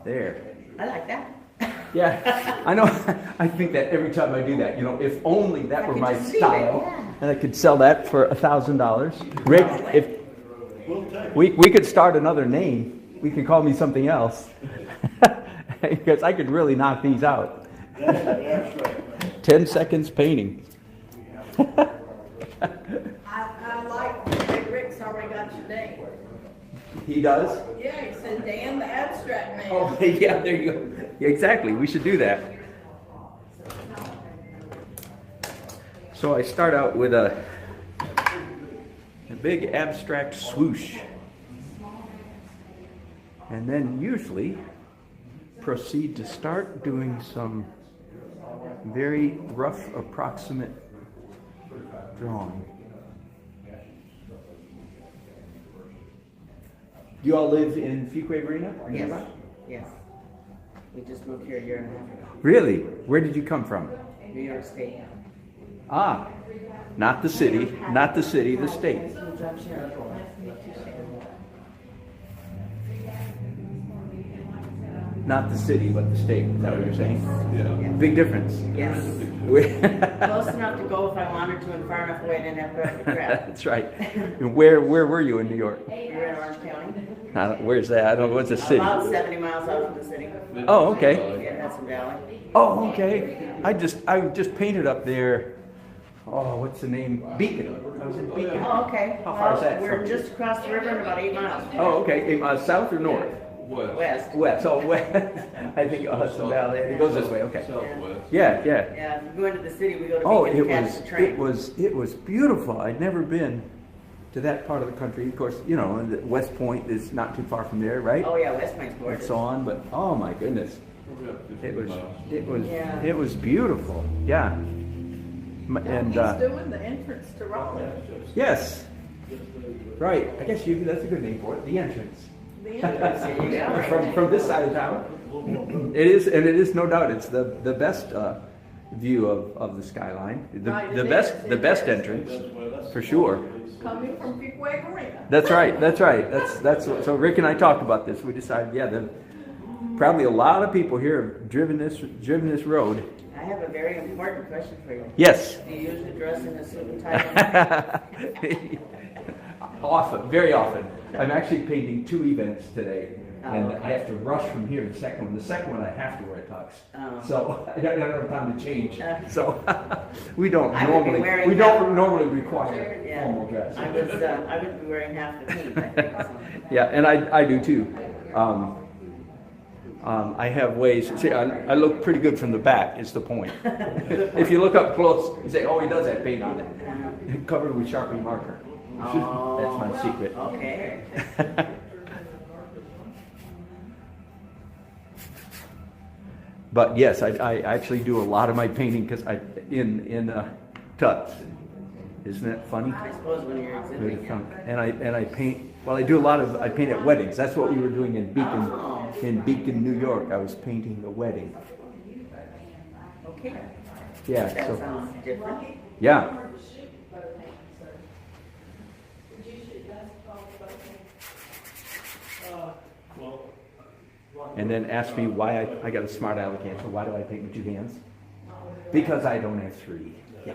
There. I like that. Yeah, I know. I think that every time I do that, if only that were my style, and I could sell that for $1,000. Rick, if we could start another name, we could call me something else, because I could really knock these out. 10 seconds painting. I like that Rick's already got your name. He does? Yeah, he said Dan the Abstract Man. Oh, yeah, there you go. Yeah, exactly. We should do that. So I start out with a big abstract swoosh. And then usually proceed to start doing some very rough, approximate drawing. You all live in Fuquay Arena? Yes. Yes. We just moved here a year and a half ago. Really? Where did you come from? New York State. Ah, not the city, the state. Not the city, but the state. Is that what you're saying? Yeah. Big difference. Yes. Close enough to go if I wanted to, and far enough away I didn't have to have to crap. That's right. And where were you in New York? We're in Orange County. Where's that? I don't know. What's the city? About 70 miles out from the city. Oh, okay. Yeah, that's in Valley. Oh, okay. I just painted up there. Oh, what's the name? Beacon. I was in Beacon. Oh, okay. How far is that We're from? just across the river in about 8 miles. Oh, okay. South or north? West. West. Oh, west. I think Hudson Valley. It goes this way. Okay. Yeah. Yeah, if we go into the city, we go to Oh, Beacon to catch the train. it was beautiful. I'd never been to that part of the country. Of course, the West Point is not too far from there, right? Oh yeah, West Point's And gorgeous. so on, but oh my goodness, Yeah. it was beautiful. Yeah. And He's doing the entrance to Raleigh. yes, right. I guess that's a good name for it. The entrance. The entrance. Yeah. from this side of town. It is no doubt. It's the best view of the skyline. Right, The it best is. the best entrance for sure. Coming from Fuquay Arena. That's right. That's so Rick and I talked about this. We decided, probably a lot of people here have driven this road. I have a very important question for you. Yes. Do you usually dress in a suit and tie? Often, very often. I'm actually painting 2 events today, and okay. I have to rush from here to the second one. The second one I have to wear a tux, Oh. so I don't have time to change. So we don't I would be wearing normally require Yeah. formal dress. I would be wearing half the paint, I think. So. Yeah, and I do too. I have ways. See, I look pretty good from the back. Is the point? If you look up close, you say, "Oh, he does have paint on it, covered with Sharpie marker." Oh, That's my secret. Okay. But yes, I actually do a lot of my painting because in tux. Isn't that funny? I suppose when you're exhibiting. And I paint. Well, I paint at weddings. That's what we were doing in Beacon. Oh. In Beacon, New York, I was painting a wedding. Okay. Yeah. That So sounds different. yeah. And then ask me why I got a smart aleck answer. Why do I paint with 2 hands? Because I don't have 3. Yeah.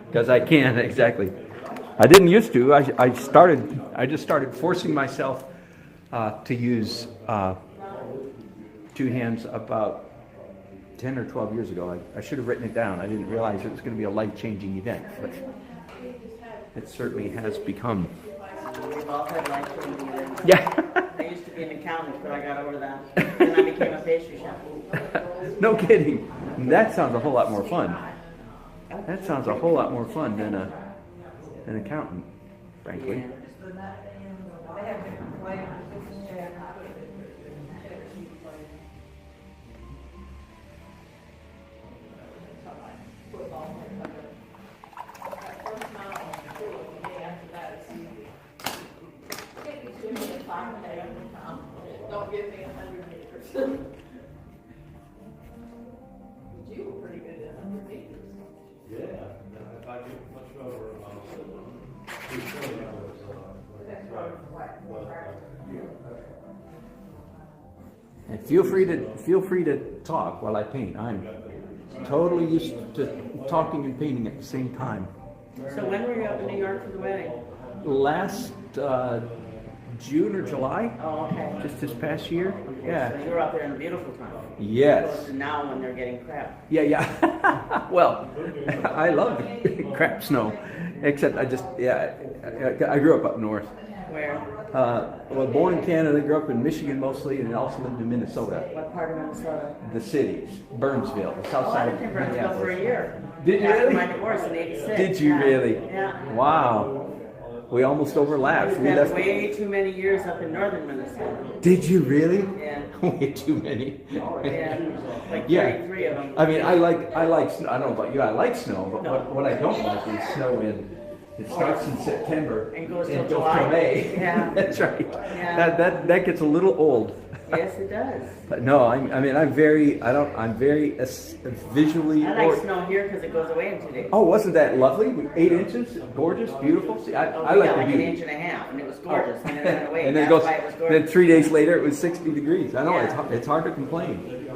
Because I can, exactly. I didn't used to. I just started forcing myself to use 2 hands about 10 or 12 years ago. I should have written it down. I didn't realize it was going to be a life-changing event, but it certainly has become. We've all had life-changing events. Yeah. I used to be an accountant, but I got over that. Then I became a pastry chef. No kidding. That sounds a whole lot more fun. That sounds a whole lot more fun than an accountant, frankly. Don't give me 100 meters. You were pretty good at 100 meters. Yeah, if I get much over, And feel free to talk while I paint. I'm totally used to talking and painting at the same time. So when were you up in New York for the wedding? Last June or July, Oh, okay. just this past year. So Yeah. you were out there in a beautiful time. Yes. Opposed to now when they're getting crap. Yeah, yeah. Well, I love crap snow, except I grew up north. Where? Well, born in Canada, grew up in Michigan mostly, and also lived in Minnesota. What part of Minnesota? The cities, Burnsville, the south Oh, I side lived of in Burnsville for a year. Did you After really? my divorce in '86. Did you Yeah. really? Yeah. Wow. We almost overlapped. I We spent left. way too many years up in northern Minnesota. Did you really? Yeah. Way too many. Yeah. Like Yeah. 33 of them. I mean, I like snow. I don't know about you. I like snow, but what I don't like is snow it starts in September And goes till till July. May. Yeah. That's right. Yeah. That gets a little old. Yes, it does. But no, I'm very visually. I like snow here because it goes away in 2 days. Oh, wasn't that lovely? 8 inches, gorgeous, beautiful. See, I We like got the like beauty. 1.5 inches, and it was gorgeous, and then it went away. And then it That's goes. why it was Then gorgeous. 3 days later, it was 60 degrees. I know Yeah. it's hard to complain.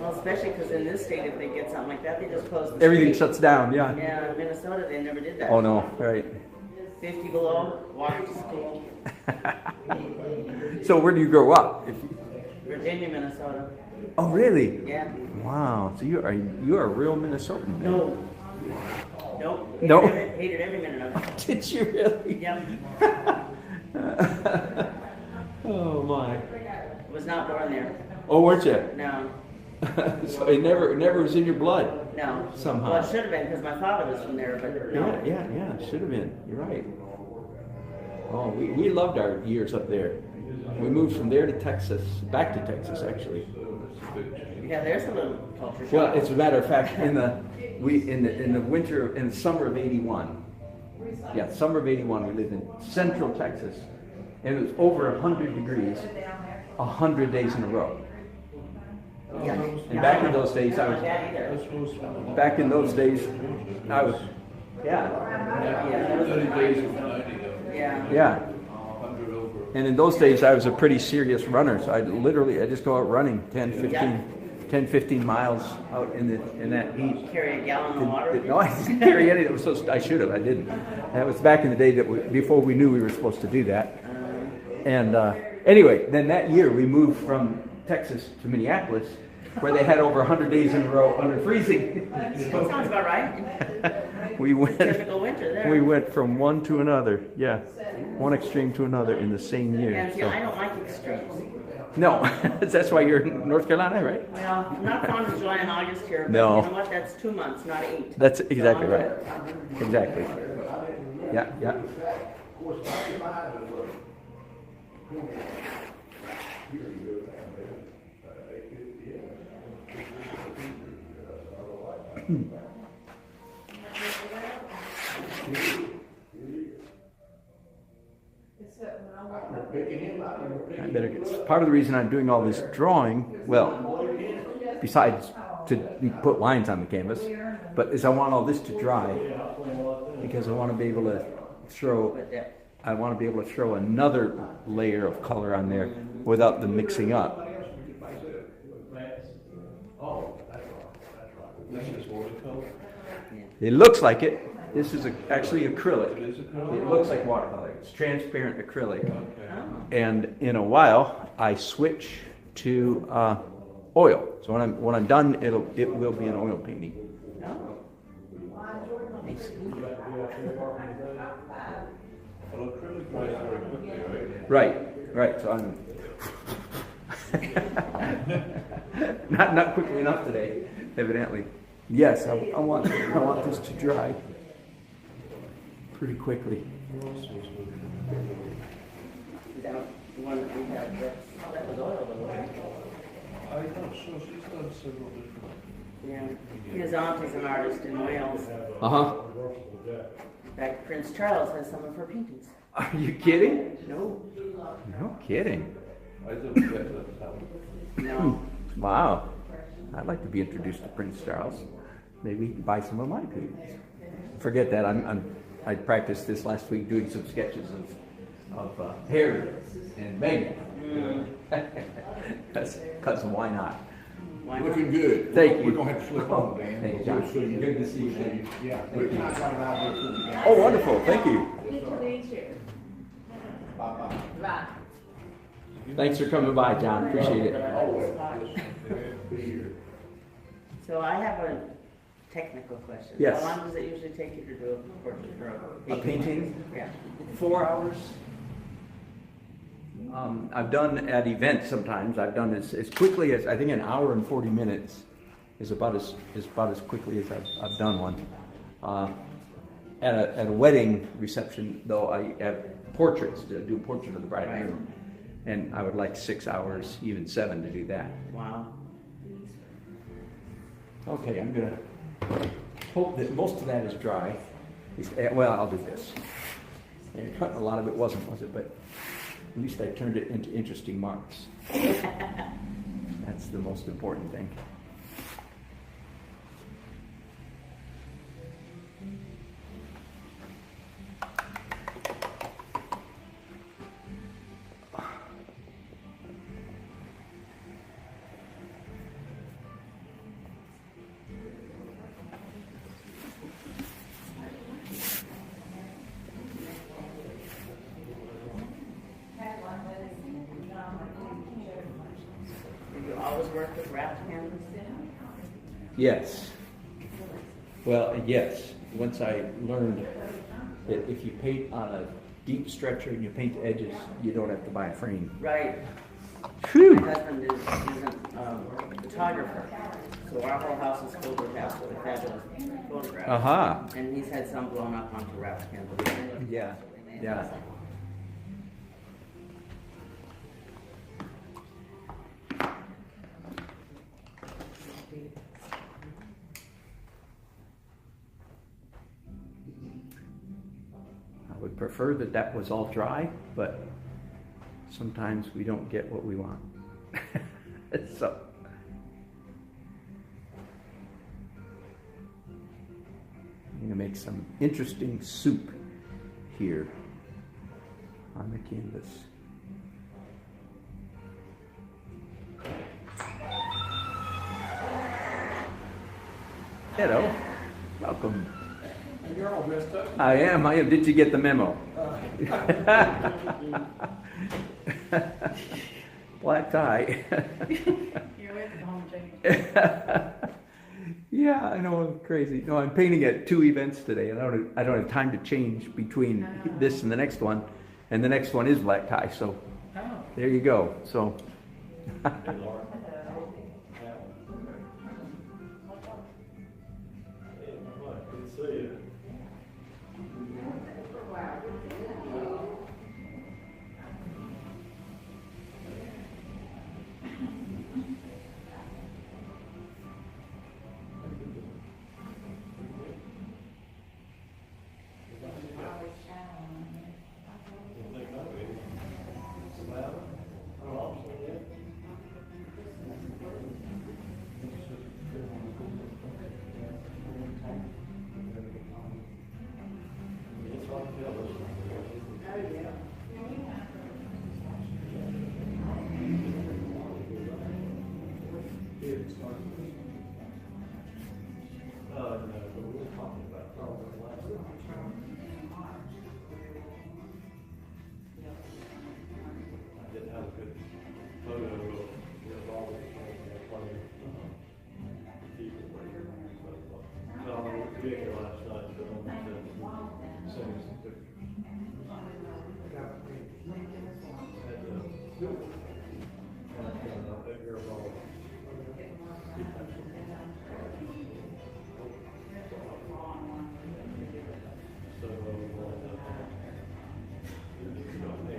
Well, especially because in this state, if they get something like that, they just close the Everything street. shuts down. Yeah. Yeah, in Minnesota, they never did that. Oh no, right. 50 below, walk to school. So where do you grow up? Virginia, Minnesota. Oh really? Yeah. Wow. So you are a real Minnesotan. Then. No. Nope. No? Hated every minute of it. Did you really? Yep. Oh my. Was not born there. Oh, weren't you? No. So it never was in your blood. No. Somehow. Well, it should have been because my father was from there, but no. Yeah. Should have been. You're right. Oh, we loved our years up there. We moved from there to Texas, back to Texas actually. Yeah, there's a little culture shock. Well, as a matter of fact, in the summer of '81. Yeah, summer of '81, we lived in Central Texas, and it was over 100 degrees, 100 days in a row. Yeah. And back in those days, I was yeah. And in those days, I was a pretty serious runner, so I just go out running 10, 15 miles out in that heat. Carry a gallon of water. No, I didn't carry any. I should have. I didn't. That was back in the day before we knew we were supposed to do that. And anyway, then that year we moved from Texas to Minneapolis, where they had over 100 days in a row under freezing. That sounds about right. We went. Typical winter there. We went from one to another. Yeah, one extreme to another in the same year. And see, So- I don't like extremes. No, that's why you're in North Carolina, right? Well, I'm not fond of July and August here, but No. you know what? That's 2 months, not 8. That's So exactly I'm right. good. Exactly. Yeah. I better get. Part of the reason I'm doing all this drawing, well, besides to put lines on the canvas, but is I want all this to dry because I want to be able to throw. I want to be able to throw another layer of color on there without them mixing up. It looks like it. This is actually acrylic. It looks like watercolor. It's transparent acrylic. And in a while, I switch to oil. So when I'm done, it will be an oil painting. Right. So I'm not quickly enough today, evidently. Yes, I want this to dry pretty quickly. That one that we had, that was oil, wasn't it? I know, so she's done several different. Yeah. His aunt is an artist in Wales. In fact, Prince Charles has some of her paintings. Are you kidding? No. No kidding. I don't get that. No. Wow. I'd like to be introduced to Prince Charles. Maybe buy some of my paintings. Forget that. I practiced this last week doing some sketches of Harry and Meghan. Because why not? Why not? Looking good. Thank you. We're gonna have to slip on, Dan. Thank you, John. We'll see you. Good to see you, man. Yeah, but I got an idea for you guys. Oh, wonderful, thank you. Bye-bye. Right. Thanks for coming by, John, appreciate it. Always. Be here. So I have a technical question. Yes. How long does it usually take you to do a portrait or A painting? Yeah. 4 hours. I've done at events sometimes, I've done as quickly as, I think an hour and 40 minutes is about as quickly as I've done one. At a wedding reception, though, I have portraits, to do a portrait of the bride and groom. And I would like 6 hours, even 7 to do that. Wow. Okay, I'm gonna hope that most of that is dry. Well, I'll do this. And a lot of it wasn't, was it? But at least I turned it into interesting marks. That's the most important thing. Do you always work with wrapped canvas? Yes. Well, yes. Once I learned that if you paint on a deep stretcher and you paint the edges, you don't have to buy a frame. Right. Whew. My husband is a photographer, so our whole house is filled with absolutely fabulous photographs. Aha. And he's had some blown up onto wrapped canvas. Yeah. Yeah. I would prefer that that was all dry, but sometimes we don't get what we want. So. I'm going to make some interesting soup here on the canvas. Hello, welcome. You're all dressed up. I am. Did you get the memo? Black tie. You're away from home, Jake. Yeah, I know, crazy. No, I'm painting at 2 events today, and I don't have time to change between this and the next one, and the next one is black tie. So Oh. there you go. So.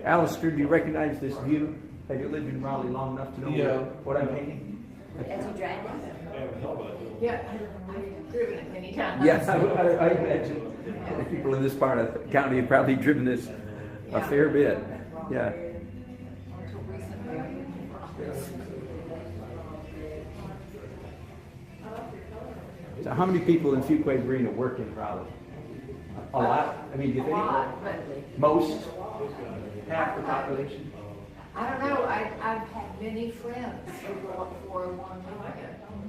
Alistair, do you recognize this view? Have you lived in Raleigh long enough to know what I'm painting? As you drive? Yeah, I've driven it many times. Yes, I imagine the people in this part of the county have probably driven this a fair bit. Yeah. Until recently. So how many people in Fuquay Marina work in Raleigh? A lot? I mean, do you A think? lot, but Most? Half the population? I don't know, I've had many friends who go up 401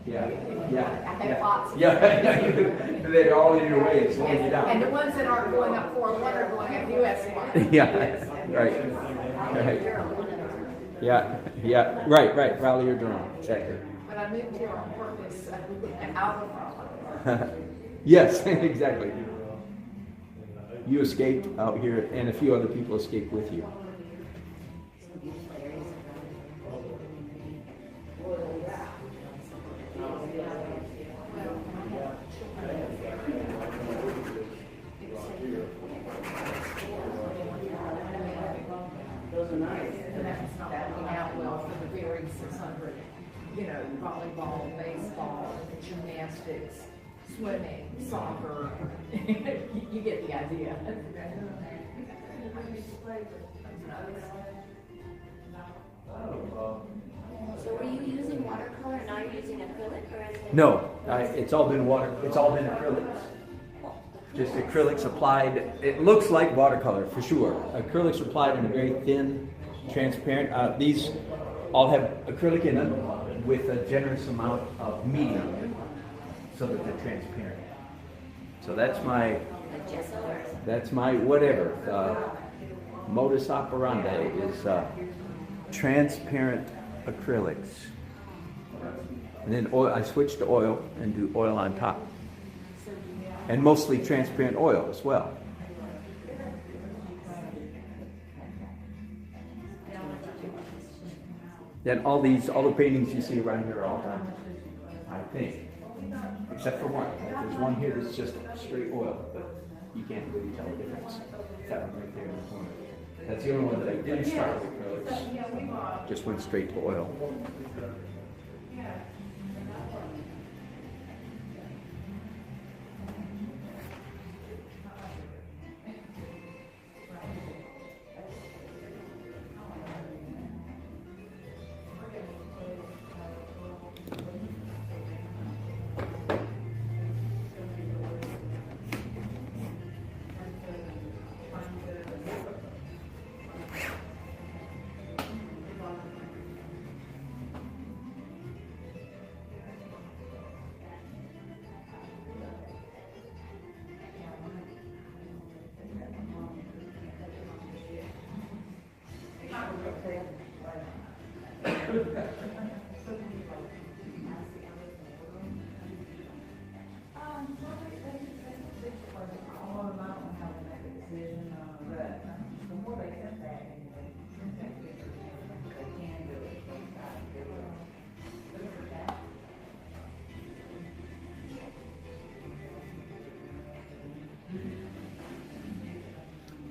Yeah, I had lots of yeah. They're all in your way and slowing you And down. the ones that aren't going up 401 are going up US 1. Yeah, right. Yeah, right, rally your drone, exactly. But I moved here on purpose, out of Raleigh. Yes, exactly. You escaped out here, and a few other people escaped with you. And that's not working out well for the very 600, volleyball, baseball, gymnastics, swimming, soccer. You get the idea. So are you using watercolor and are you using acrylic or is it? No, it's all been water. It's all been acrylics. Just acrylics applied. It looks like watercolor for sure. Acrylics applied in a very thin, transparent. These all have acrylic in them with a generous amount of medium, so that they're transparent. So that's my. Like gesso or? That's my whatever. Modus operandi is transparent acrylics. And then oil. I switch to oil and do oil on top. And mostly transparent oil as well. Then all the paintings you see around here are all done, I think, except for one. There's one here that's just straight oil, but you can't really tell the difference. That one right there in the corner. That's the only one that I didn't start with acrylics. Just went straight to oil.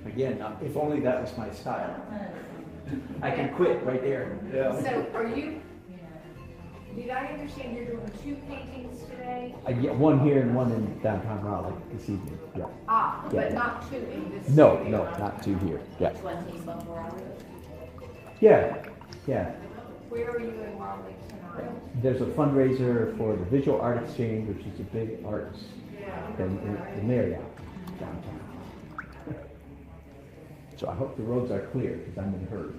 Again, if only that was my style. I can quit right there. Yeah. So did I understand you're doing 2 paintings today? I get one here and one in downtown Raleigh this evening. Yeah. But Yeah. not 2 in this No, studio? not two here. Yeah. Which one do you spoke for Raleigh? Yeah. Where are you in Raleigh tonight? There's a fundraiser for the Visual Art Exchange, which is a big arts thing in the Marriott downtown. So I hope the roads are clear because I'm in a hurry.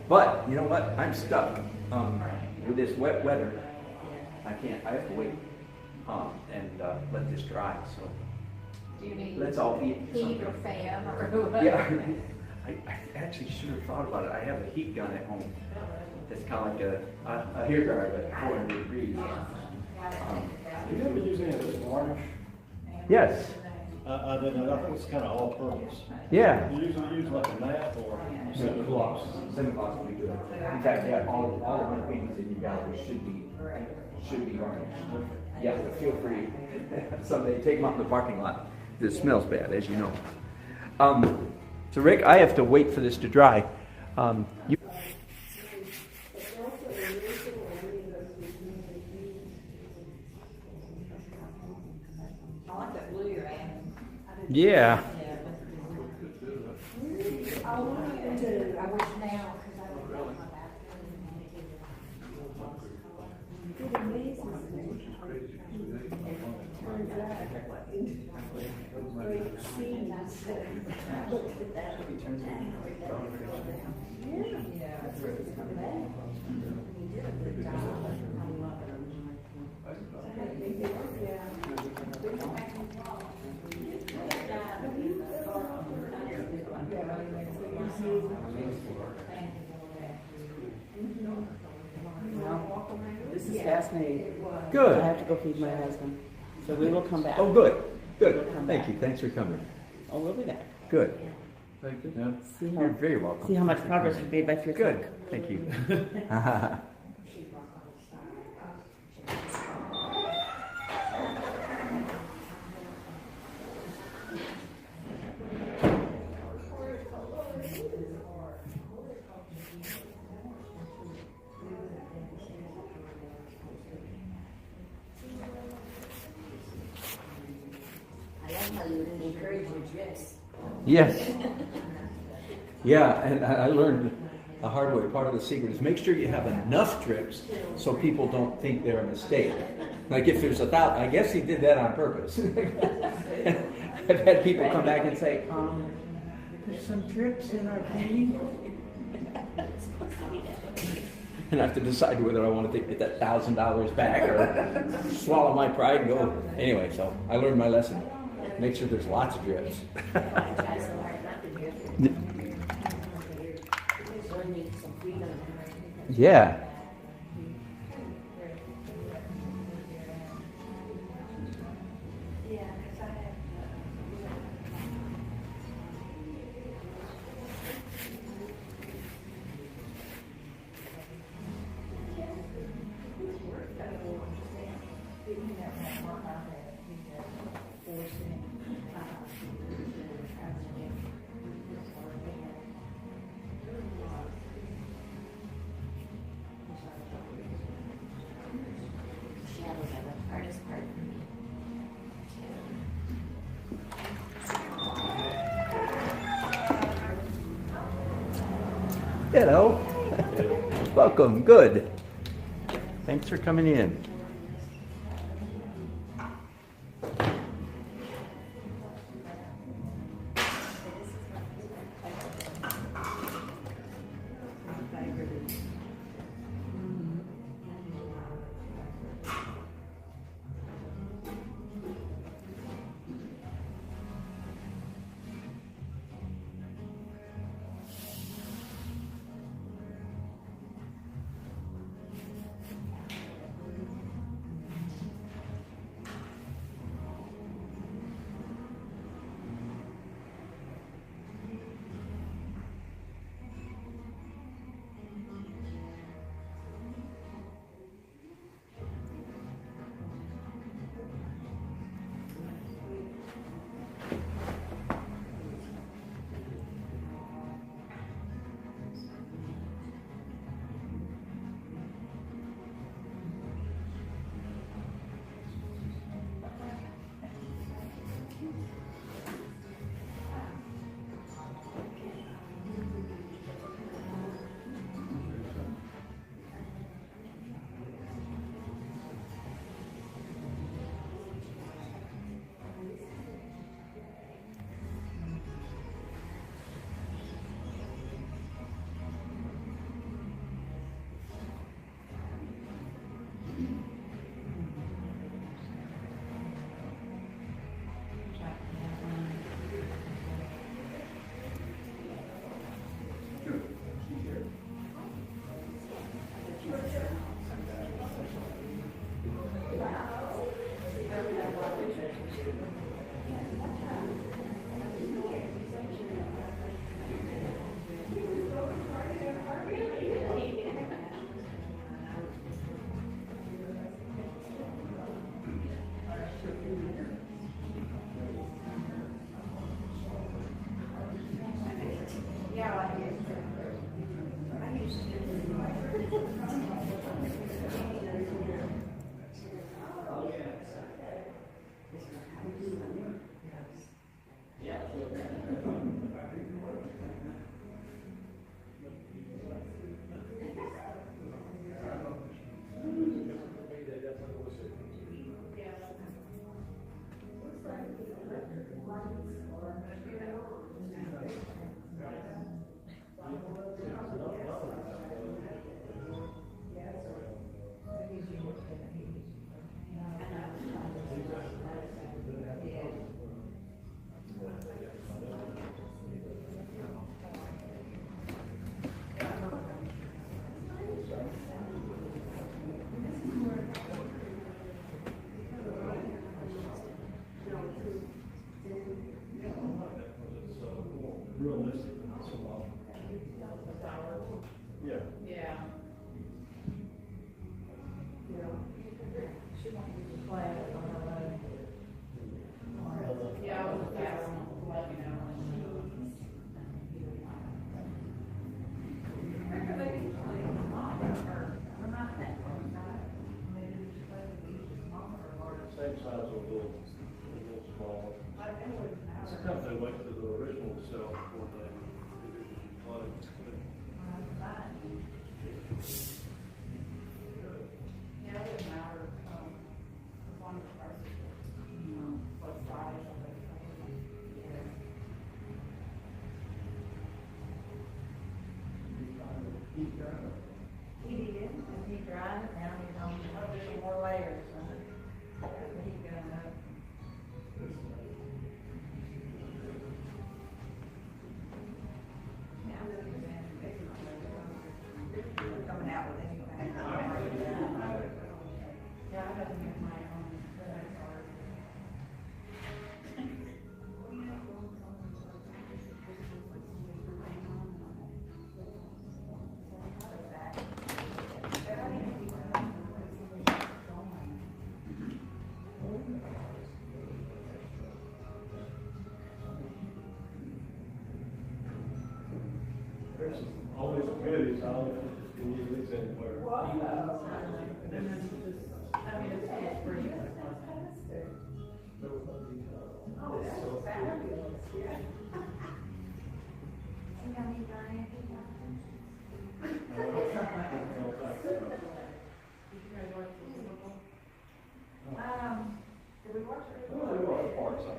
But you know what? I'm stuck with this wet weather. I have to wait and let this dry. So Do you need let's all eat heat something. or fan or Yeah, I actually should have thought about it. I have a heat gun at home. It's kind of like a hair dryer, but 400 degrees. Do you ever use any of this varnish? Yes. I didn't know. I think it's kind of all purpose. Yeah. You usually use like a mat or Gloss. Semi-gloss would be good. In fact, yeah, all of my paintings in your gallery should be varnished. Yeah, but feel free. Someday take them out in the parking lot. It smells bad, as you know. So Rick, I have to wait for this to dry. You I like that blue you're adding. Yeah. I want to, I wish now, because I don't know my bathroom. It amazes me. Turns out, This is fascinating. I Good. have to go feed my husband. So we will come back. Oh, good, good. We'll come Thank back. you, thanks for coming. Oh, we'll be back. Good. See You're how, very welcome. see how much progress we've made by 3 o'clock. Good, thank you. I like how you encourage your dress. Yes. Yeah, and I learned the hard way. Part of the secret is make sure you have enough drips so people don't think they're a mistake. Like if there's 1,000, I guess he did that on purpose. I've had people come back and say, there's some drips in our painting. And I have to decide whether I want to get that $1,000 back or swallow my pride and go. Anyway, so I learned my lesson. Make sure there's lots of drips. Yeah. Shadows are the hardest part for me. Hello. Welcome. Good. Thanks for coming in. Realistic, so long. Yeah. Yeah. Yeah, I was fast, let me know. Same size, a little smaller. Sometimes they wait for the original to sell before they flood it. Yeah, it doesn't matter, as long as the price is, what size of it. He did, and he dried it down, he's on a few more layers, he's gonna, coming out with anything. Yeah, I haven't used my own credit card. There's always committees, I don't know if it's can use these anywhere. I mean, it's pretty. Did we watch it? Well, they were parts of it.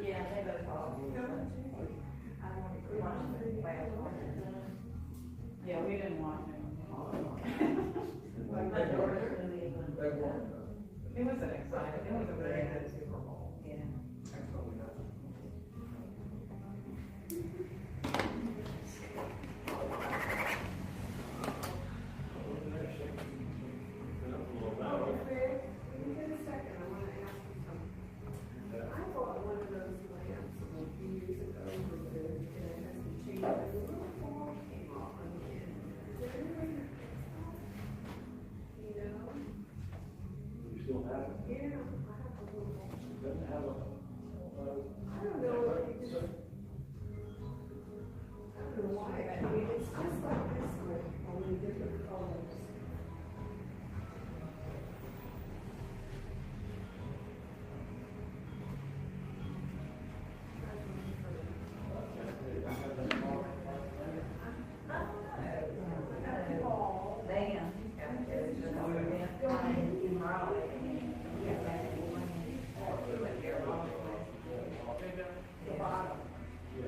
Yeah, they both all. We watched it last one. Yeah, we didn't watch it. It was an exciting, it was a very good Super Bowl. Yeah. You still have it? Yeah, Doesn't have a. I don't know, it just, I don't know why, I mean, it's just like this one, only different colors. Dan, he's got it. In Raleigh. The bottom. Yeah,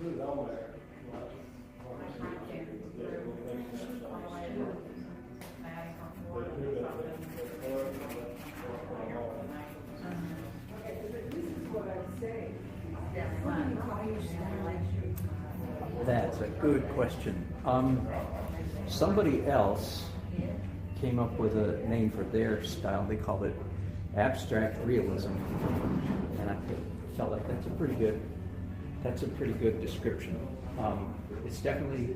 put it on there. Okay, but this is what I'm saying. That's a good question. Somebody else came up with a name for their style. They called it abstract realism, and I felt like that's a pretty good description. It's definitely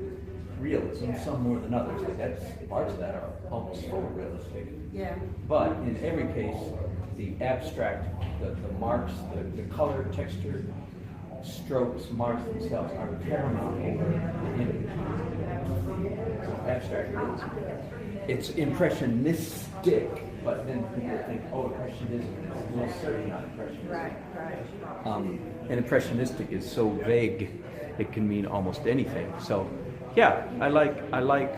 realism, some more than others. Like that's parts of that are almost photorealistic. Yeah. But in every case, the abstract, the marks, the color, texture, strokes, marks themselves are paramount over the image. So abstract realism. It's impressionistic, but then people think, oh, impressionism is most certainly not impressionism. Right. And impressionistic is so vague, it can mean almost anything. So, yeah, I like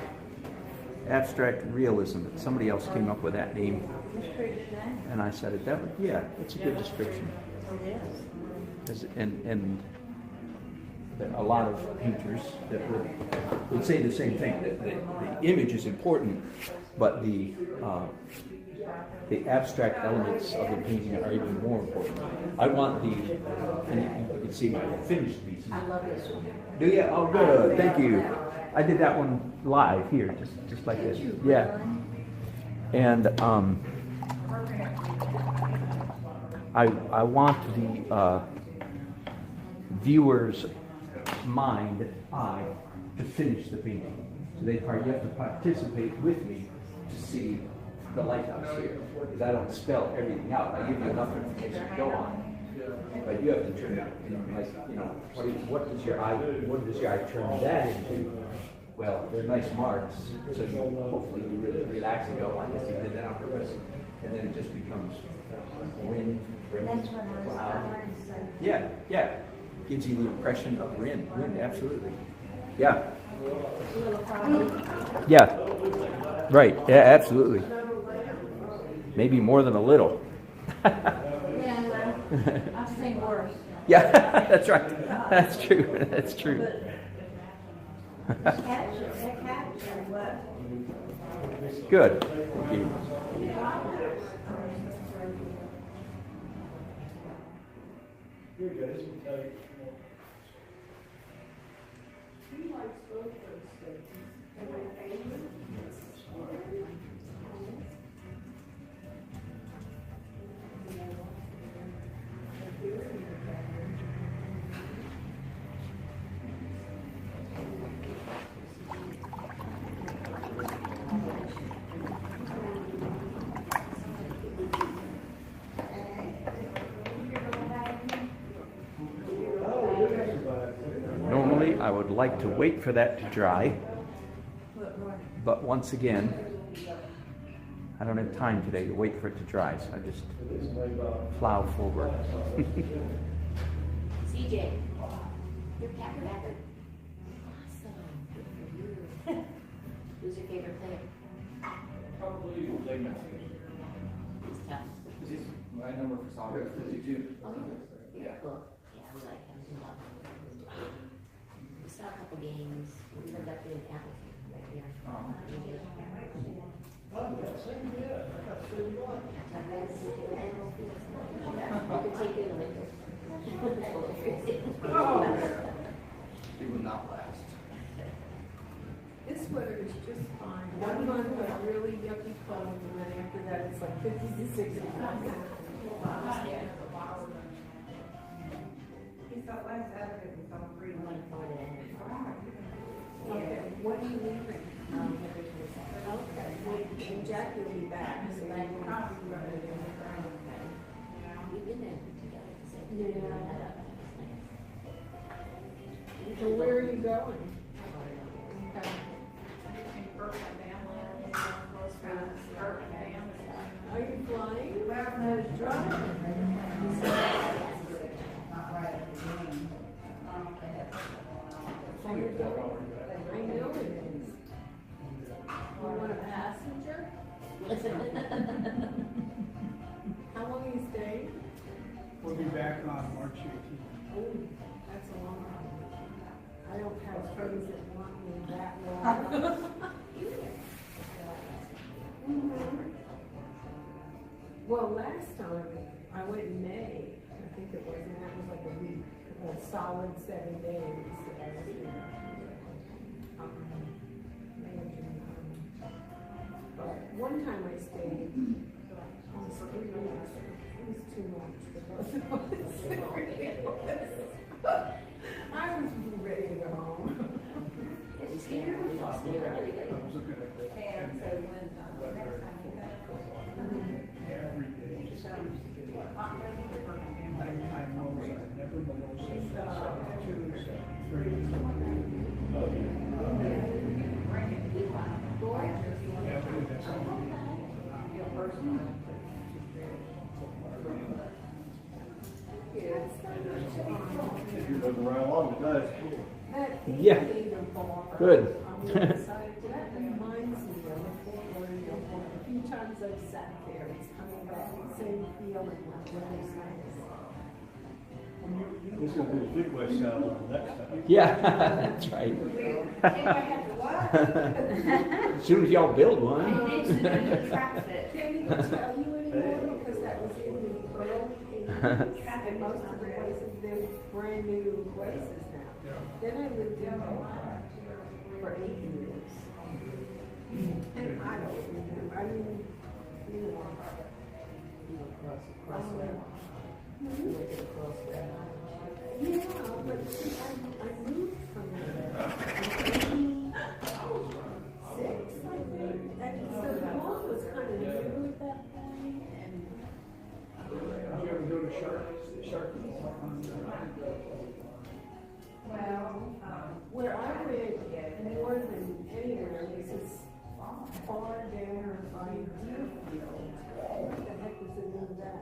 abstract realism. Somebody else came up with that name. It's pretty good name. And I said it that way. Yeah, it's a good description. It is. And there are a lot of painters that would say the same thing, that the image is important, but the abstract elements of the painting are even more important. I want and you can see my finished pieces. I love this one. Do you? Oh, good. Thank you. I did that one live here, just like this. Yeah. And I want the viewer's eye, to finish the painting. So you have to participate with me to see the lighthouse here. Because I don't spell everything out. I give you enough information to go on. But you have to turn it, what does your eye turn that into? Well, they're nice marks, so hopefully you really relax and go, I guess you did that on purpose. And then it just becomes wind, That's what I was cloud. trying to say. Yeah. Gives you the impression of wind, absolutely. Yeah. Yeah. Right, yeah, absolutely. Maybe more than a little. Yeah, well, I've seen worse. Yeah, that's right. That's true. That's true. Capture what? Good. Thank you. Here you go, this will tell you. He likes both those things. And my favorite. Normally, I would like to wait for that to dry, but once again, I don't have time today to wait for it to dry, so I just plow forward. CJ, your cat record. Awesome. Good for you. Who's your favorite player? Probably Lake Mexico. He's tough. This is my number for soccer, 52. Oh, yeah. Cool. Yeah, we like him. We love him. We saw a couple games. We lived up in Appleton right here. You can take it in the winter. It will not last. This weather is just fine. 1 month was really yucky cold, and then after that, it's like 50 to 60. He thought last Saturday was on free. Okay, what are you leaving? Okay, and Jackie will be back, so that will probably run it in the ground. We've been there together. Yeah. So where are you going? Okay. Are you flying? No, driving. I know it is. You want a passenger? How long are you staying? We'll be back on March 18th. Oh, that's a long time. I don't have friends that want me that long. Well, last time, I went in May, I think it was, and that was like a week, a solid 7 days that I was there. But one time I stayed almost 3 weeks. It was too much for both of us. It really was. I was ready to go home. Yeah, we stay there. We all stay there every day. Every day. I know, I never below 72, 73. Yeah, but that's If you're moving right along, it does. Yeah. Good. That reminds me of a few times times I've sat there, it's coming back, same feeling like when I sang. This is gonna be the big West Side one next time. Yeah, that's right. As soon as y'all build one. Can't even tell you anymore because that was in the early 80s. And most of the places, they're brand new places now. Then I lived in Ohio for 8 years. And I don't remember, I mean, you know. Yeah, but see, I moved from there. In 86, I think. And so the law was kind of new at that point. And Did you ever go to Shark? well, where I went more than anywhere was as far down by Deerfield. What the heck was the name of that?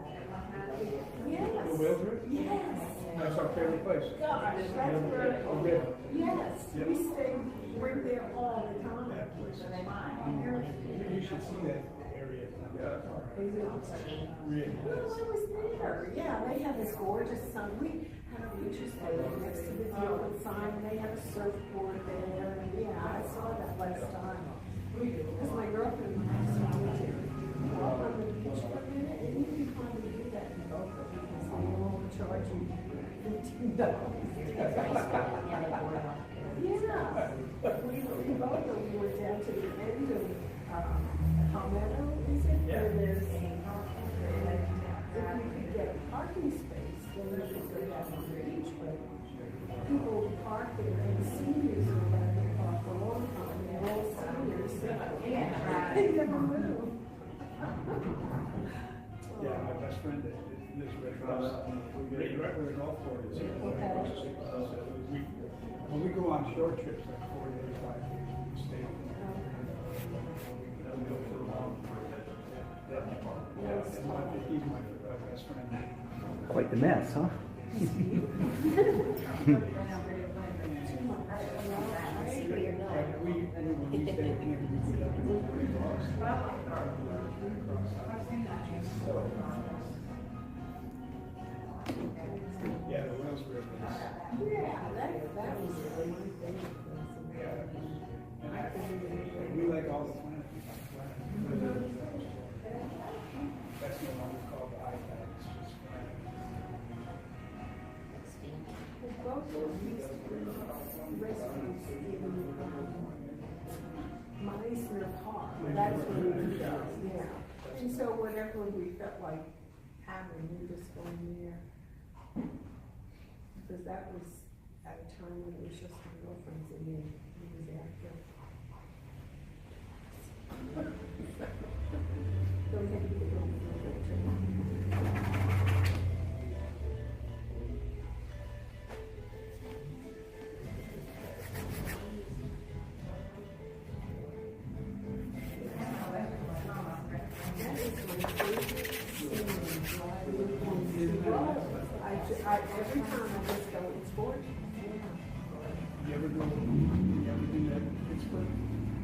Yes. The whale trip? Yes. That's our favorite place. Gosh, that's where, Yeah. yes, we stayed, we're there all the time. You should see that area. Really Well, nice. I was there, yeah, they have this gorgeous sun, we had a beaches there next to the open sign, and they have a surfboard there, and yeah, I saw that last time. Because my girlfriend used to walk on the beach for a minute, and you can probably do that in Boca, because they won't charge you $15. Yeah, we both of them went down to the end of Palmetto, is it? Where there's if you could get a parking space, then you could go down on the beach, but people park there, and seniors are allowed to park for a long time, they're all seniors, so they never move. Yeah, my best friend that lives right across, right where the golf course is. When we go on short trips, like 4 days, 5 days, we stay. He's my best friend. Quite the mess, huh? Yeah, the Wales River is. Yeah, that was really my favorite place. We like all the planet. That's no longer called the iPad, it's just planet. Both of these restaurants in Meisner Park, that's where we did, yeah. And so whenever we felt like having, we just go in there. Because that was at a time when it was just my girlfriends and me, he was after. Don't have to go to every time I just go, it's gorgeous. You ever been to Pittsburgh?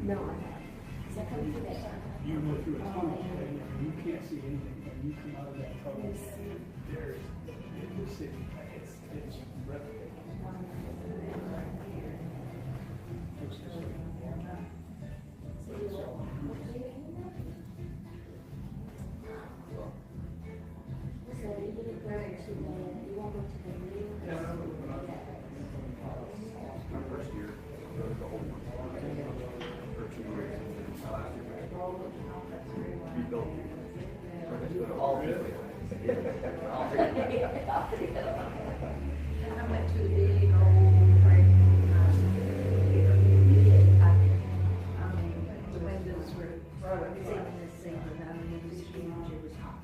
No, I haven't. You go through a tunnel and you can't see anything. When you come out of that tunnel, there's the city. It's breathtaking. Looks this way. My first year, the whole for 2 years. We built all three. I went to the big old break. The windows were singing, I mean, it was huge, it was hot.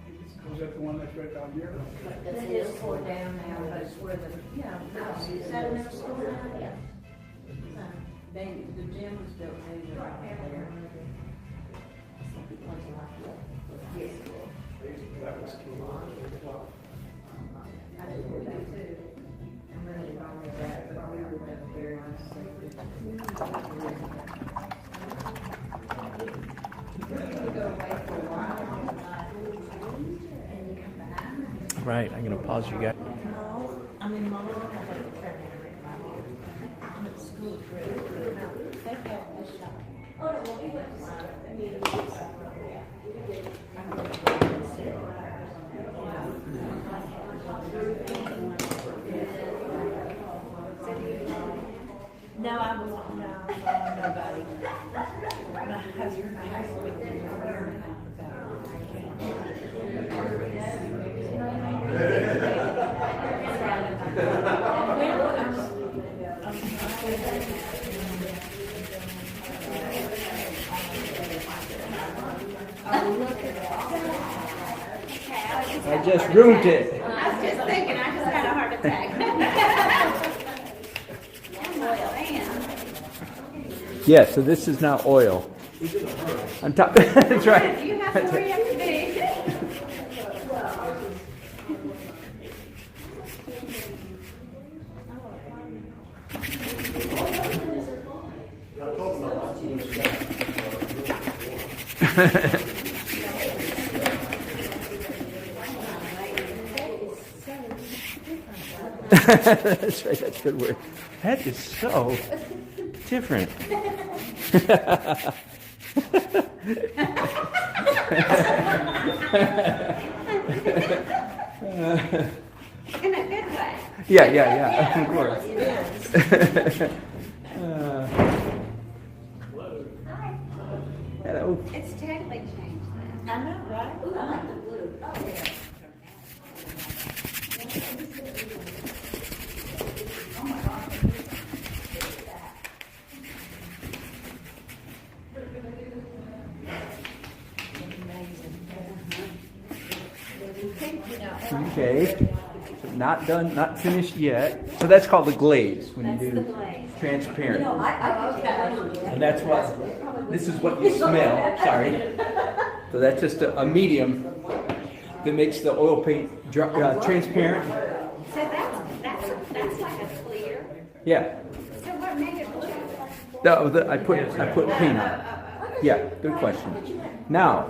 Was that the one that's right down here? That is tore down now, but it's where the, is that a middle school now? Yeah. The gym was built maybe right there. Some people want to lock you up. Yes. That was cool. I just did that too. I'm really wrong with that, but we were very honestly. We go away for a while. Right, I'm gonna pause you guys. No, I mean, Mama, I have to carry it. I'm at school. They have this shop. No, I was, no, nobody. My husband has been here I just ruined it. I was just thinking, I just had a heart attack. Yeah, so this is now oil. On top, that's right. You have to hurry up today. That's right, that's a good word. That is so different. In a good way. Yeah, of course. Hello. It's totally changed that. I know, right? Ooh, I like the blue. Oh, yeah. Okay. So not done, not finished yet. So that's called the glaze when you do transparent. And that's what, this is what you smell, sorry. So that's just a medium that makes the oil paint transparent. So that's like a clear. Yeah. So what made it blue? I put paint on it. Yeah, good question. Now,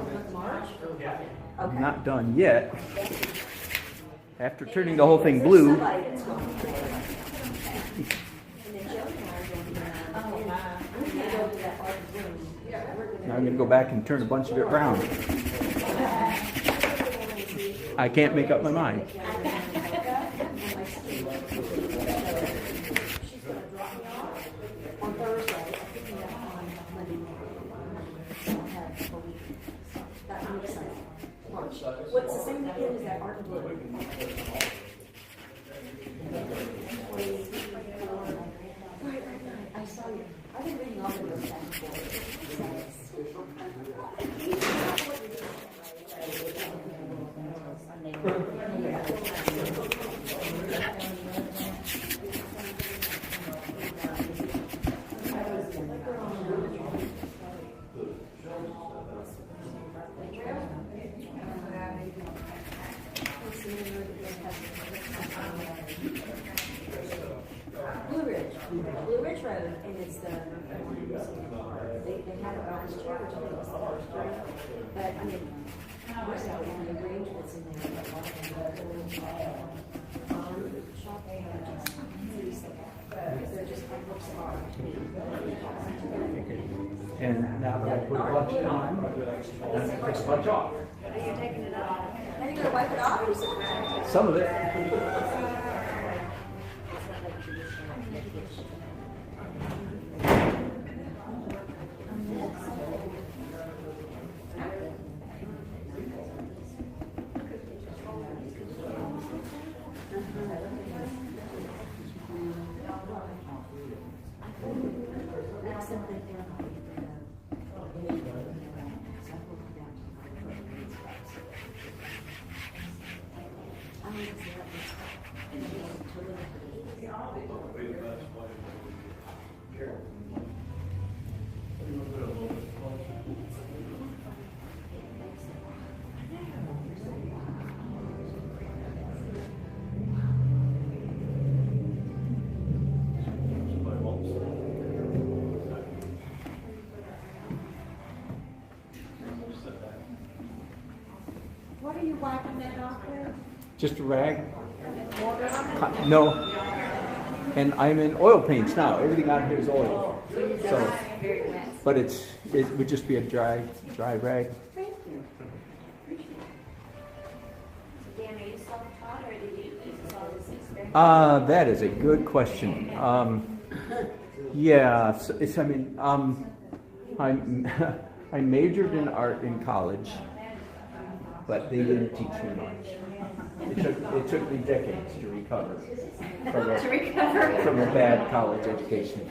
I'm not done yet. After turning the whole thing blue, now I'm going to go back and turn a bunch of it brown. I can't make up my mind. What's the same weekend as that art blue? I saw you. I've been reading all of those back and Blue Ridge Road, and it's the, they had it on this church, I think it was the first street, but I mean, where's that one, the range that's in there? Shop, they have just, they're just like, looks hard. And now that I put a bunch on, I'm going to take a bunch off. Are you taking it off? Are you gonna wipe it off or something? Some of it. What are you wiping that off with? Just a rag? No. And I'm in oil paints now. Everything on here is oil. So, Very wet. but it would just be a dry rag. Thank you. Dan, are you self-taught or did you use all this experience? That is a good question. Yeah, I mean, I majored in art in college, but they didn't teach me much. It took me decades to recover from a bad college education.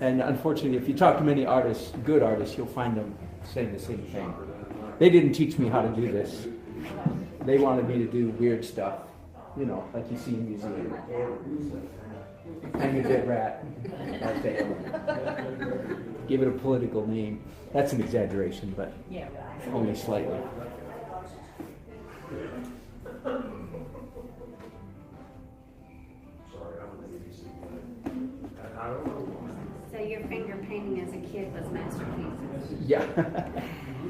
And unfortunately, if you talk to many artists, good artists, you'll find them saying the same thing. They didn't teach me how to do this. They wanted me to do weird stuff, you know, like you see in museums. Hang a dead rat. Give it a political name. That's an exaggeration, but only slightly. So your finger painting as a kid was masterpieces? Yeah.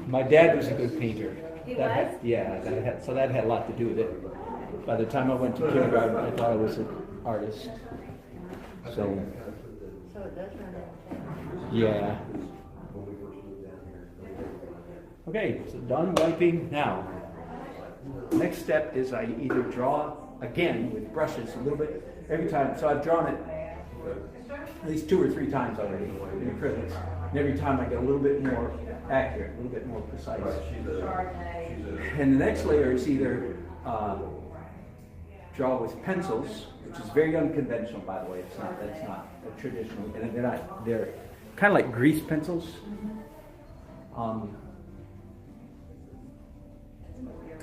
My dad was a good painter. He That was? so that had a lot to do with it. By the time I went to kindergarten, I thought I was an artist. So, it does run out. yeah. Okay, so done wiping now. Next step is I either draw again with brushes a little bit every time. So I've drawn it at least 2 or 3 times already in acrylics. And every time I get a little bit more accurate, a little bit more precise. And the next layer is either draw with pencils, which is very unconventional, by the way. That's not a traditional. And they're kind of like grease pencils.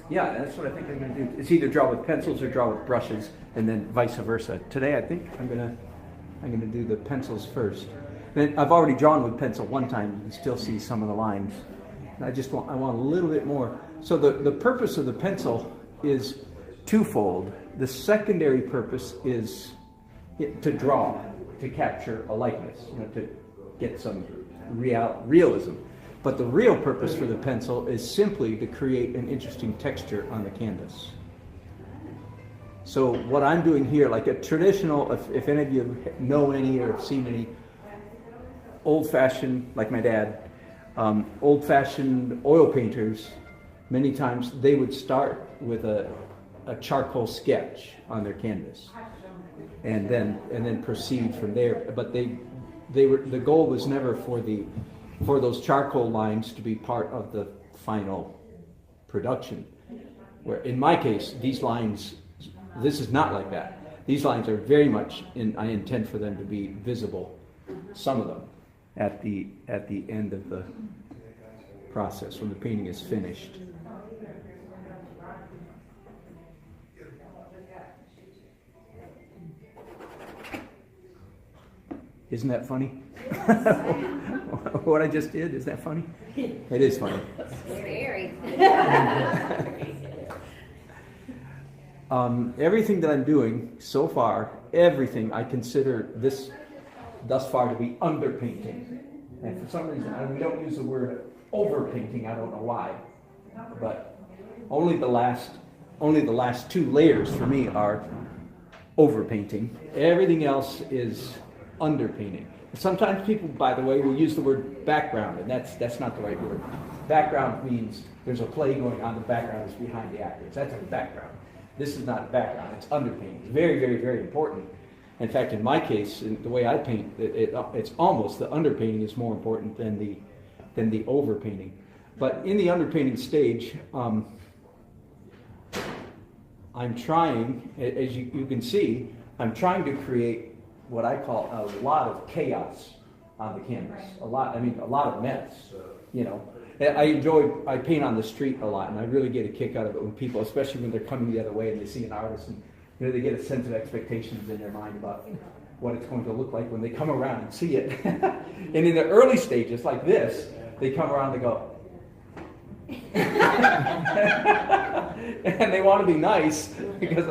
Yeah, that's what I think I'm going to do. It's either draw with pencils or draw with brushes, and then vice versa. Today, I think I'm going to do the pencils first. Then I've already drawn with pencil one time. You can still see some of the lines. And I want a little bit more. So the purpose of the pencil is twofold. The secondary purpose is to draw, to capture a likeness, to get some realism. But the real purpose for the pencil is simply to create an interesting texture on the canvas. So what I'm doing here, like a traditional, if any of you know any or have seen any old-fashioned, like my dad, old-fashioned oil painters, many times they would start with a charcoal sketch on their canvas, and then proceed from there. But the goal was never for those charcoal lines to be part of the final production. Where in my case, these lines, this is not like that. These lines are very much I intend for them to be visible, some of them, at the end of the process when the painting is finished. Isn't that funny? What I just did, is that funny? It is funny. Very. Everything that I'm doing so far, everything I consider this thus far to be underpainting. And for some reason, we don't use the word overpainting. I don't know why, but only the last 2 layers for me are overpainting. Everything else is underpainting. Sometimes people, by the way, will use the word background, and that's not the right word. Background means there's a play going on, the background is behind the actors. That's a background. This is not background, it's underpainting. It's very, very, very important. In fact, in my case, in the way I paint, it's almost the underpainting is more important than the overpainting. But in the underpainting stage, I'm trying, as you can see, I'm trying to create what I call a lot of chaos on the canvas. A lot of mess, I paint on the street a lot, and I really get a kick out of it when people, especially when they're coming the other way and they see an artist, and they get a sense of expectations in their mind about what it's going to look like when they come around and see it. And in the early stages, like this, they come around and go, and they want to be nice because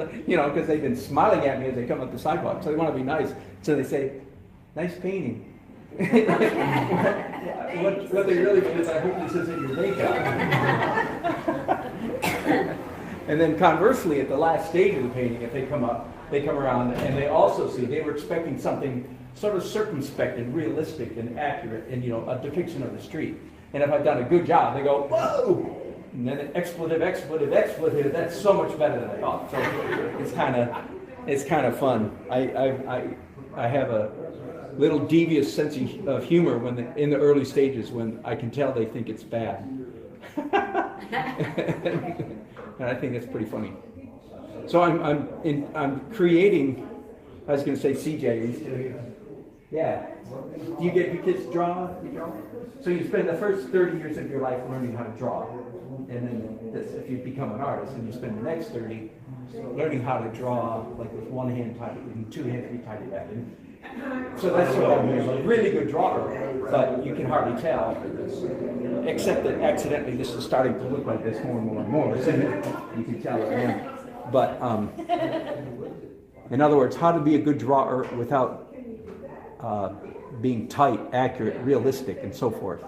they've been smiling at me as they come up the sidewalk, so they want to be nice. So they say, "Nice painting." What they really mean is, "I hope this isn't your makeup." And then conversely, at the last stage of the painting, if they come around, and they also see, they were expecting something sort of circumspect and realistic and accurate, and a depiction of the street. And if I've done a good job, they go, whoa! And then expletive, that's so much better than I thought. So it's kind of fun. I have a little devious sense of humor in the early stages when I can tell they think it's bad. And I think that's pretty funny. So I'm creating. I was going to say CJ. Yeah. Do you get your kids draw? So you spend the first 30 years of your life learning how to draw, and then if you become an artist, and you spend the next 30 learning how to draw, like with one hand tied, and two hands you tied it back. So that's what I'm a really good drawer, but you can hardly tell, except that accidentally this is starting to look like this more and more and more. So you can tell I am. But in other words, how to be a good drawer without being tight, accurate, realistic, and so forth.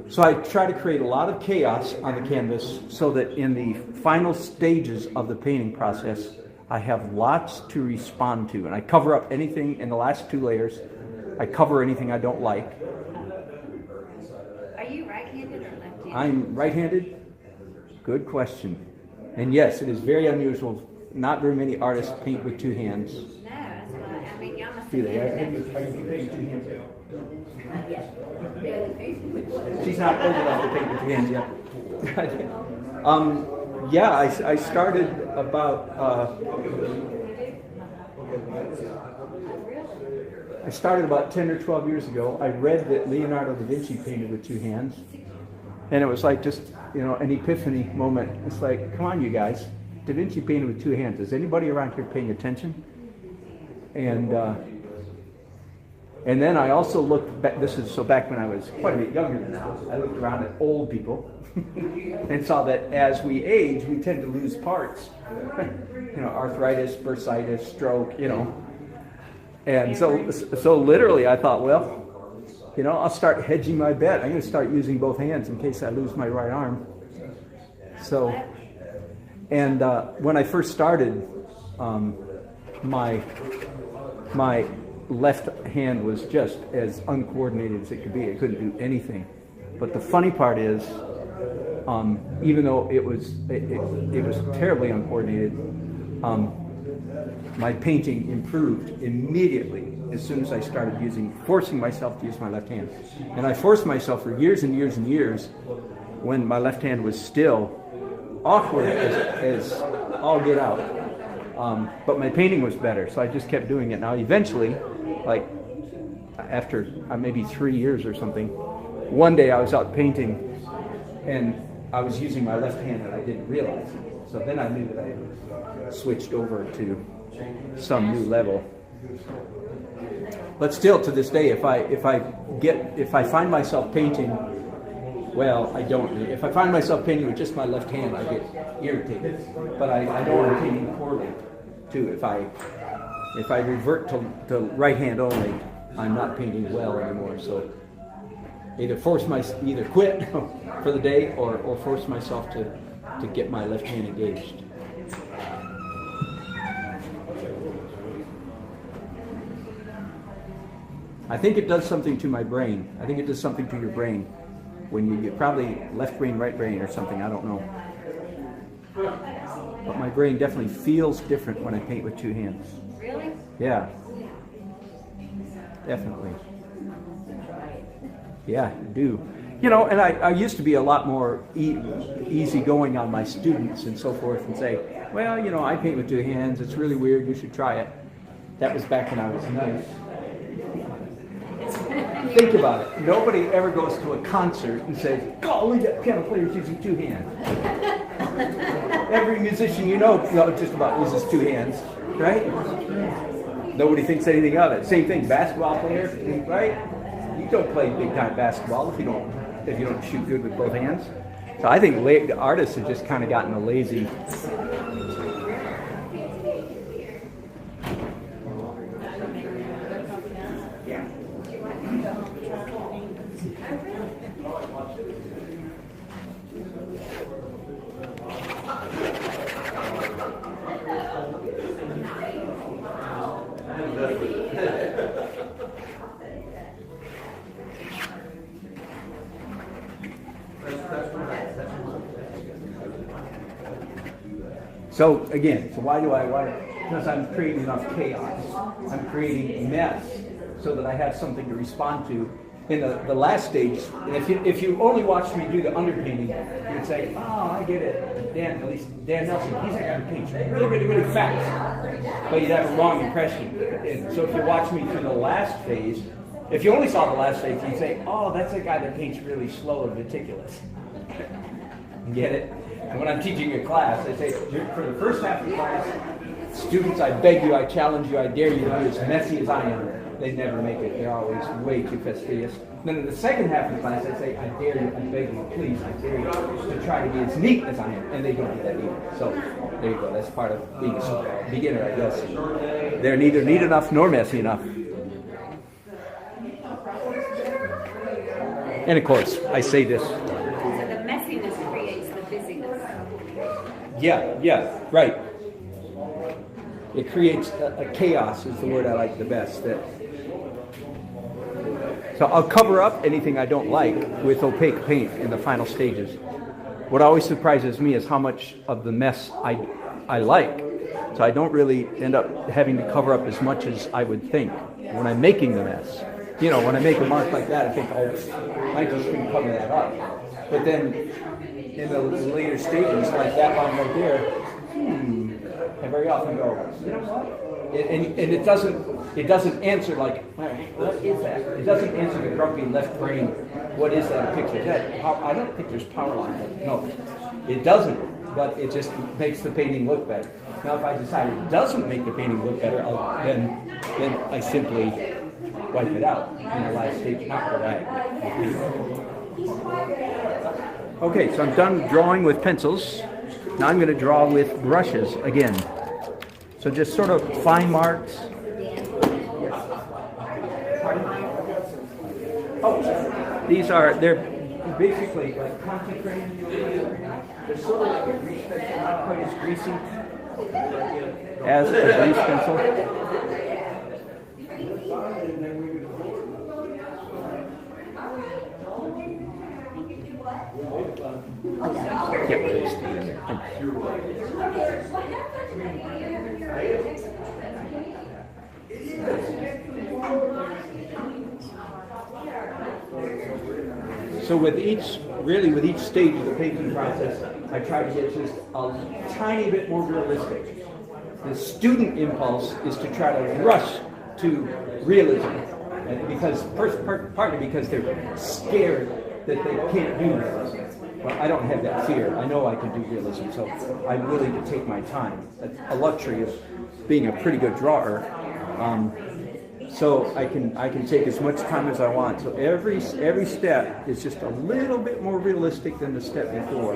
So I try to create a lot of chaos on the canvas so that in the final stages of the painting process, I have lots to respond to. And I cover up anything in the last 2 layers. I cover anything I don't like. Are you right-handed or left-handed? I'm right-handed? Good question. And yes, it is very unusual. Not very many artists paint with 2 hands. No, that's why, I mean, y'all must Do have they? been Are you painting 2 hands? Yes. She's not old enough to paint with 2 hands yet. Yeah, I started about I started about 10 or 12 years ago. I read that Leonardo da Vinci painted with 2 hands, and it was like just an epiphany moment. It's like, come on, you guys, Da Vinci painted with 2 hands. Is anybody around here paying attention? And then I also looked back. This is so back when I was quite a bit younger than now. I looked around at old people and saw that as we age, we tend to lose parts. Arthritis, bursitis, stroke. And so literally, I thought, well, I'll start hedging my bet. I'm going to start using both hands in case I lose my right arm. So, and when I first started, my left hand was just as uncoordinated as it could be. It couldn't do anything. But the funny part is, even though it was terribly uncoordinated, my painting improved immediately as soon as I started forcing myself to use my left hand. And I forced myself for years and years and years when my left hand was still awkward as all get out. But my painting was better, so I just kept doing it. Now eventually, like after maybe 3 years or something, one day I was out painting and I was using my left hand and I didn't realize it. So then I knew that I had switched over to some new level. But still, to this day, if I find myself painting, well, I don't. If I find myself painting with just my left hand, I get irritated. But I know I'm painting poorly too. If I revert to right hand only, I'm not painting well anymore. So either quit for the day or force myself to get my left hand engaged. I think it does something to my brain. I think it does something to your brain when you probably left brain, right brain or something. I don't know. But my brain definitely feels different when I paint with 2 hands. Really? Yeah. Definitely. Yeah, I do. And I used to be a lot more easygoing on my students and so forth and say, well, I paint with 2 hands. It's really weird. You should try it. That was back when I was nice. Think about it. Nobody ever goes to a concert and says, golly, that piano player's using 2 hands. Every musician just about uses 2 hands, right? Nobody thinks anything of it. Same thing, basketball players, right? You don't play big time basketball if you don't shoot good with both hands. So I think the artists have just kind of gotten a lazy. So again, so why? Because I'm creating enough chaos. I'm creating mess so that I have something to respond to in the last stage. And if you only watched me do the underpainting, you'd say, oh, I get it. Dan, at least Dan Nelson, he's that guy who paints really, really, really fast. But you'd have a wrong impression. And so if you watch me through the last phase, if you only saw the last phase, you'd say, oh, that's a guy that paints really slow and meticulous. Get it? And when I'm teaching a class, I say, for the first half of the class, students, I beg you, I challenge you, I dare you to be as messy as I am. They never make it. They're always way too fastidious. Then in the second half of the class, I say, I dare you, I beg you, please, I dare you to try to be as neat as I am. And they don't do that either. So there you go. That's part of being a beginner, I guess. They're neither neat enough nor messy enough. And of course, I say this. So the messiness creates the busyness. Yeah, right. It creates a chaos is the word I like the best. So I'll cover up anything I don't like with opaque paint in the final stages. What always surprises me is how much of the mess I like. So I don't really end up having to cover up as much as I would think when I'm making the mess. You know, when I make a mark like that, I think, oh, I just can cover that up. But then in the later stages, like that one right there, I very often go, you know what? And it doesn't answer like, what is that? It doesn't answer the grumpy left brain. What is that picture? Is that I don't think there's power line. No, it doesn't. But it just makes the painting look better. Now, if I decide it doesn't make the painting look better, then I simply wipe it out in the last stage after that. Okay, so I'm done drawing with pencils. Now I'm going to draw with brushes again. So just sort of fine marks. Oh, they're basically like concentrated. They're sort of like a grease pencil, not quite as greasy as a grease pencil. Get rid of these. So with each stage of the painting process, I try to get just a tiny bit more realistic. The student impulse is to try to rush to realism, and partly because they're scared that they can't do realism. Well, I don't have that fear. I know I can do realism, so I'm willing to take my time. That's a luxury of being a pretty good drawer. So I can take as much time as I want. So every step is just a little bit more realistic than the step before.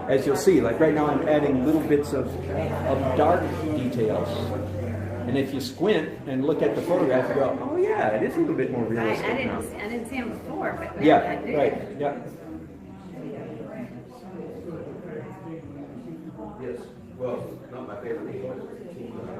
As you'll see, like right now I'm adding little bits of dark details. And if you squint and look at the photograph, you go, oh yeah, it is a little bit more realistic now. I didn't see him before, but now Yeah, I do. right, yeah. Yes, well, not my favorite team, but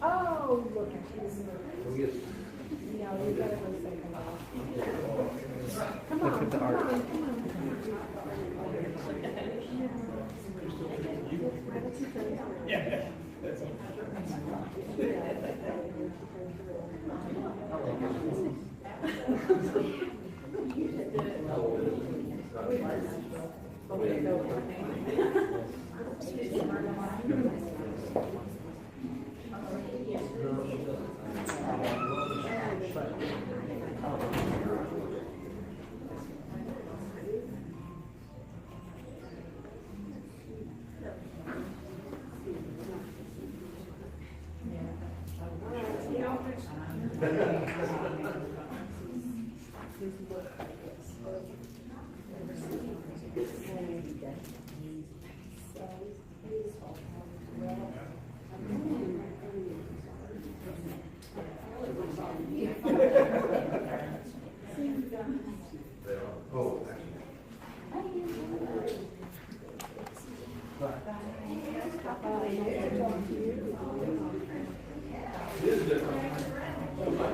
Oh, look at this. Yeah, we better go second off. Come on, Look at the come art. on, come on. Yeah, that's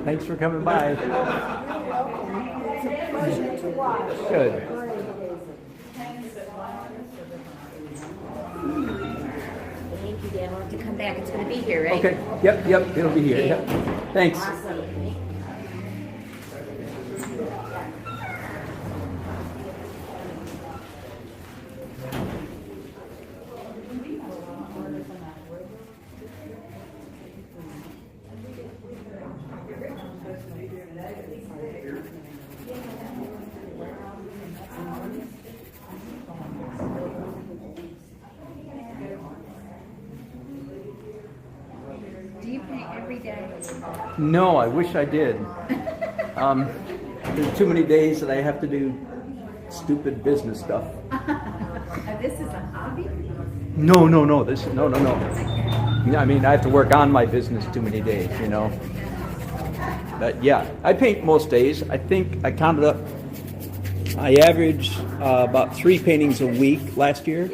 Thanks for coming by. It's a pleasure to watch. Good. Thank you, Dan. We'll have to come back. It's gonna be here, right? Okay. Yep. It'll be here. Yep. Thanks. Awesome. Do you paint every day? No, I wish I did. There's too many days that I have to do stupid business stuff. This is a hobby? No. I mean, I have to work on my business too many days, you know. But yeah, I paint most days. I think I counted up. I averaged about 3 paintings a week last year,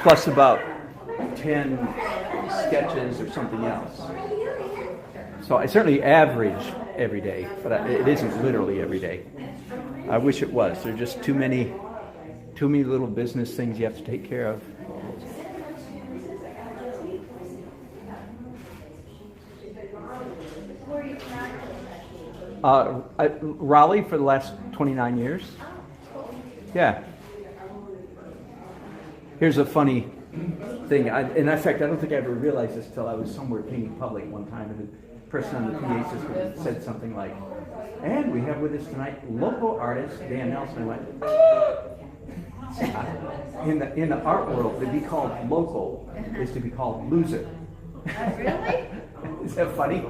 plus about 10 sketches or something else. So I certainly average every day, but it isn't literally every day. I wish it was. There are just too many little business things you have to take care of. Raleigh for the last 29 years. Yeah. Here's a funny thing. In fact, I don't think I ever realized this until I was somewhere painting public one time, and the person on the PA system said something like, "And we have with us tonight local artist Dan Nelson." I went, in the art world, to be called local is to be called loser. Really? Is that funny?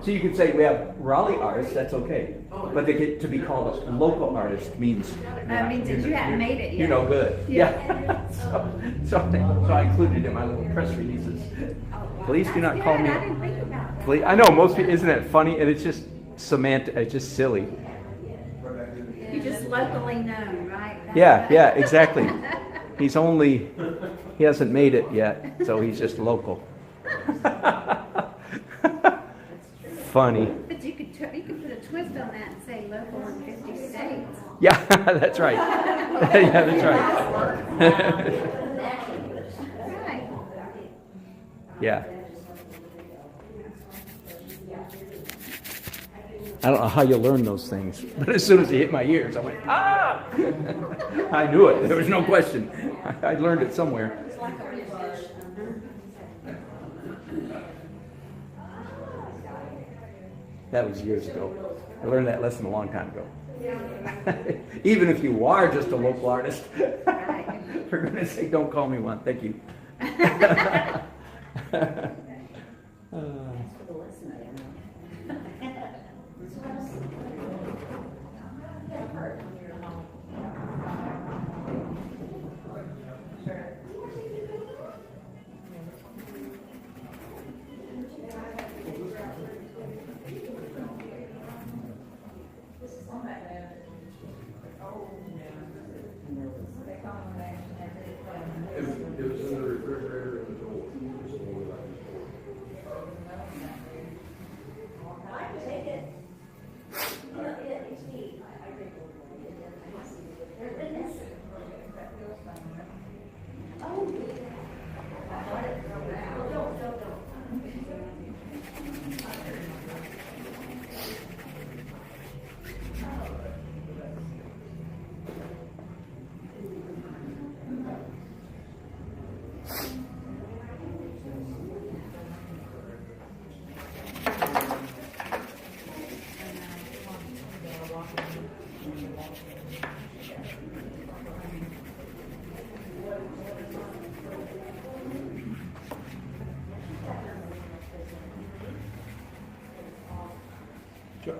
So you could say we have Raleigh artists, that's okay. But to be called a local artist means you haven't made it yet. You're no good. Yeah. So I included it in my little press releases. Please do not call me. I didn't think about that. Please, I know most people. Isn't it funny? And it's just semantic. It's just silly. You're just locally known, right? Yeah, exactly. He hasn't made it yet, so he's just local. Funny. But you could put a twist on that and say local in 50 states. Yeah, that's right. Yeah, that's right. Right. Yeah. I don't know how you learn those things, but as soon as it hit my ears, I went, ah! I knew it. There was no question. I learned it somewhere. That was years ago. I learned that lesson a long time ago. Even if you are just a local artist, for goodness sake, don't call me one. Thank you. For the lesson, I don't know. It was in the refrigerator in the door. I can take it. You know, it's me.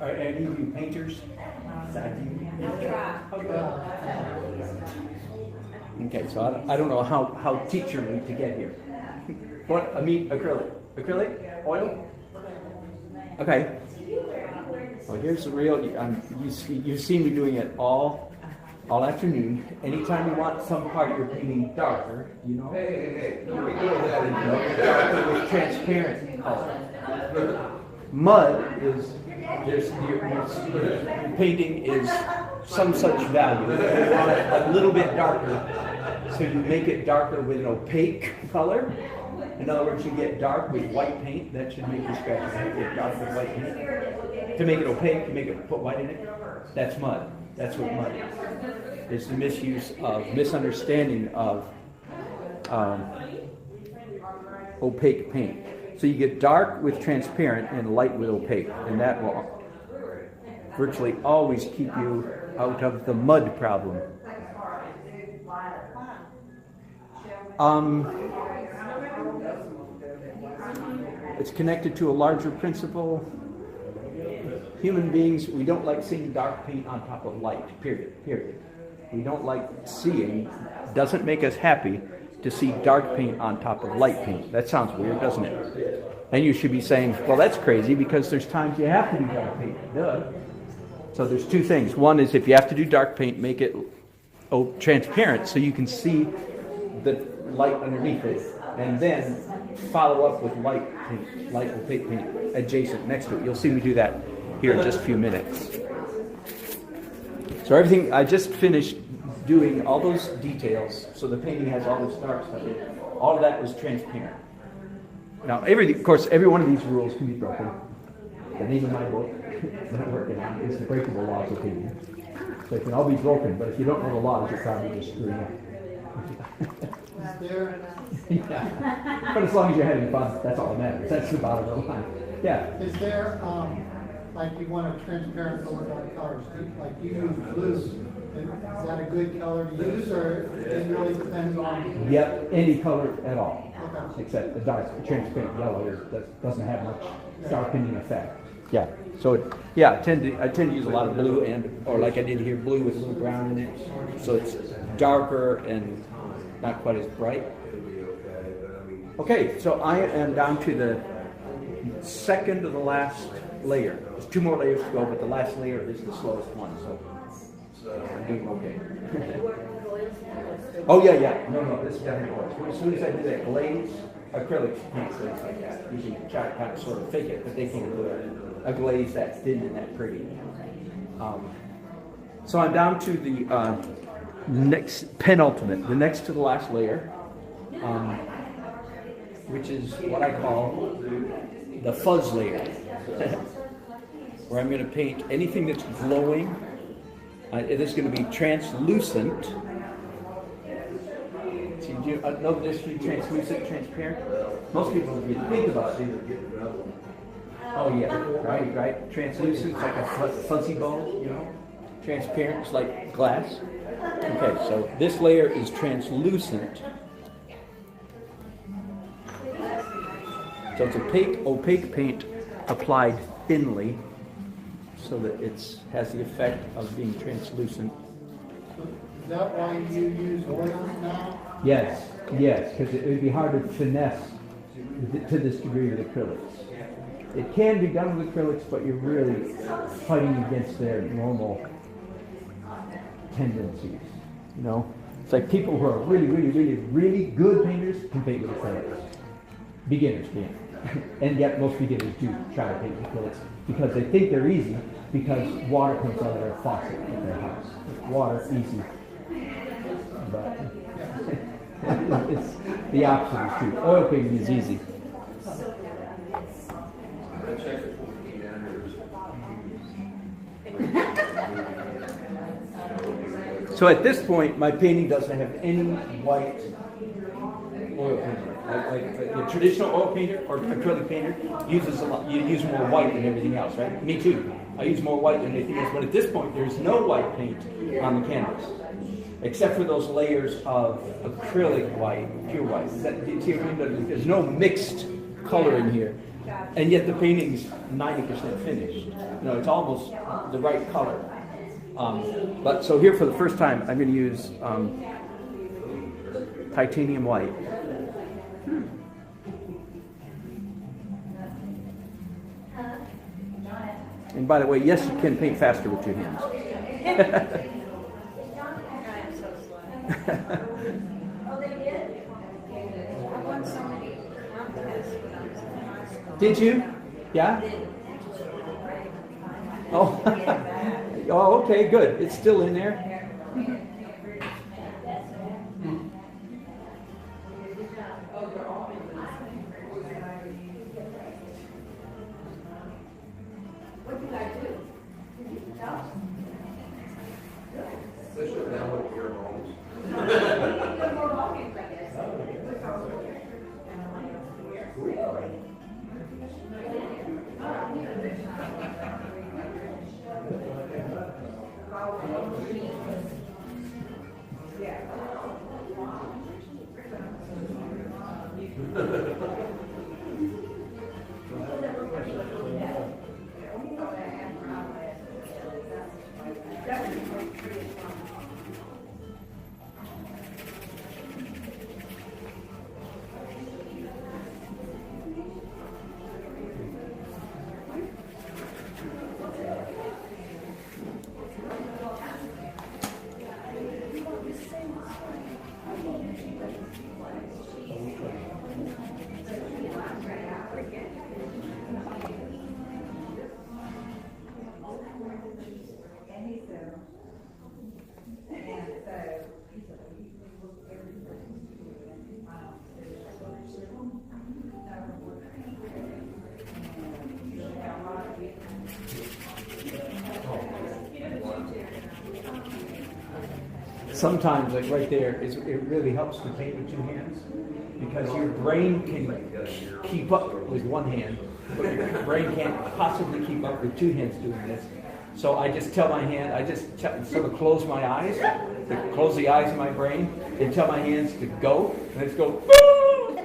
Are any of you painters? Okay, so I don't know how teacherly to get here. What? I mean, acrylic. Acrylic? Oil? Okay. Well, here's the real. You've seen me doing it all afternoon. Anytime you want some part of your painting darker, you know. Hey, no, we know that. Darker with transparent color. Mud is your painting is some such value. You want it a little bit darker, so you make it darker with an opaque color. In other words, you get dark with white paint. That should make your scratch get dark with white paint. To make it opaque, put white in it. That's mud. That's what mud is. It's the misunderstanding of opaque paint. So you get dark with transparent and light with opaque, and that will virtually always keep you out of the mud problem. It's connected to a larger principle. Human beings, we don't like seeing dark paint on top of light, period. We don't like seeing, doesn't make us happy to see dark paint on top of light paint. That sounds weird, doesn't it? And you should be saying, well, that's crazy because there's times you have to do dark paint. Duh. So there's two things. One is if you have to do dark paint, make it transparent so you can see the light underneath it. And then follow up with light opaque paint adjacent next to it. You'll see me do that here in just a few minutes. So everything, I just finished doing all those details, so the painting has all this dark stuff in it. All of that was transparent. Now, of course, every one of these rules can be broken. The name of my book that I'm working on is The Breakable Laws of Painting. So it can all be broken, but if you don't know the laws, you're probably just screwing up. Yeah. But as long as you're having fun, that's all that matters. That's the bottom of the line. Yeah. Is there, like you want a transparent or dark colors, like you use blue, is that a good color to use, or it really depends on? Yep, any color at all, Okay. except the dark, transparent yellow doesn't have much darkening effect. Yeah. So I tend to use a lot of blue or like I did here, blue with a little brown in it, so it's darker and not quite as bright. Okay, so I am down to the second to the last layer. There's two more layers to go, but the last layer is the slowest one, so I'm doing okay. Oh yeah. No, this is definitely oil. As soon as I do that glaze, acrylics can't glaze like that. You can try to kind of sort of fake it, but they can't do a glaze that thin and that pretty. So I'm down to the next penultimate, the next to the last layer, which is what I call the fuzz layer, where I'm going to paint anything that's glowing. It is going to be translucent. So you do know this to be translucent, transparent. Most people, if you think about it, oh yeah, right. Translucent, it's like a fuzzy ball, you know. Transparent, it's like glass. Okay, so this layer is translucent. So it's opaque paint applied thinly so that it has the effect of being translucent. Is that why you use oils now? Yes, because it would be hard to finesse to this degree with acrylics. It can be done with acrylics, but you're really fighting against their normal tendencies. You know, it's like people who are really, really, really, really good painters can paint with acrylics. Beginners can, and yet most beginners do try to paint with acrylics because they think they're easy. Because water comes out of their faucet at their house. Water easy, but it's the opposite is true. Oil painting is easy. So at this point, my painting doesn't have any white oil painting. Like a traditional oil painter or acrylic painter uses a lot. You use more white than everything else, right? Me too. I use more white than anything else. But at this point, there's no white paint on the canvas, except for those layers of acrylic white, pure white. There's no mixed color in here, and yet the painting's 90% finished. You know, it's almost the right color. But so here for the first time, I'm going to use titanium white. And by the way, yes, you can paint faster with your hands. Did you? Yeah? Oh. Oh, okay, good. It's still in there. Sometimes, like right there, it really helps to paint with two hands because your brain can keep up with one hand, but your brain can't possibly keep up with two hands doing this. So I just tell my hand, sort of close my eyes, to close the eyes of my brain, and tell my hands to go, and let's go, boom!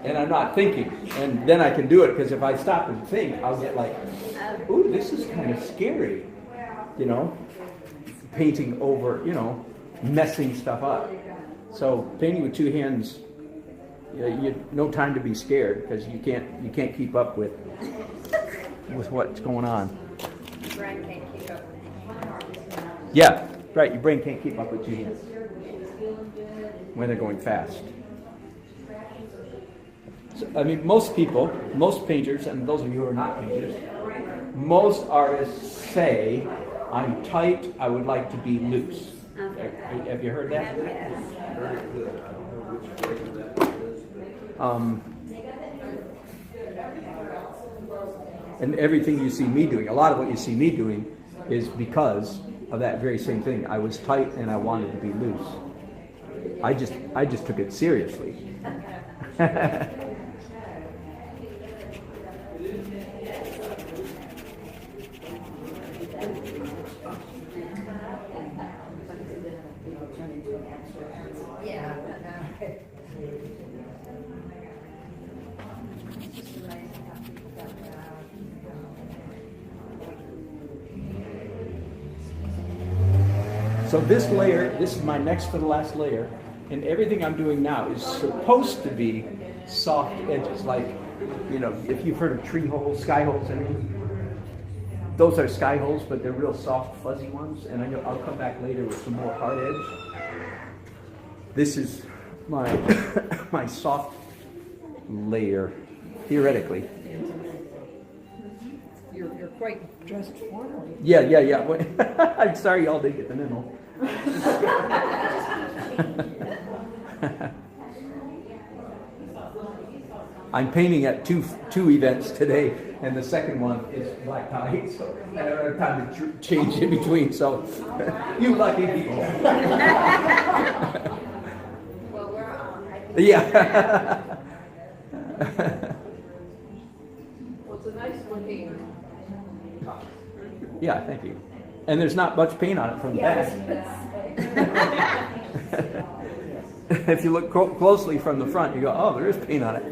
And I'm not thinking. And then I can do it, because if I stop and think, I'll get like, ooh, this is kind of scary, you know? Painting over, you know, messing stuff up. So painting with two hands, you no time to be scared, because you can't keep up with what's going on. Brain can't keep up. Yeah, right. Your brain can't keep up with two hands when they're going fast. So, I mean, most people, most painters, and those of you who are not painters, most artists say, "I'm tight. I would like to be loose." Have you heard that? And everything you see me doing, a lot of what you see me doing is because of that very same thing. I was tight and I wanted to be loose. I just took it seriously. So this layer, this is my next to the last layer, and everything I'm doing now is supposed to be soft edges, like, you know, if you've heard of tree holes, sky holes, I mean, those are sky holes, but they're real soft, fuzzy ones, and I know I'll come back later with some more hard edge. This is my my soft layer, theoretically. You're quite dressed formally. Yeah. I'm sorry y'all didn't get the memo. I'm painting at two events today, and the second one is black tie, so I don't have time to change in between. So, you lucky people. Well, we're on. Yeah. Well, it's a nice looking. Yeah, thank you. And there's not much paint on it from the back. If you look closely from the front, you go, oh, there is paint on it.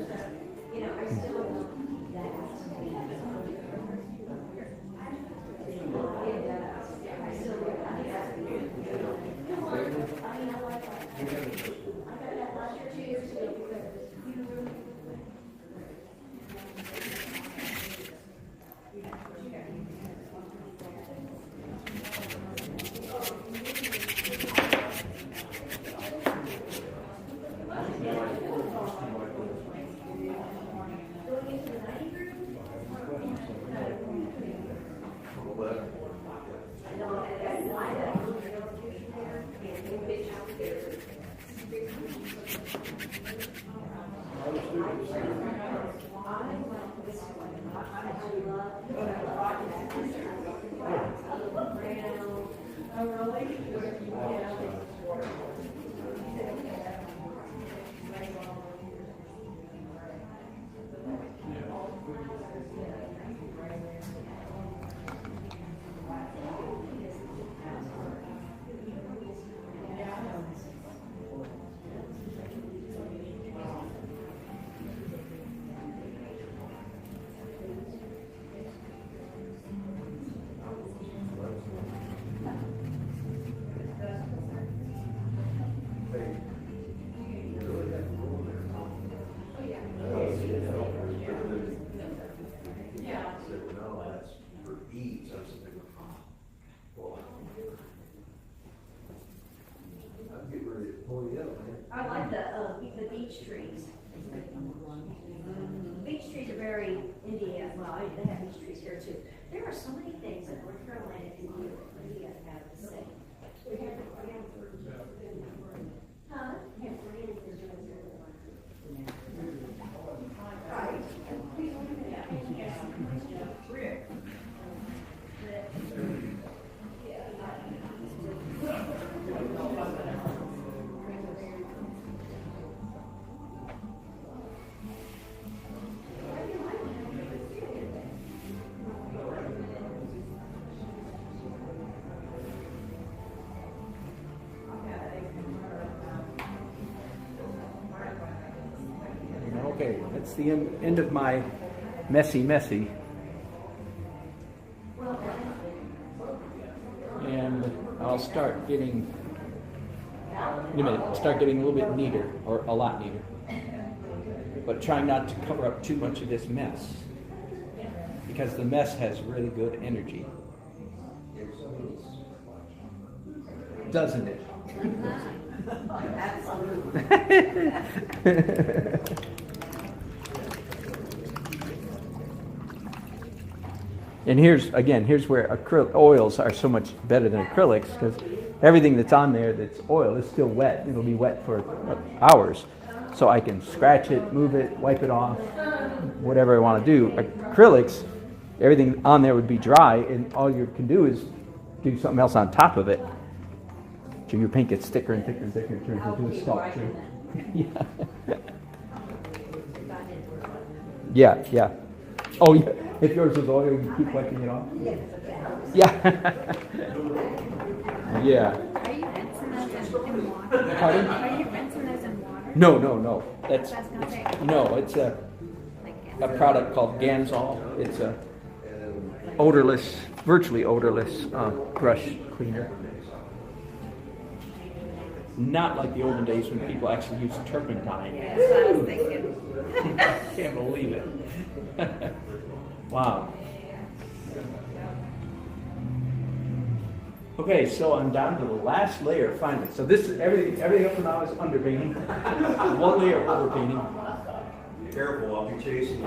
I like the beech trees. Beech trees are very Indiana. Well, they have beech trees here too. There are so many things that North Carolina can do that India have to say. Huh? Okay, that's the end of my messy. And I'll start getting, a little bit neater, or a lot neater. But trying not to cover up too much of this mess, because the mess has really good energy. Doesn't it? And here's where oils are so much better than acrylics, because everything that's on there that's oil is still wet. It'll be wet for hours. So I can scratch it, move it, wipe it off, whatever I want to do. Acrylics, everything on there would be dry, and all you can do is do something else on top of it. So your paint gets thicker and thicker and thicker, it turns into a sculpture. Yeah. Oh, yeah. If yours is oil, you keep wiping it off? Yeah. Yeah. Are you rinsing those in water? Pardon? Are you rinsing those in water? No. It's a product called Ganzol. It's a virtually odorless brush cleaner. Not like the olden days when people actually used turpentine. That's what I was thinking. Can't believe it. Wow. Okay, so I'm down to the last layer finally. So this is everything up to now is underpainting. One layer of overpainting. Careful, I'll be chasing you.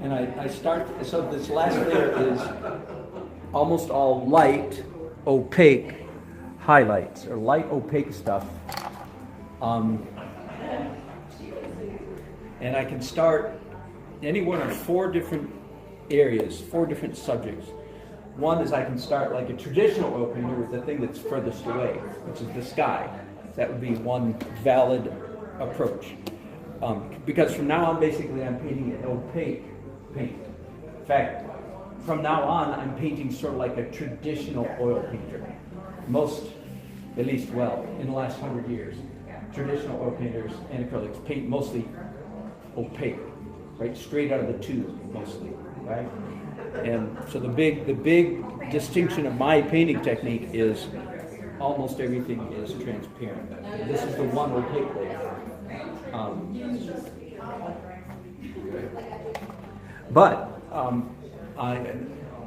And I start, so this last layer is almost all light, opaque highlights, or light opaque stuff. And I can start any one of 4 different areas, 4 different subjects. One is I can start like a traditional oil painter with the thing that's furthest away, which is the sky. That would be one valid approach. Because from now on, basically, I'm painting an opaque paint. In fact, from now on, I'm painting sort of like a traditional oil painter. Most, at least well, in the last 100 years, traditional oil painters and acrylics paint mostly opaque, right? Straight out of the tube, mostly, right? And so the big distinction of my painting technique is almost everything is transparent. This is the one opaque layer. But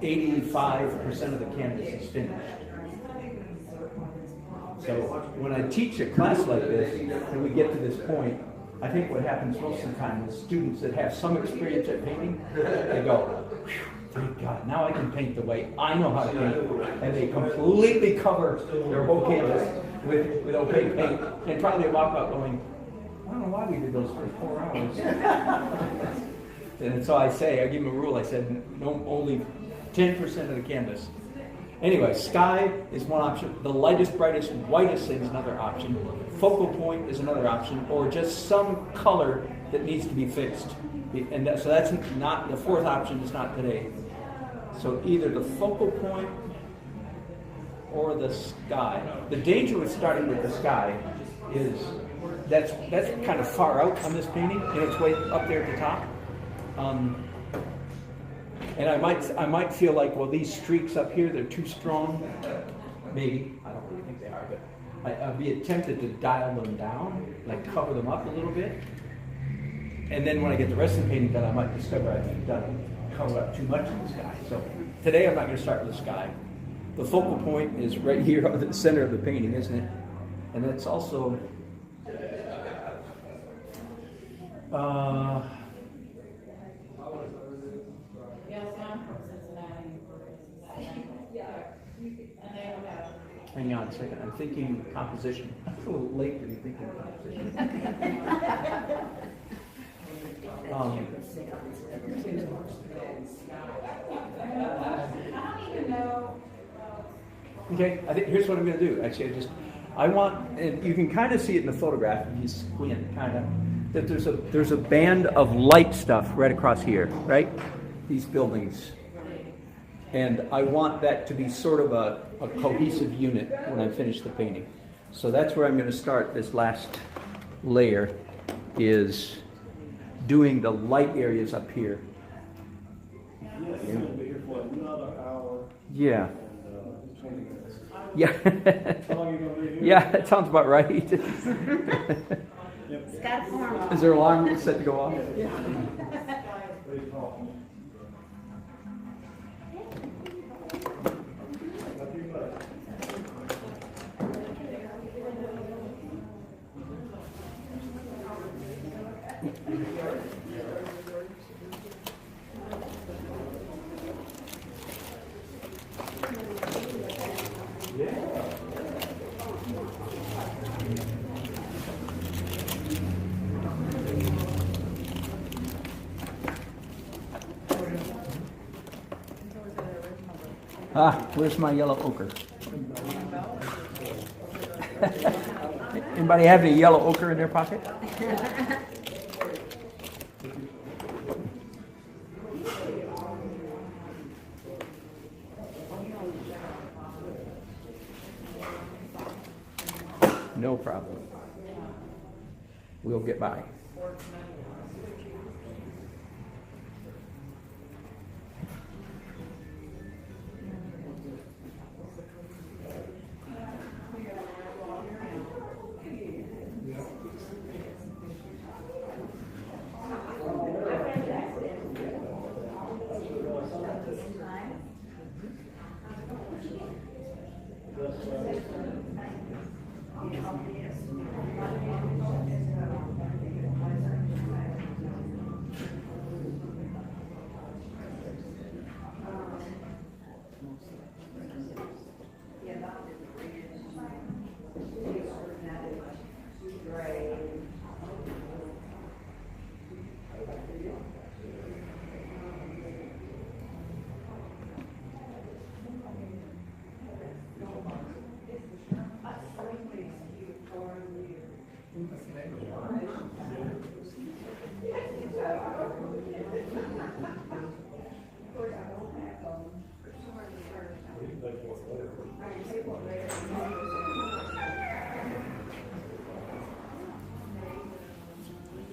85% of the canvas is finished. So when I teach a class like this, and we get to this point, I think what happens most of the time is students that have some experience at painting, they go, thank God, now I can paint the way I know how to paint. And they completely cover their whole canvas with opaque paint, and probably walk out going, I don't know why we did those for 4 hours. And so I give them a rule, I said, no, only 10% of the canvas. Anyway, sky is one option. The lightest, brightest, whitest thing is another option. Focal point is another option, or just some color that needs to be fixed. And so that's not, the 4th option is not today. So either the focal point or the sky. The danger with starting with the sky is that's kind of far out on this painting, and it's way up there at the top. And I might feel like, well, these streaks up here, they're too strong. Maybe. I don't really think they are, but I'd be tempted to dial them down, like cover them up a little bit. And then when I get the rest of the painting done, I might discover I've covered up too much in the sky. So today I'm not going to start with the sky. The focal point is right here at the center of the painting, isn't it? And that's also... Hang on a second, I'm thinking composition. I'm a little late to be thinking composition. Okay, I think here's what I'm going to do. Actually, I want, and you can kind of see it in the photograph if you squint, kind of, that there's a band of light stuff right across here, right? These buildings. And I want that to be sort of a cohesive unit when I finish the painting. So that's where I'm going to start. This last layer is doing the light areas up here. Yes, it's going to be here for another hour. Yeah. And 20 minutes. Yeah. How long are you going to be here? Yeah, that sounds about right. Yep. It's got a form. Is there an alarm set to go off? Very tall. Where's my yellow ochre? Anybody have any yellow ochre in their pocket? No problem. We'll get by.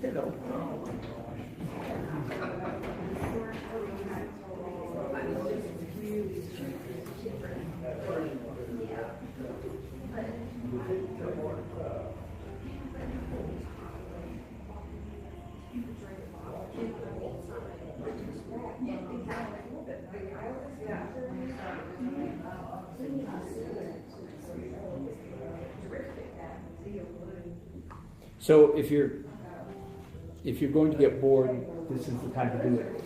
you know. So if you're going to get bored, this is the time to do it.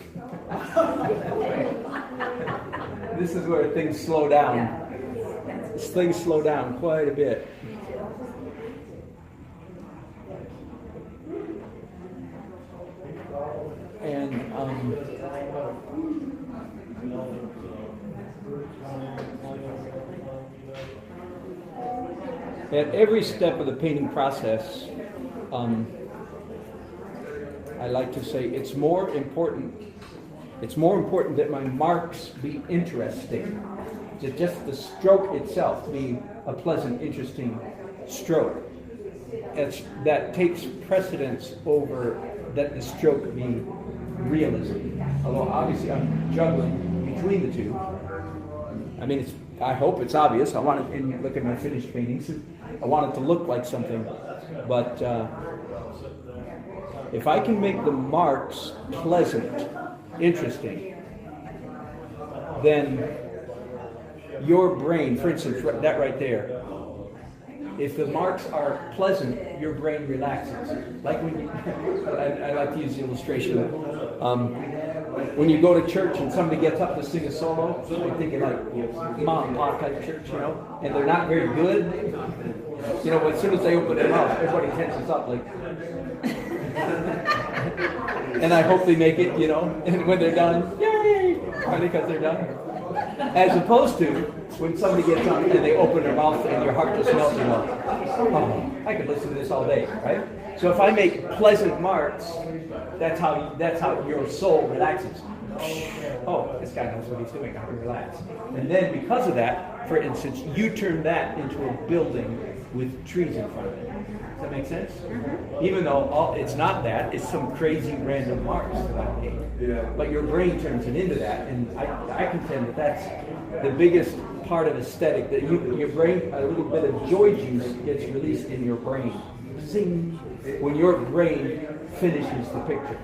This is where things slow down. Things slow down quite a bit. And at every step of the painting process, I like to say it's more important that my marks be interesting, that just the stroke itself be a pleasant, interesting stroke. That takes precedence over that the stroke be realism. Although obviously I'm juggling between the two. I mean, I hope it's obvious. I want it, and look at my finished paintings, I want it to look like something. But if I can make the marks pleasant, interesting, then your brain, for instance, that right there, if the marks are pleasant, your brain relaxes. Like when you, I like to use the illustration when you go to church and somebody gets up to sing a solo, you're thinking like mom and pop type church, you know, and they're not very good. You know, as soon as they open their mouth, everybody tenses up like. And I hope they make it, you know, and when they're done, yay! Partly because they're done. As opposed to when somebody gets up and they open their mouth and your heart just melts, you know, oh, I could listen to this all day, right? So if I make pleasant marks, that's how your soul relaxes. Oh, this guy knows what he's doing, I can relax. And then because of that, for instance, you turn that into a building with trees in front of it. Does that make sense? Mm-hmm. Even though it's not that, it's some crazy random marks that I made. Yeah. But your brain turns it into that, and I contend that that's the biggest part of aesthetic, that your brain, a little bit of joy juice gets released in your brain. Zing! When your brain finishes the picture.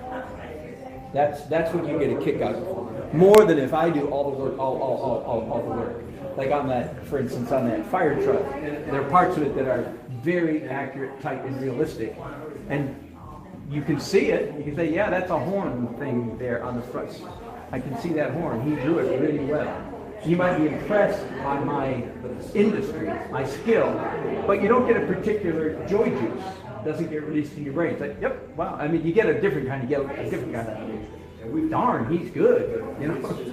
That's when you get a kick out of it. More than if I do all the work, all the work. Like on that, for instance, on that fire truck, there are parts of it that are very accurate, tight, and realistic. And you can see it. You can say, yeah, that's a horn thing there on the front. I can see that horn. He drew it really well. You might be impressed by my industry, my skill, but you don't get a particular joy juice. It doesn't get released in your brain. It's like, yep, wow. I mean, you get a different kind of, darn, he's good, you know.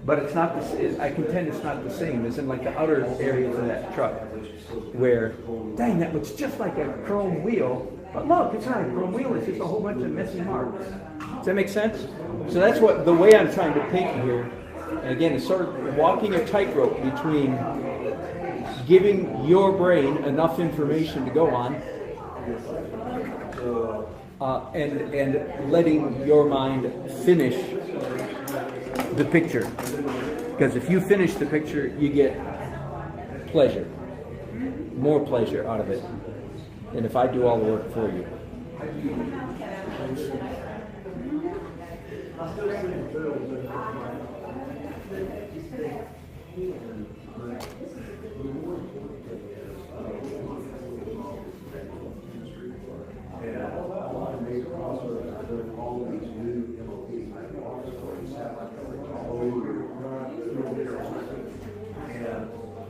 But it's not I contend it's not the same as in like the outer areas of that truck where, dang, that looks just like a chrome wheel, but look, it's not a chrome wheel, it's just a whole bunch of messy marks. Does that make sense? So that's what the way I'm trying to paint here. And again, it's sort of walking a tightrope between giving your brain enough information to go on and letting your mind finish the picture. Because if you finish the picture, you get pleasure, more pleasure out of it than if I do all the work for you.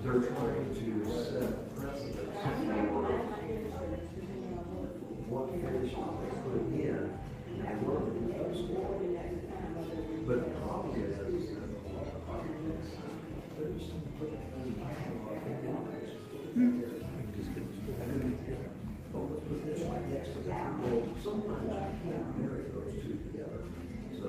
They're trying to set precedents what finishes they put in and what they use for. But the problem is there's some sometimes you can't marry those two together. So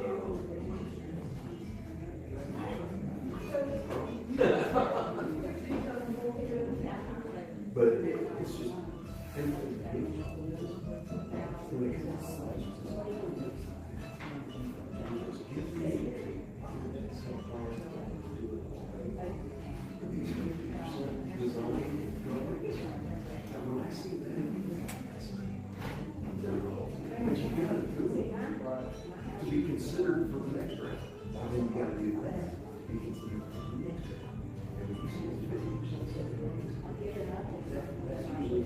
but it's just, and To be considered for the next round. And then you gotta do that. Be considered for the next round. And when you see the that's usually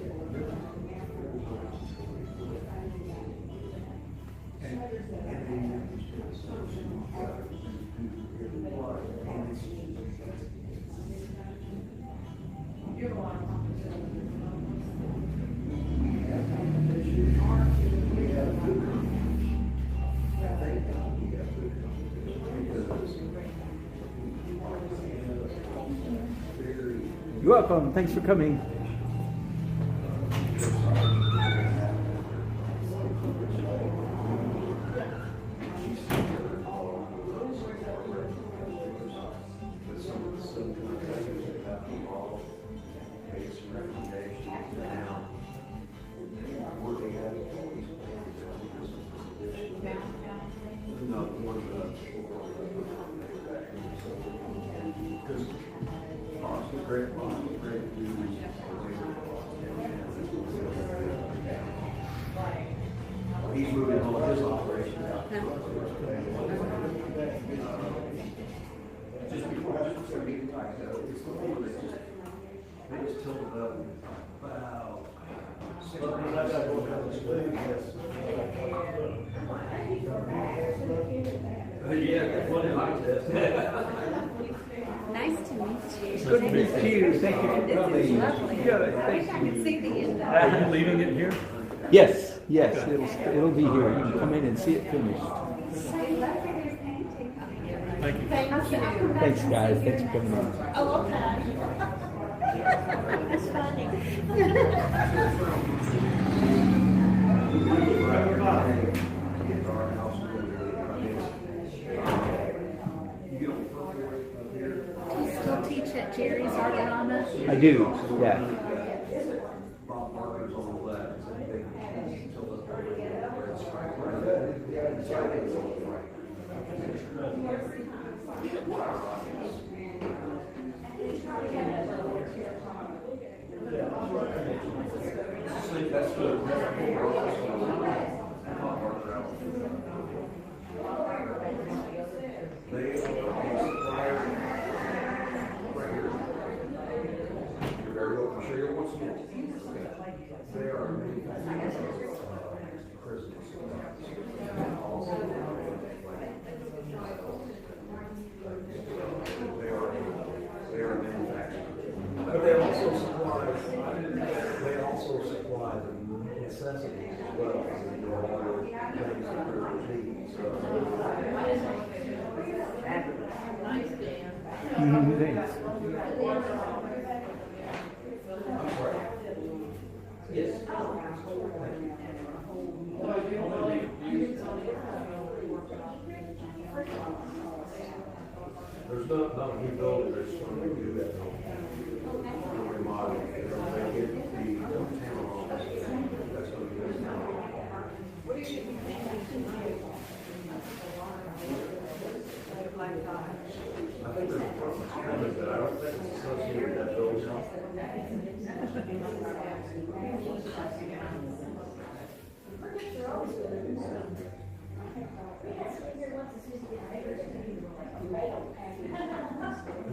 You're welcome. Thanks for coming. He's moving all his operations out. Just before, just a meeting like that, it's the one that just, they just tilted up and wow. Yeah, that's what it like this. Nice to meet you. Good to meet you. Thank you for This is coming. lovely. Good, I wish thank I could see the end of Are it. you leaving it here? Yes, yes, it'll be here. You can come in and see it finished. So lovely, your painting. Thank you. Thank you. Thanks, guys. Thanks for coming in. Oh, okay. That's funny. Do you still teach at Jerry's Artorama? I do, yeah. Bob Barker's all that. That's You're very welcome. I'm sure you'll want some more. They are manufacturing prisons. They are manufacturing. But they also supply the necessities as well. Thanks. Yes. There's not a new building that's going to do that. Remodeling. They're going to get the town office. That's going to be the town office. I think there's a problem coming, but I don't think it's associated with that building.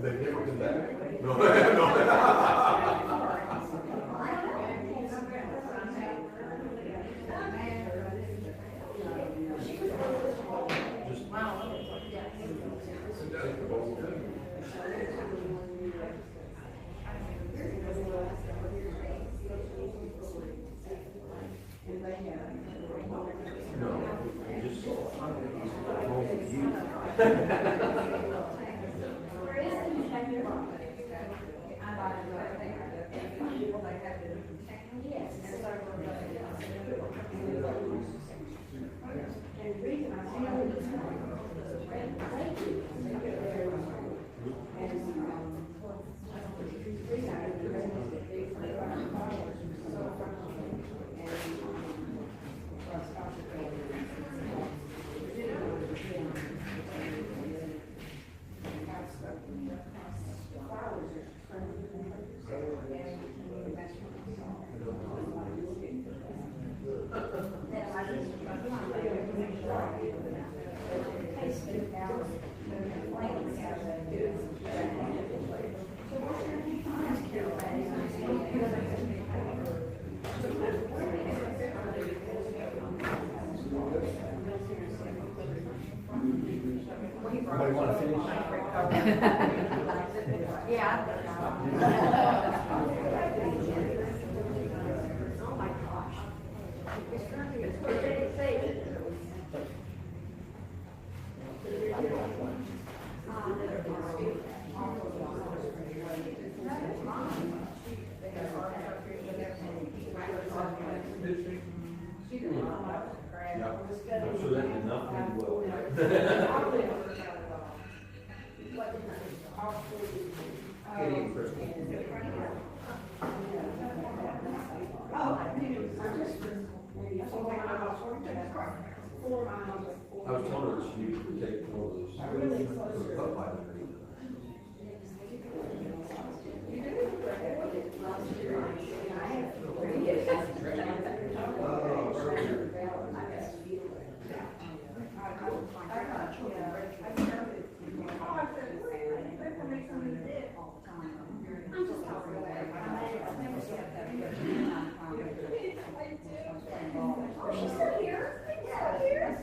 They've never been back. No, no. Yeah. Oh my gosh. Yeah. I'm sure that did not end well. Katie and Chris. I was telling her she could take one of those cup by underneath. She's still here. Yeah, here.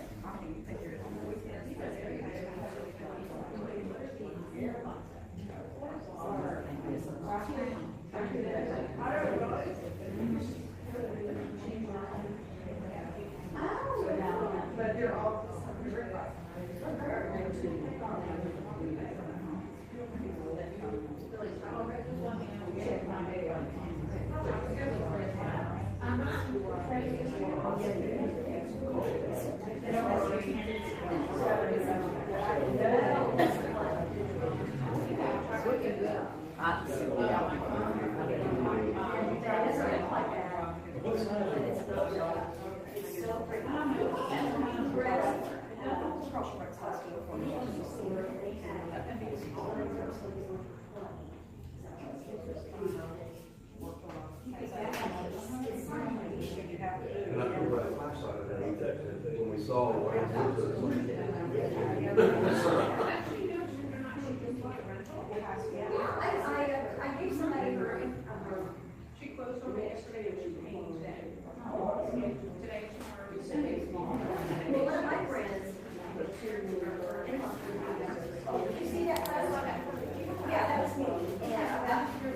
But they're all. And I put my flashlight underneath that, and when we saw what it I gave somebody her. She closed on me yesterday and she painted today. Today, tomorrow. Well, one of my friends. Oh, did you see that? Yeah, that was me. Yeah, that was her.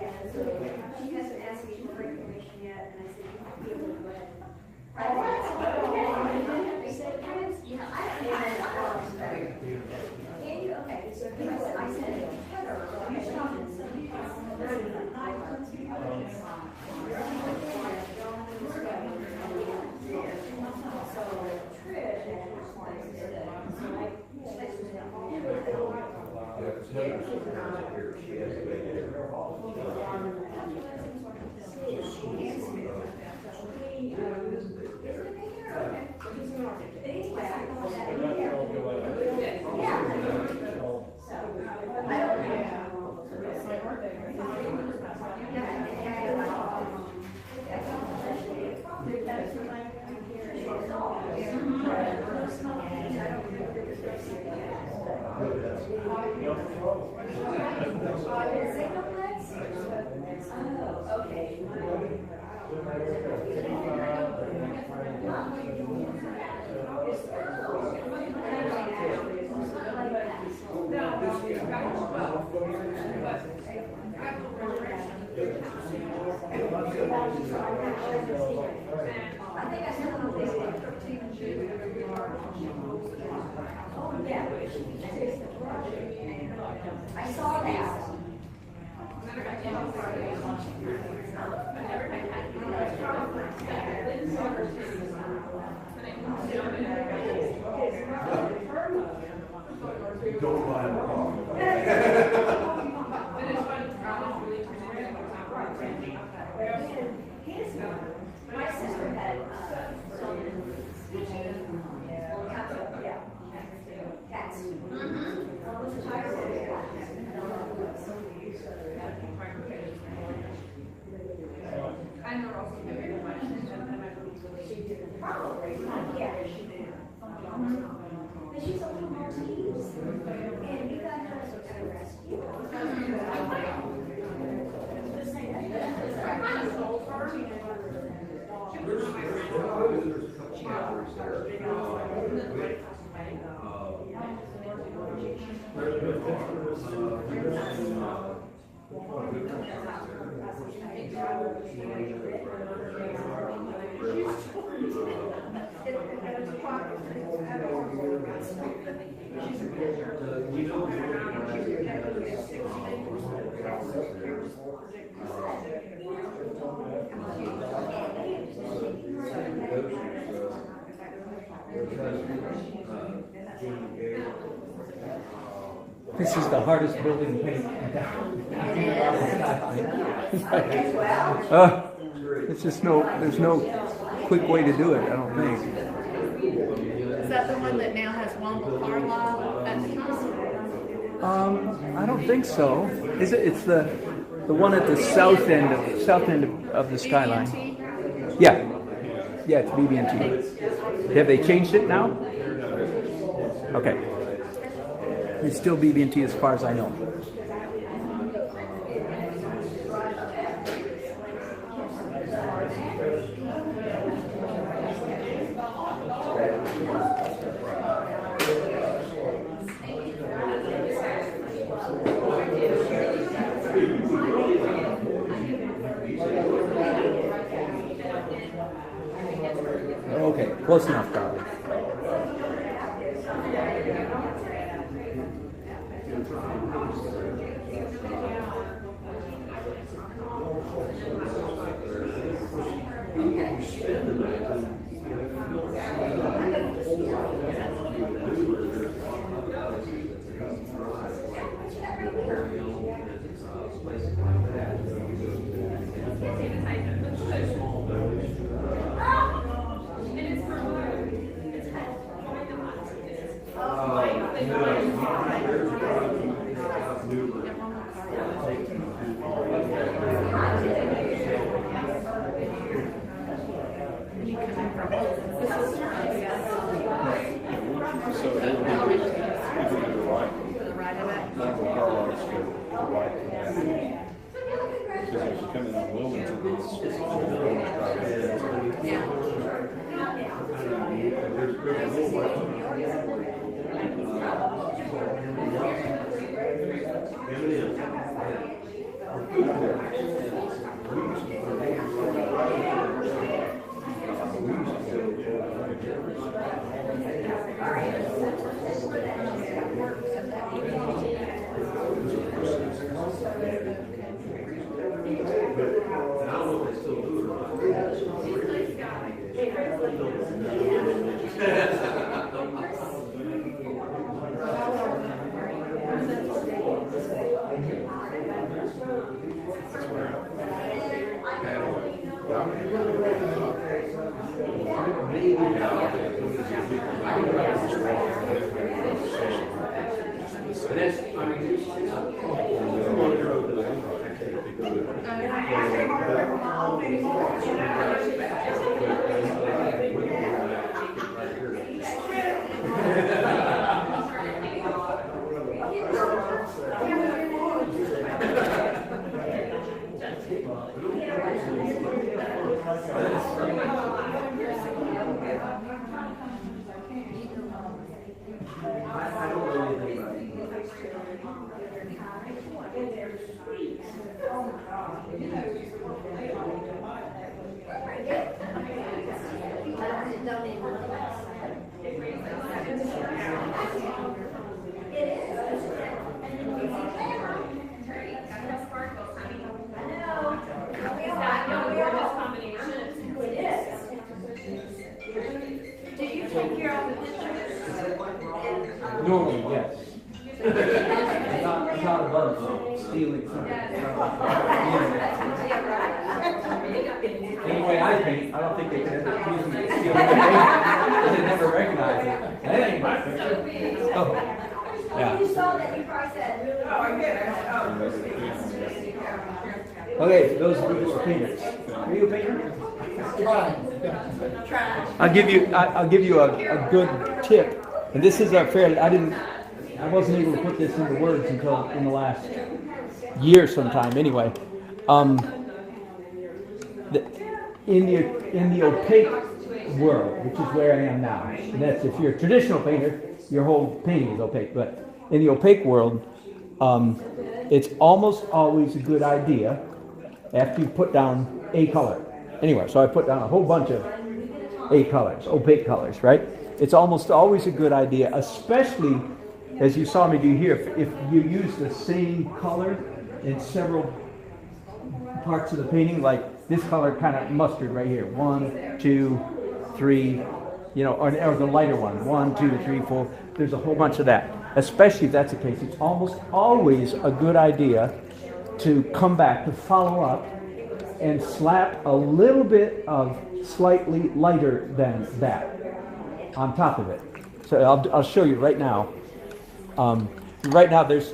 And so she hasn't asked me for information yet, and I said, you might be able to go ahead. They said, yeah, I can you? Okay, so I said, Heather, you stop and she has to make it. I saw that. Don't buy a car. My sister had cats. And they're also very much. Probably, yeah. But she's a little Maltese, and you got her as a rescue. There's a couple chapters there. This is the hardest building to paint. It's just there's no quick way to do it, I don't think. Is that the one that now has Womble Carlisle at the top? I don't think so. Is it? It's the one at the south end of the skyline. BB&T? Yeah, it's BB&T. Have they changed it now? Okay. It's still BB&T as far as I know. Okay, close enough, darling. Normally, yes. Not above stealing something. Anyway, I paint, I don't think they could ever accuse me of stealing the paint. They never recognize it. That ain't my picture. Oh. Yeah. You saw that, you probably said, Okay, those are painters. Are you a painter? I'll give you a good tip. And this is a fairly, I wasn't able to put this into words until in the last year sometime anyway. In the opaque world, which is where I am now, and that's if you're a traditional painter, your whole painting is opaque, but in the opaque world, it's almost always a good idea after you put down a color. Anyway, so I put down a whole bunch of A colors, opaque colors, right? It's almost always a good idea, especially as you saw me do here, if you use the same color in several parts of the painting, like this color kind of mustard right here, 1, 2, 3, you know, or the lighter one, 1, 2, 3, 4, there's a whole bunch of that. Especially if that's the case, it's almost always a good idea to come back, to follow up, and slap a little bit of slightly lighter than that on top of it. So I'll show you right now. Right now, there's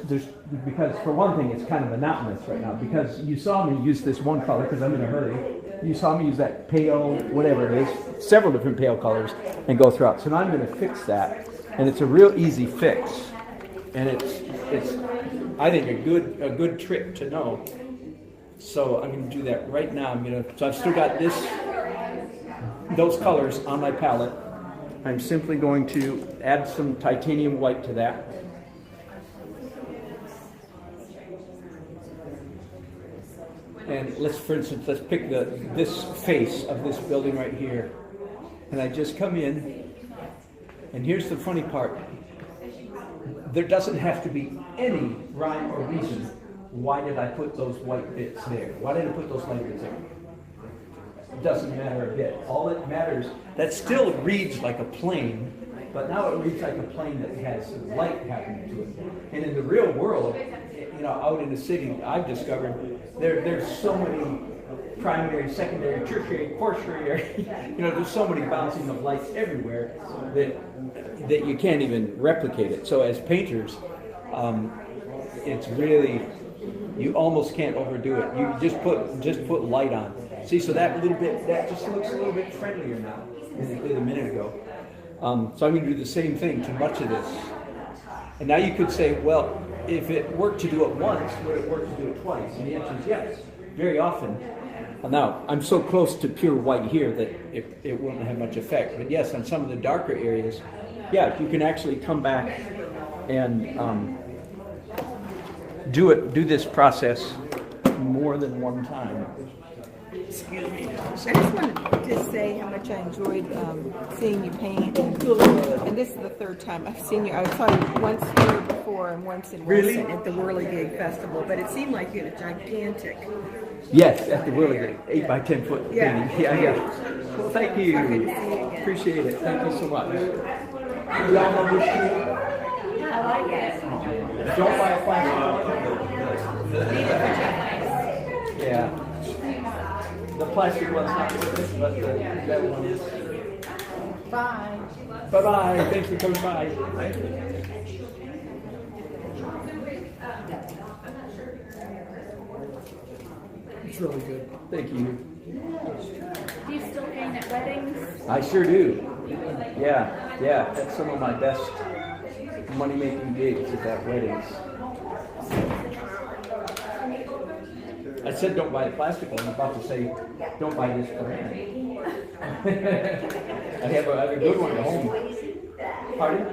because for one thing, it's kind of monotonous right now because you saw me use this one color because I'm in a hurry. You saw me use that pale, whatever it is, several different pale colors, and go throughout. So now I'm going to fix that, and it's a real easy fix, and it's I think a good trick to know. So I'm going to do that right now. So I've still got those colors on my palette. I'm simply going to add some titanium white to that. And for instance, let's pick this face of this building right here. And I just come in, and here's the funny part. There doesn't have to be any rhyme or reason. Why did I put those white bits there? Why did I put those light bits there? It doesn't matter a bit. All that matters, that still reads like a plane, but now it reads like a plane that has light happening to it. And in the real world, out in the city, I've discovered there's so many primary, secondary, tertiary, quaternary, there's so many bouncing of lights everywhere that you can't even replicate it. So as painters, it's really, you almost can't overdo it. You just put light on. See, so that just looks a little bit friendlier now than it did a minute ago. So I'm going to do the same thing to much of this. And now you could say, well, if it worked to do it once, would it work to do it twice? And the answer is yes, very often. Now, I'm so close to pure white here that it wouldn't have much effect. But yes, on some of the darker areas, yeah, you can actually come back and do this process more than one time. Excuse me. I just wanted to say how much I enjoyed seeing you paint. And this is the third time I've seen you. I saw you once here before and once in Wilson at the Whirligig Festival. But it seemed like you had a gigantic. Yes, at the Whirligig, 8 by 10 foot painting. Yeah. Yeah. Well, thank you. Appreciate it. Thank you so much. Y'all know this shoe? I like it. Don't buy a plastic. Yeah. The plastic one's not good, but that one is. Bye. Bye-bye. Thanks for coming by. It's really good. Thank you. Do you still paint at weddings? I sure do. Yeah. That's some of my best money-making gigs is at weddings. I said don't buy the plastic one. I'm about to say don't buy this brand. I have a good one at home. Pardon?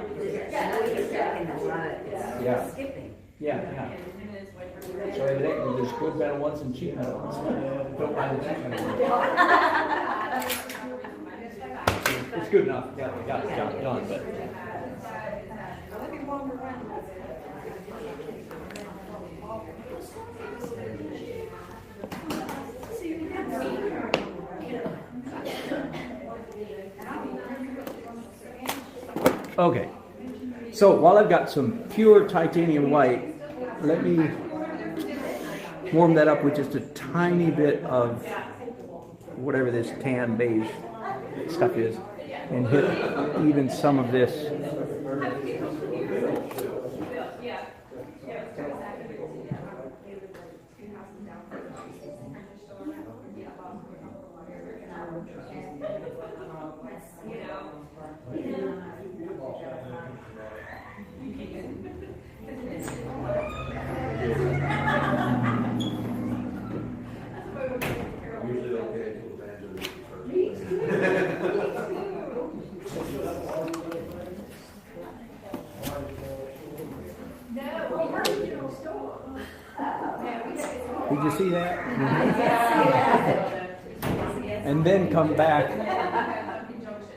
Yeah. So evidently there's good metal ones and cheap metal ones. Don't buy the cheap metal ones. It's good enough. Got the job done, but. Okay, so while I've got some pure titanium white, let me warm that up with just a tiny bit of whatever this tan beige stuff is, and hit even some of this. you see that? And then come back.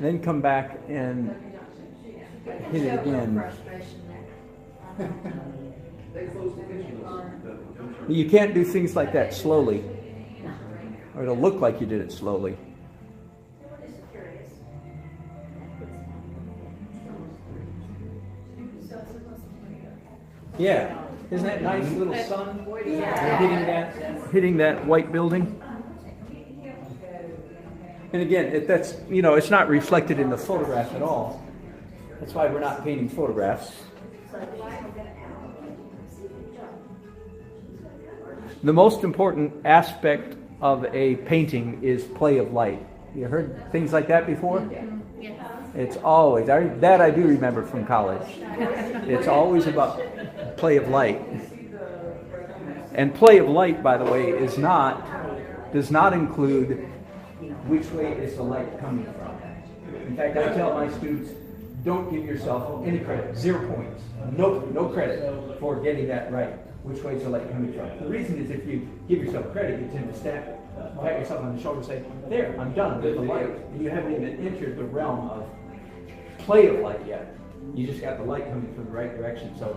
Then come back and hit it again. You can't do things like that slowly, or it'll look like you did it slowly. Yeah, isn't that nice little sun hitting that white building? And again, that's it's not reflected in the photograph at all. That's why we're not painting photographs. The most important aspect of a painting is play of light. You heard things like that before? It's always, that I do remember from college. It's always about play of light. And play of light, by the way, does not include which way is the light coming from. In fact, I tell my students, don't give yourself any credit, 0 points, no credit for getting that right. Which way is the light coming from? The reason is if you give yourself credit, you tend to pat yourself on the shoulder and say, there, I'm done with the light. And you haven't even entered the realm of play of light yet. You just got the light coming from the right direction. So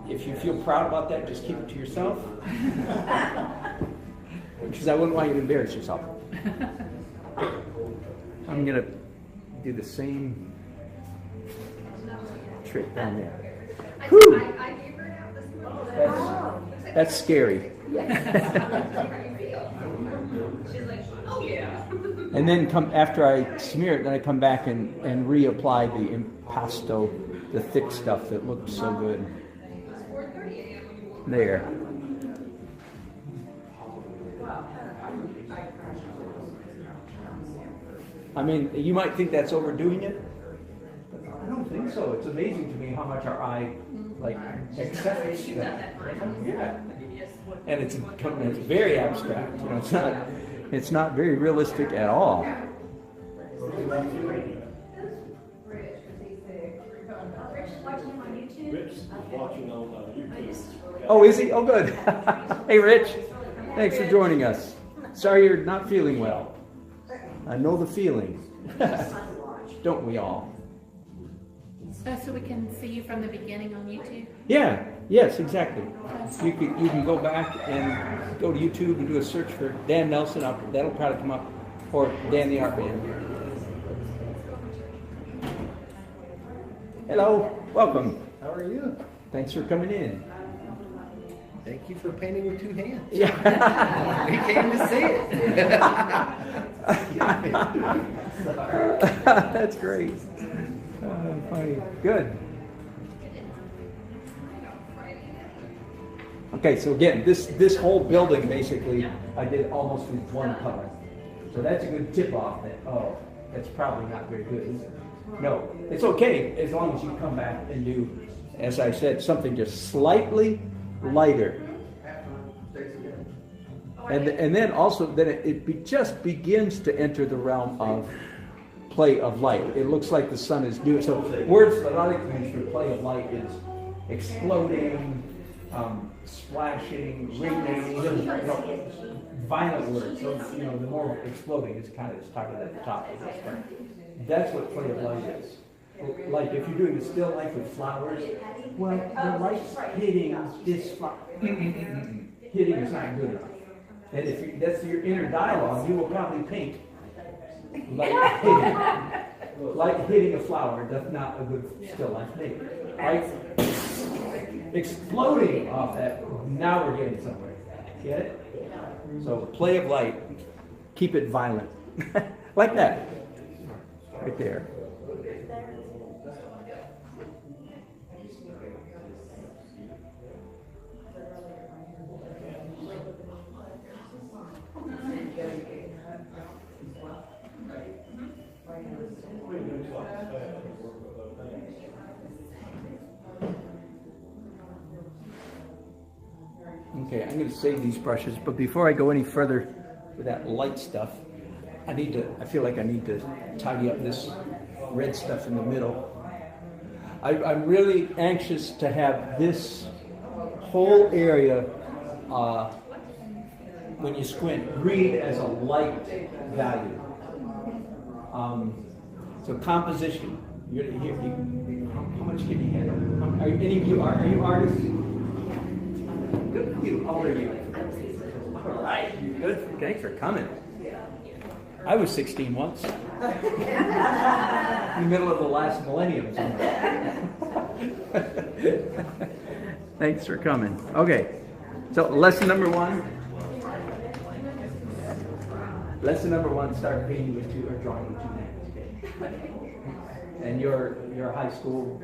if you feel proud about that, just keep it to yourself. Because I wouldn't want you to embarrass yourself. I'm going to do the same trick down there. Whew. That's scary. And then after I smear it, then I come back and reapply the impasto, the thick stuff that looks so good. There. I mean, you might think that's overdoing it. I don't think so. It's amazing to me how much our eye accepts that. Yeah. And it's very abstract. It's not very realistic at all. Rich is watching on YouTube. Oh, is he? Oh, good. Hey, Rich. Thanks for joining us. Sorry you're not feeling well. I know the feeling. Don't we all? So we can see you from the beginning on YouTube? Yeah. Yes, exactly. You can go back and go to YouTube and do a search for Dan Nelson. That'll probably come up. Or Dan the Art Man. Hello. Welcome. How are you? Thanks for coming in. Thank you for painting with 2 hands. Yeah. We came to see it. That's great. Funny. Good. Okay, so again, this whole building basically I did almost with one color. So that's a good tip off that, that's probably not very good, is it? No, it's okay as long as you come back and do, as I said, something just slightly lighter. And then also then it just begins to enter the realm of play of light. It looks like the sun is doing so. Words that I like to use for play of light is exploding, splashing, ringing, violent words. So the more exploding is kind of started at the top of this part. That's what play of light is. Like if you're doing a still life with flowers, well, the light's hitting this flower. Hitting is not good enough. And if that's your inner dialogue, you will probably paint like hitting a flower. That's not a good still life make. Like exploding off that. Now we're getting somewhere. Get it? So play of light. Keep it violent, like that. Right there. Okay, I'm going to save these brushes, but before I go any further with that light stuff, I feel like I need to tidy up this red stuff in the middle. I'm really anxious to have this whole area when you squint, read as a light value. So composition. How much can you handle? Are you artists? Good for you. How old are you? All right. Good. Thanks for coming. I was 16 once. In the middle of the last millennium. Thanks for coming. Okay. So lesson number 1. Lesson number 1, start painting with 2 or drawing with 2 hands. And your high school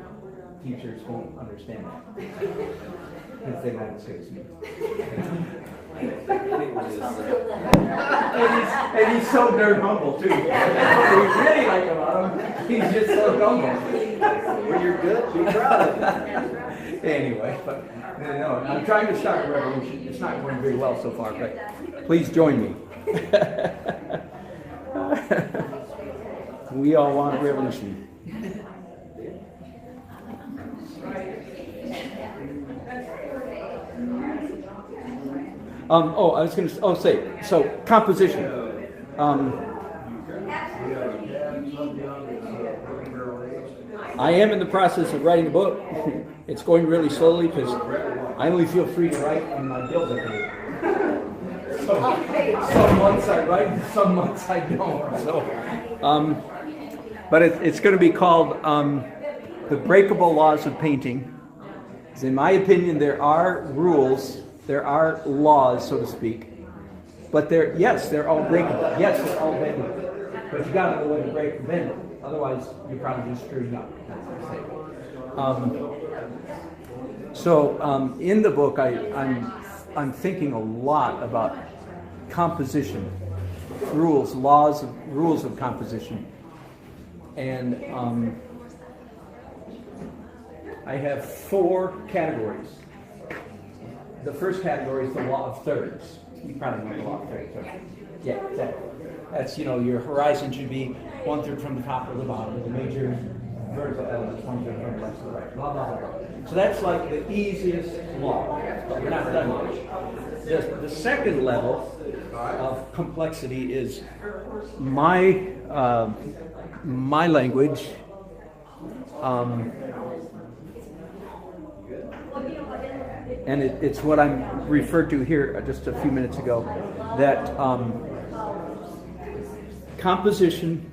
teachers won't understand that. Because they're not as good as me. and he's so darn humble too. That's what we really like about him. He's just so humble. When you're good, be proud. Anyway, but no, I'm trying to start a revolution. It's not going very well so far, but please join me. We all want a revolution. I was going to say, so composition. I am in the process of writing a book. It's going really slowly because I only feel free to write when my bills are paid. So some months I write, some months I don't. So, but it's going to be called The Breakable Laws of Painting. In my opinion, there are rules. There are laws, so to speak, but they're all breakable. Yes, they're all bendable, but you got to know when to break and bend it. Otherwise, you're probably just screwing up. So in the book, I'm thinking a lot about composition, rules of composition, and I have 4 categories. The first category is the law of thirds. You probably know the law of thirds, right? Yeah, exactly. That's, your horizon should be 1/3 from the top to the bottom. The major vertical elements 1/3 from the left to the right. Blah, blah, blah. So that's like the easiest law, but we're not done yet. The second level of complexity is my language. And it's what I'm referred to here just a few minutes ago, that composition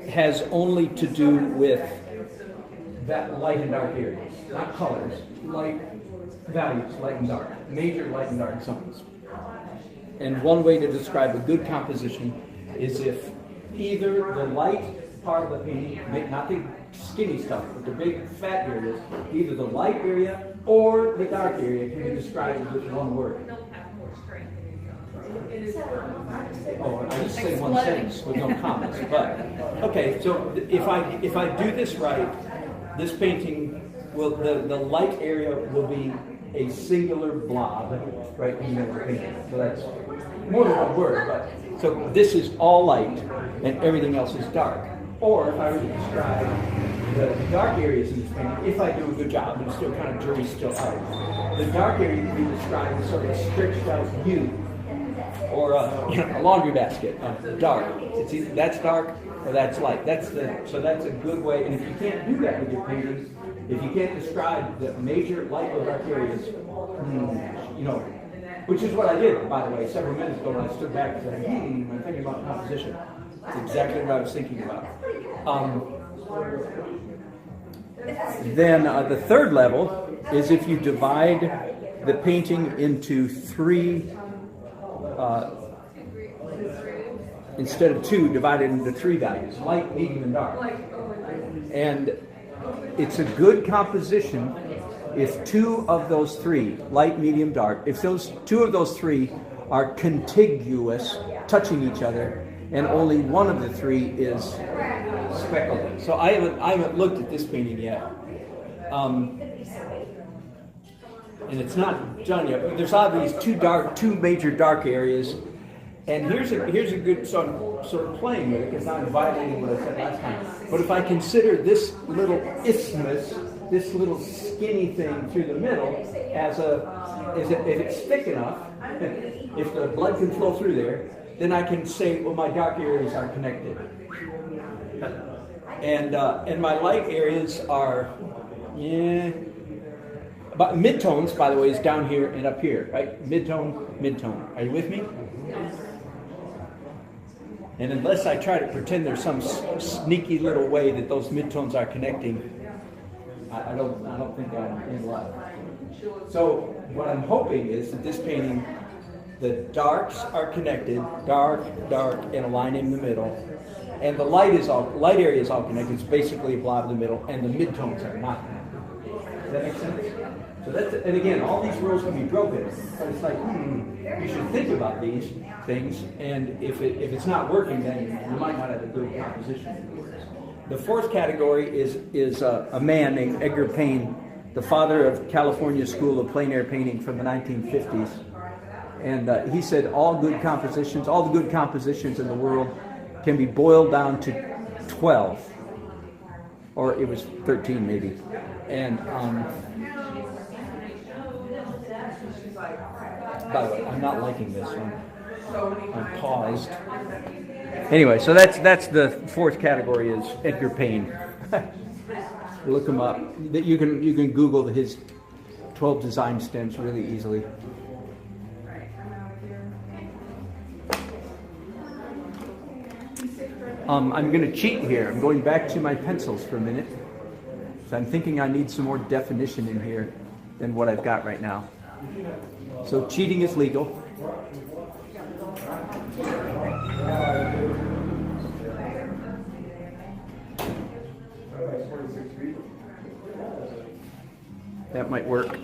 has only to do with that light and dark areas, not colors, light values, light and dark, major light and dark zones. And one way to describe a good composition is if either the light part of the painting, not the skinny stuff, but the big fat areas, either the light area or the dark area can be described with one word. Oh, I just say one sentence with no comments. But okay, so if I do this right, this painting will the light area will be a singular blob right in the middle of the painting. So that's more than one word, but so this is all light and everything else is dark. Or if I were to describe the dark areas in this painting, if I do a good job, and still kind of jury's still out, the dark area can be described as sort of stretched out U, or a laundry basket of dark. It's either that's dark or that's light. So that's a good way. And if you can't do that with your paintings, if you can't describe the major light or dark areas, which is what I did, by the way, several minutes ago when I stood back and said, I'm thinking about composition. That's exactly what I was thinking about. Then the third level is if you divide the painting into 3, instead of 2, divide it into 3 values, light, medium, and dark. And it's a good composition if 2 of those 3, light, medium, dark, if those 2 of those 3 are contiguous, touching each other, and only one of the 3 is speckled. So I haven't looked at this painting yet, and it's not done yet. But there's obviously 2 major dark areas, and here's a good sort of playing with it because now I'm violating what I said last time. But if I consider this little isthmus this little skinny thing through the middle if it's thick enough, if the blood can flow through there, then I can say, well, my dark areas are connected. And my light areas are, but midtones, by the way, is down here and up here, right? Midtone. Are you with me? And unless I try to pretend there's some sneaky little way that those midtones are connecting, I don't think I'm in luck. So what I'm hoping is that this painting, the darks are connected, dark, and a line in the middle, and the light area is all connected. It's basically a blob in the middle, and the midtones are not connected. Does that make sense? So and again, all these rules can be broken, but it's like, you should think about these things, and if it's not working, then you might not have a good composition. The fourth category is a man named Edgar Payne, the father of California School of Plein Air Painting from the 1950s. And he said all the good compositions in the world can be boiled down to 12. Or it was 13 maybe. And by the way, I'm not liking this one. I'm paused. Anyway, so that's the fourth category is Edgar Payne. Look him up. You can Google his 12 design stems really easily. I'm going to cheat here. I'm going back to my pencils for a minute. So I'm thinking I need some more definition in here than what I've got right now. So cheating is legal. That might work.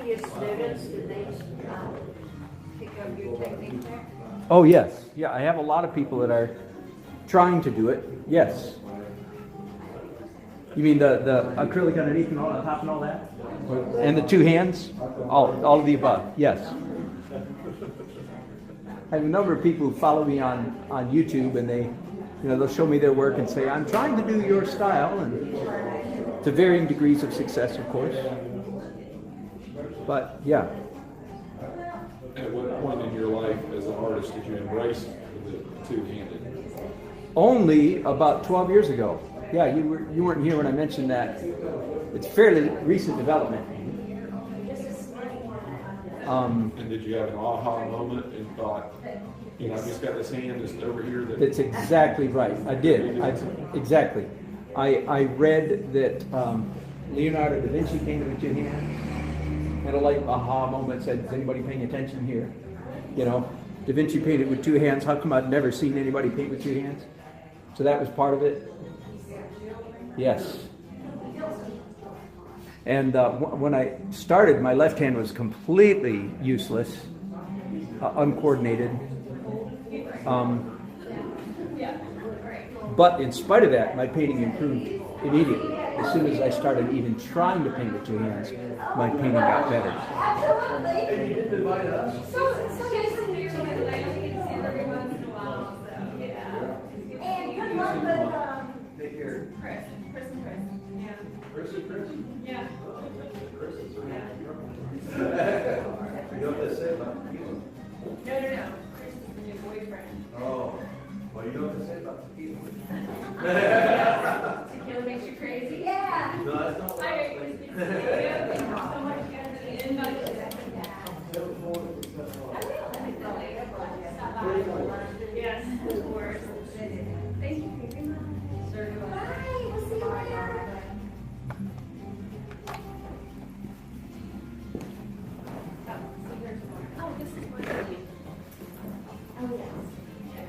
Oh yes, yeah. I have a lot of people that are trying to do it. Yes. You mean the acrylic underneath and all on top and all that, and the two hands, all of the above. Yes. I have a number of people who follow me on YouTube, and they'll show me their work and say, "I'm trying to do your style," and to varying degrees of success, of course. But yeah. At what point in your life as an artist did you embrace the two-handed? Only about 12 years ago. Yeah, you weren't here when I mentioned that. It's fairly recent development. And did you have an aha moment and thought, I've just got this hand just over here? That's exactly right. I did. Exactly. I read that Leonardo da Vinci painted with two hands. Had a light aha moment, said, is anybody paying attention here? Da Vinci painted with two hands. How come I've never seen anybody paint with two hands? So that was part of it. Yes. And when I started, my left hand was completely useless, uncoordinated. But in spite of that, my painting improved immediately. As soon as I started even trying to paint with two hands, my painting got better. And you didn't invite us. So yes, you're going to every once in a while. So yeah. And good luck with Take care. Chris and Chris. Yeah. Chris and Chris? Yeah. Chris is You know what they say about tequila? No. Chris is the new boyfriend. Oh. Well, you know what they say about tequila? Tequila makes you crazy? Yeah. No, that's not what I agree with you. Thank you so much, guys, for the invite. Yes, of course. Thank you very much. Bye. We'll see you later. Oh, this is my baby. Oh, yes.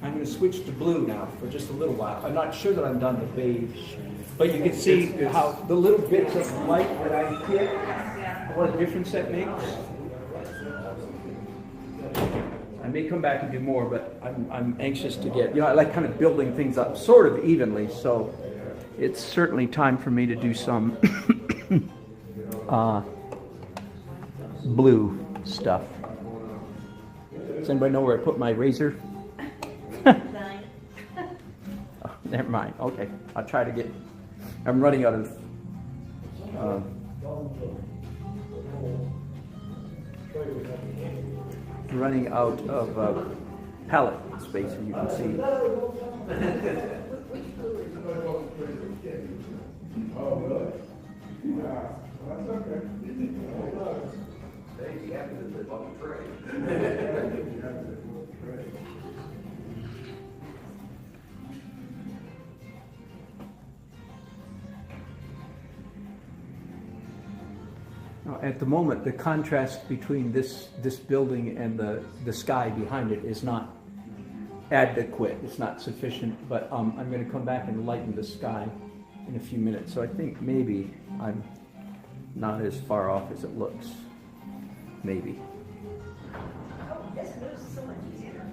I'm going to switch to blue now for just a little while. I'm not sure that I'm done the beige, but you can see how the little bits of light that I hit, what a difference that makes. I may come back and do more, but I'm anxious to get, I like kind of building things up sort of evenly, so it's certainly time for me to do some blue stuff. Does anybody know where I put my razor? Never mind. Okay, I'll try to get. I'm running out of. Running out of palette space, and you can see. Oh, really? Yeah, that's okay. Hey, you have to live on the tray. At the moment, the contrast between this building and the sky behind it is not adequate. It's not sufficient. But I'm going to come back and lighten the sky in a few minutes. So I think maybe I'm not as far off as it looks. Maybe. Oh, this moves so much easier.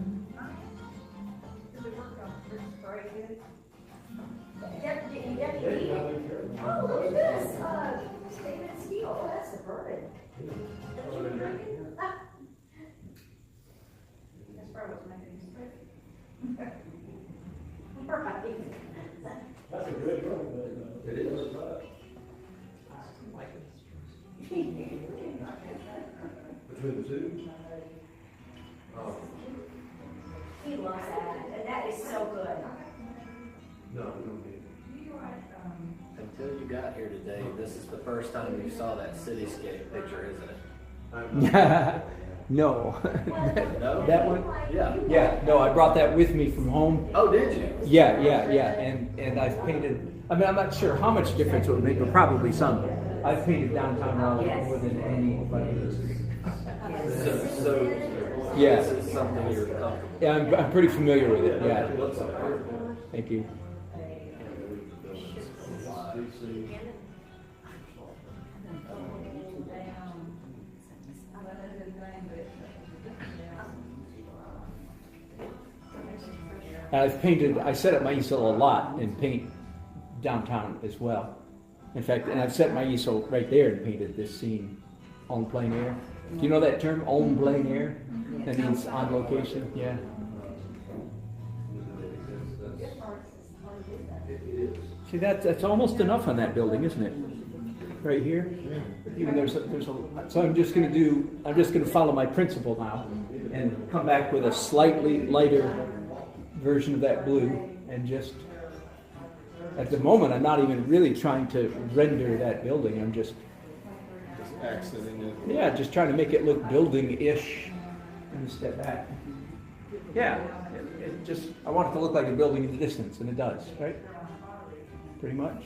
Does it work on this very good? Oh, look at this, stainless steel, oh, that's suburban. Don't you drink it? Ah. That's probably what's making it straight. Right. That's a good one. It is. Between the two? Oh, He loves that, and that is so good. no, we don't need it. Until you got here today, this is the first time you saw that cityscape picture, isn't it? No. No? That one? Yeah. Yeah. No, I brought that with me from home. Oh, did you? Yeah. And I've painted. I mean, I'm not sure how much difference it would make, but probably some. I've painted downtown Raleigh more than anybody in the history. So Yeah. this is something you're comfortable with. Yeah, I'm pretty familiar with it. Yeah. It looks like it. Thank you. I set up my easel a lot and paint downtown as well. In fact, and I've set my easel right there and painted this scene en plein air. Do you know that term, en plein air? That means on location, yeah. See, that's almost enough on that building, isn't it? Right here. Even so I'm just going to follow my principle now and come back with a slightly lighter version of that blue, and just at the moment I'm not even really trying to render that building. I'm just Accenting it. yeah, just trying to make it look building-ish. And step back. Yeah, it just I want it to look like a building in the distance, and it does, right? Pretty much.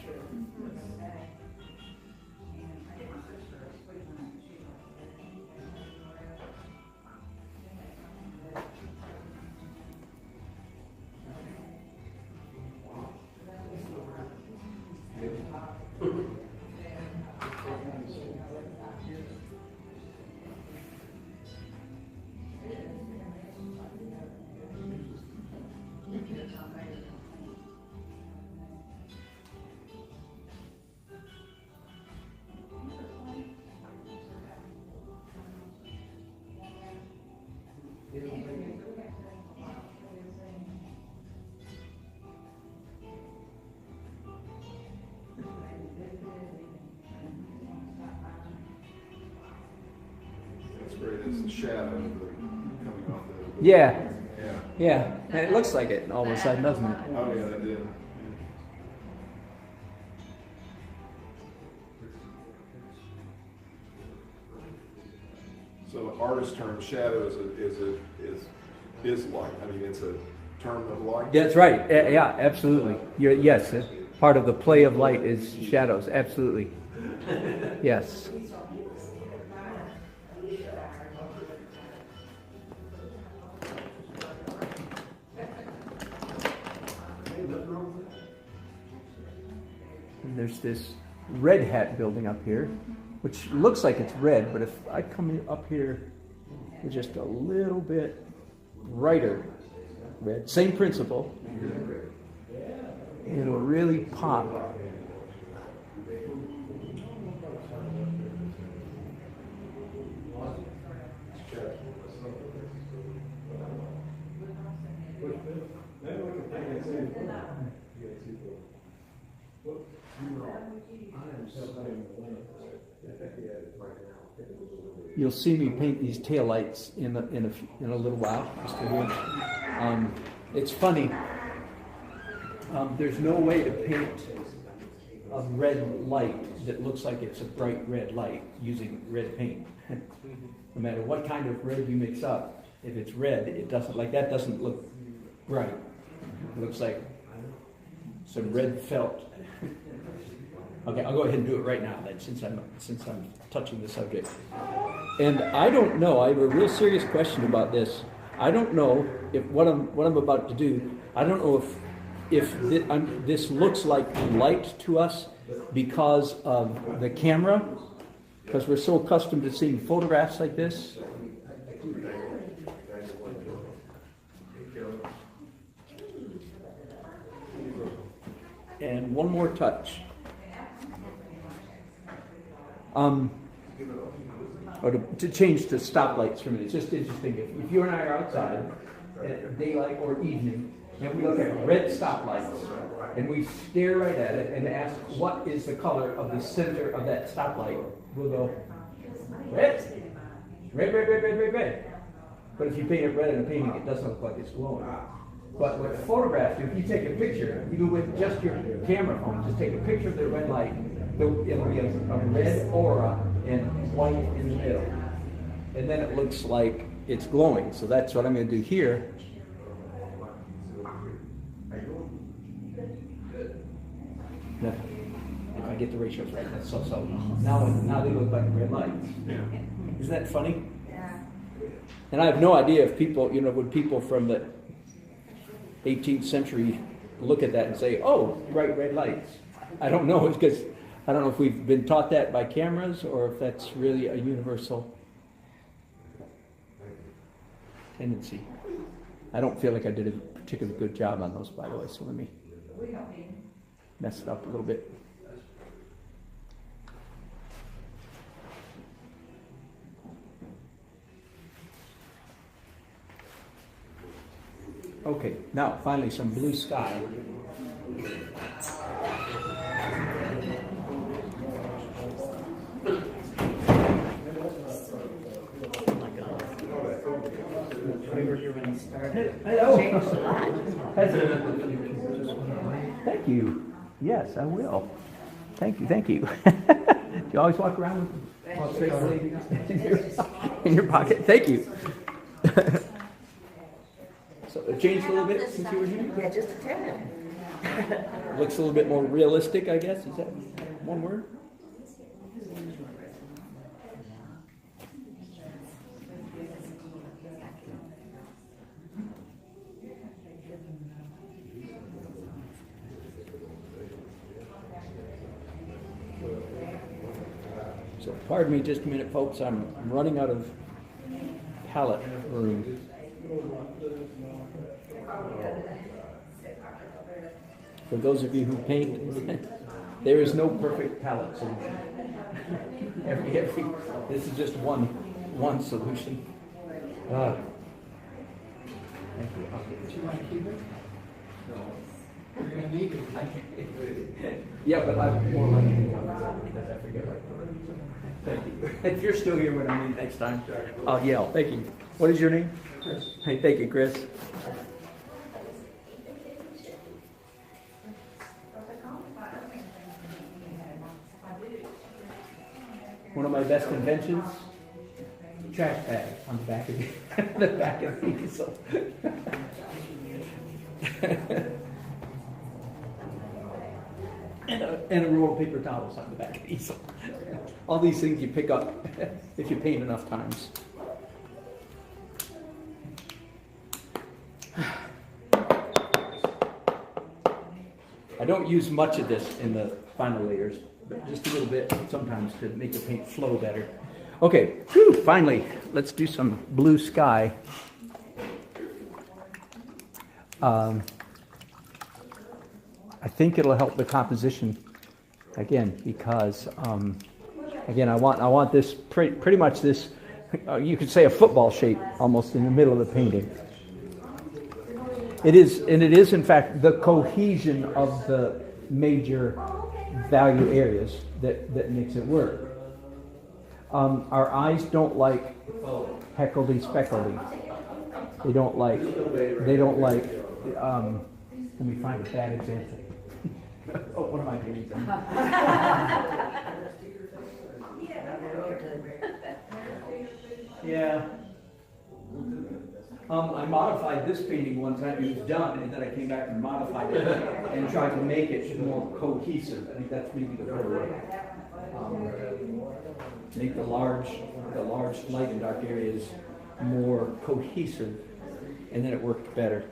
That's great. It's the shadow coming off the. Yeah. Yeah. Yeah, and it looks like it all of a sudden, doesn't it? Oh, yeah, that did. So the artist term shadow is light. I mean, it's a term of light. That's right. Yeah, absolutely. Yes, part of the play of light is shadows. Absolutely. Yes. And there's this red hat building up here, which looks like it's red, but if I come up here with just a little bit brighter red, same principle, it'll really pop. You'll see me paint these taillights in a little while. Just a minute. It's funny. There's no way to paint a red light that looks like it's a bright red light using red paint. No matter what kind of red you mix up, if it's red, it doesn't look bright. It looks like some red felt. Okay, I'll go ahead and do it right now then, since I'm touching the subject. And I don't know. I have a real serious question about this. I don't know if what I'm about to do. I don't know if this looks like light to us because of the camera, because we're so accustomed to seeing photographs like this. And one more touch. Or to change to stoplights for a minute. It's just interesting. If you and I are outside at daylight or evening, and we look at red stoplights, and we stare right at it and ask what is the color of the center of that stoplight, we'll go, red. Red, red, red, red, red, red. But if you paint it red in a painting, it doesn't look like it's glowing. But with photographs, if you take a picture, even with just your camera phone, just take a picture of the red light, it'll be a red aura and white in the middle. And then it looks like it's glowing. So that's what I'm going to do here. If I get the ratios right, that's so. Now they look like red lights. Yeah. Isn't that funny? Yeah. And I have no idea if people, would people from the 18th century look at that and say, "Oh, bright red lights." I don't know, because I don't know if we've been taught that by cameras or if that's really a universal tendency. I don't feel like I did a particularly good job on those, by the way, so let me mess it up a little bit. Okay, now finally some blue sky. Hello. Thank you. Yes, I will. Thank you. Do you always walk around with in your pocket? Thank you. So it changed a little bit since you were here? Yeah, just a tad. Looks a little bit more realistic, I guess. Is that one word? So pardon me just a minute, folks. I'm running out of palette room. For those of you who paint, there is no perfect palette solution. This is just one solution. Thank you. Do you want to keep it? No. You're going to need it. Yeah, but I'm more money because I forget. Thank you. If you're still here when I meet next time, I'll yell. Thank you. What is your name? Chris. Hey, thank you, Chris. One of my best inventions, trash bag on the back of the back of the easel. and a roll of paper towels on the back of the easel. All these things you pick up if you paint enough times. I don't use much of this in the final layers, but just a little bit sometimes to make the paint flow better. Okay, finally, let's do some blue sky. I think it'll help the composition again because again I want this pretty much this you could say a football shape almost in the middle of the painting. It is, and it is in fact the cohesion of the major value areas that makes it work. Our eyes don't like heckledy speckledy. They don't like, let me find a bad example. Oh, what am I doing? Yeah. I modified this painting one time. It was done, and then I came back and modified it and tried to make it more cohesive. I think that's maybe the better way. Make the large light and dark areas more cohesive, and then it worked better.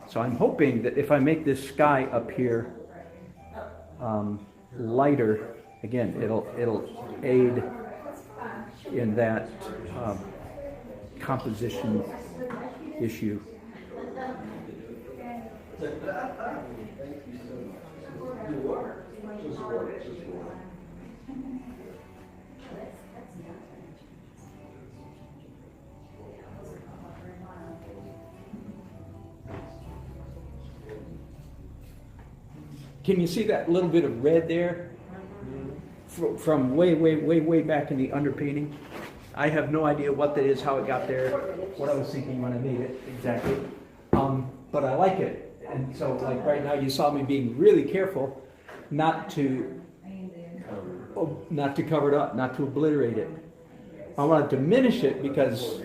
So I'm hoping that if I make this sky up here lighter, again, it'll aid in that composition issue. Can you see that little bit of red there? From way back in the underpainting? I have no idea what that is, how it got there, what I was thinking when I made it exactly. But I like it. And so like right now you saw me being really careful not to cover it up, not to obliterate it. I want to diminish it because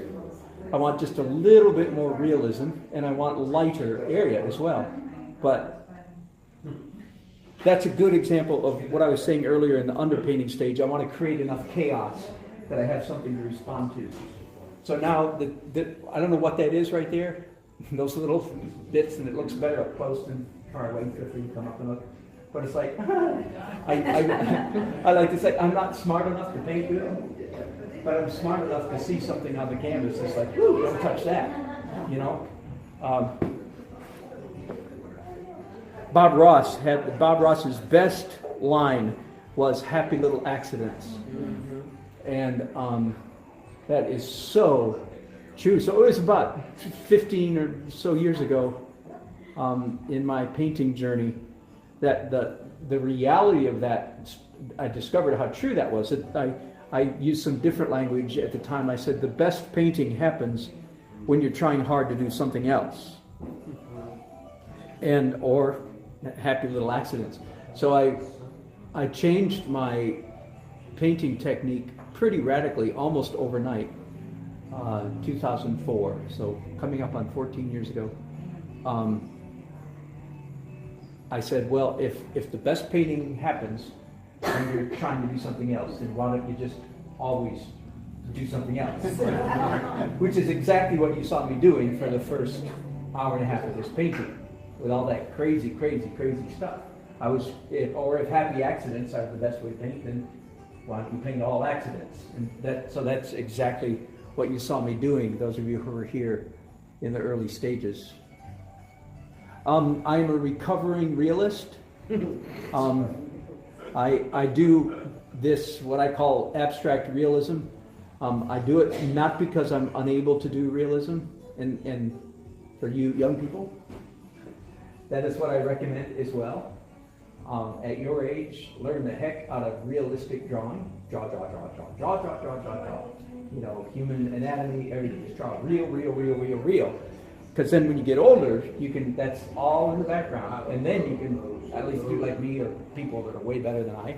I want just a little bit more realism, and I want lighter area as well. But that's a good example of what I was saying earlier in the underpainting stage. I want to create enough chaos that I have something to respond to. So now, I don't know what that is right there, those little bits, and it looks better up close than far away. Feel free to come up and look. But it's like, I like to say, I'm not smart enough to paint good, but I'm smart enough to see something on the canvas that's like, ooh, don't touch that, you know? Bob Ross's best line was "happy little accidents," and that is so true. So it was about 15 or so years ago in my painting journey that the reality of that, I discovered how true that was. I used some different language at the time. I said the best painting happens when you're trying hard to do something else, or happy little accidents. So I changed my painting technique pretty radically, almost overnight, 2004. So coming up on 14 years ago. I said, well, if the best painting happens when you're trying to do something else, then why don't you just always do something else? Which is exactly what you saw me doing for the first hour and a half of this painting. With all that crazy stuff. If happy accidents are the best way to paint, then why don't you paint all accidents? And so that's exactly what you saw me doing, those of you who were here in the early stages. I'm a recovering realist. I do this, what I call abstract realism. I do it not because I'm unable to do realism, and for you young people, that is what I recommend as well. At your age, learn the heck out of realistic drawing. Draw. You know, human anatomy, everything. Just draw real. Because then when you get older, that's all in the background. And then you can at least do like me or people that are way better than I.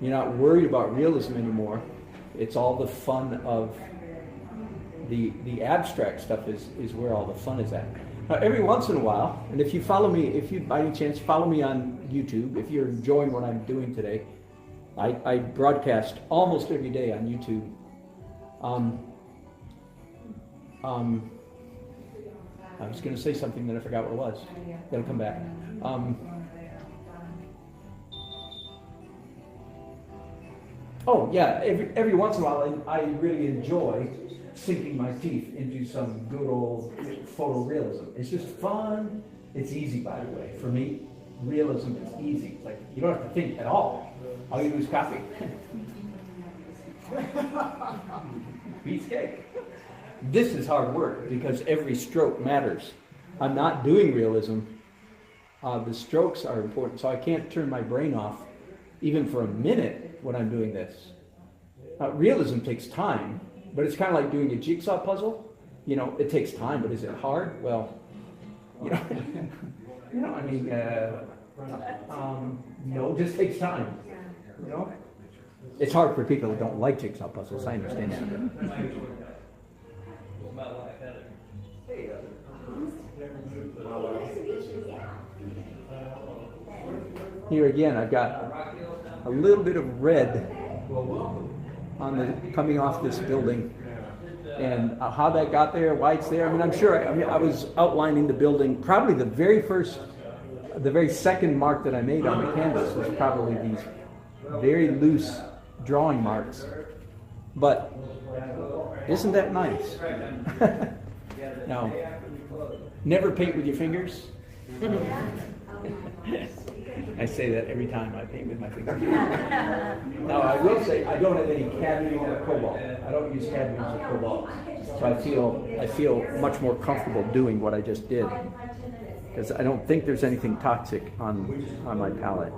You're not worried about realism anymore. It's all the fun of the abstract stuff is where all the fun is at. Now, every once in a while, and if you by any chance follow me on YouTube, if you're enjoying what I'm doing today, I broadcast almost every day on YouTube. I was going to say something that I forgot what it was. It'll come back. Oh yeah, every once in a while I really enjoy sinking my teeth into some good old photorealism. It's just fun. It's easy, by the way. For me, realism is easy. It's like you don't have to think at all. All you do is copy. piece of cake. This is hard work because every stroke matters. I'm not doing realism. The strokes are important, so I can't turn my brain off even for a minute when I'm doing this. Realism takes time, but it's kind of like doing a jigsaw puzzle. You know, it takes time, but is it hard? Well, you know, I mean, no, it just takes time. You know, it's hard for people who don't like jigsaw puzzles. I understand that. Here again, I've got a little bit of red on the coming off this building, and how that got there, why it's there. I mean, I'm sure. I was outlining the building. Probably the very second mark that I made on the canvas was probably these very loose drawing marks. But isn't that nice? Now, never paint with your fingers. I say that every time I paint with my fingers. Now, I will say I don't have any cadmium or cobalt. I don't use cadmium or cobalt, so I feel much more comfortable doing what I just did because I don't think there's anything toxic on my palette.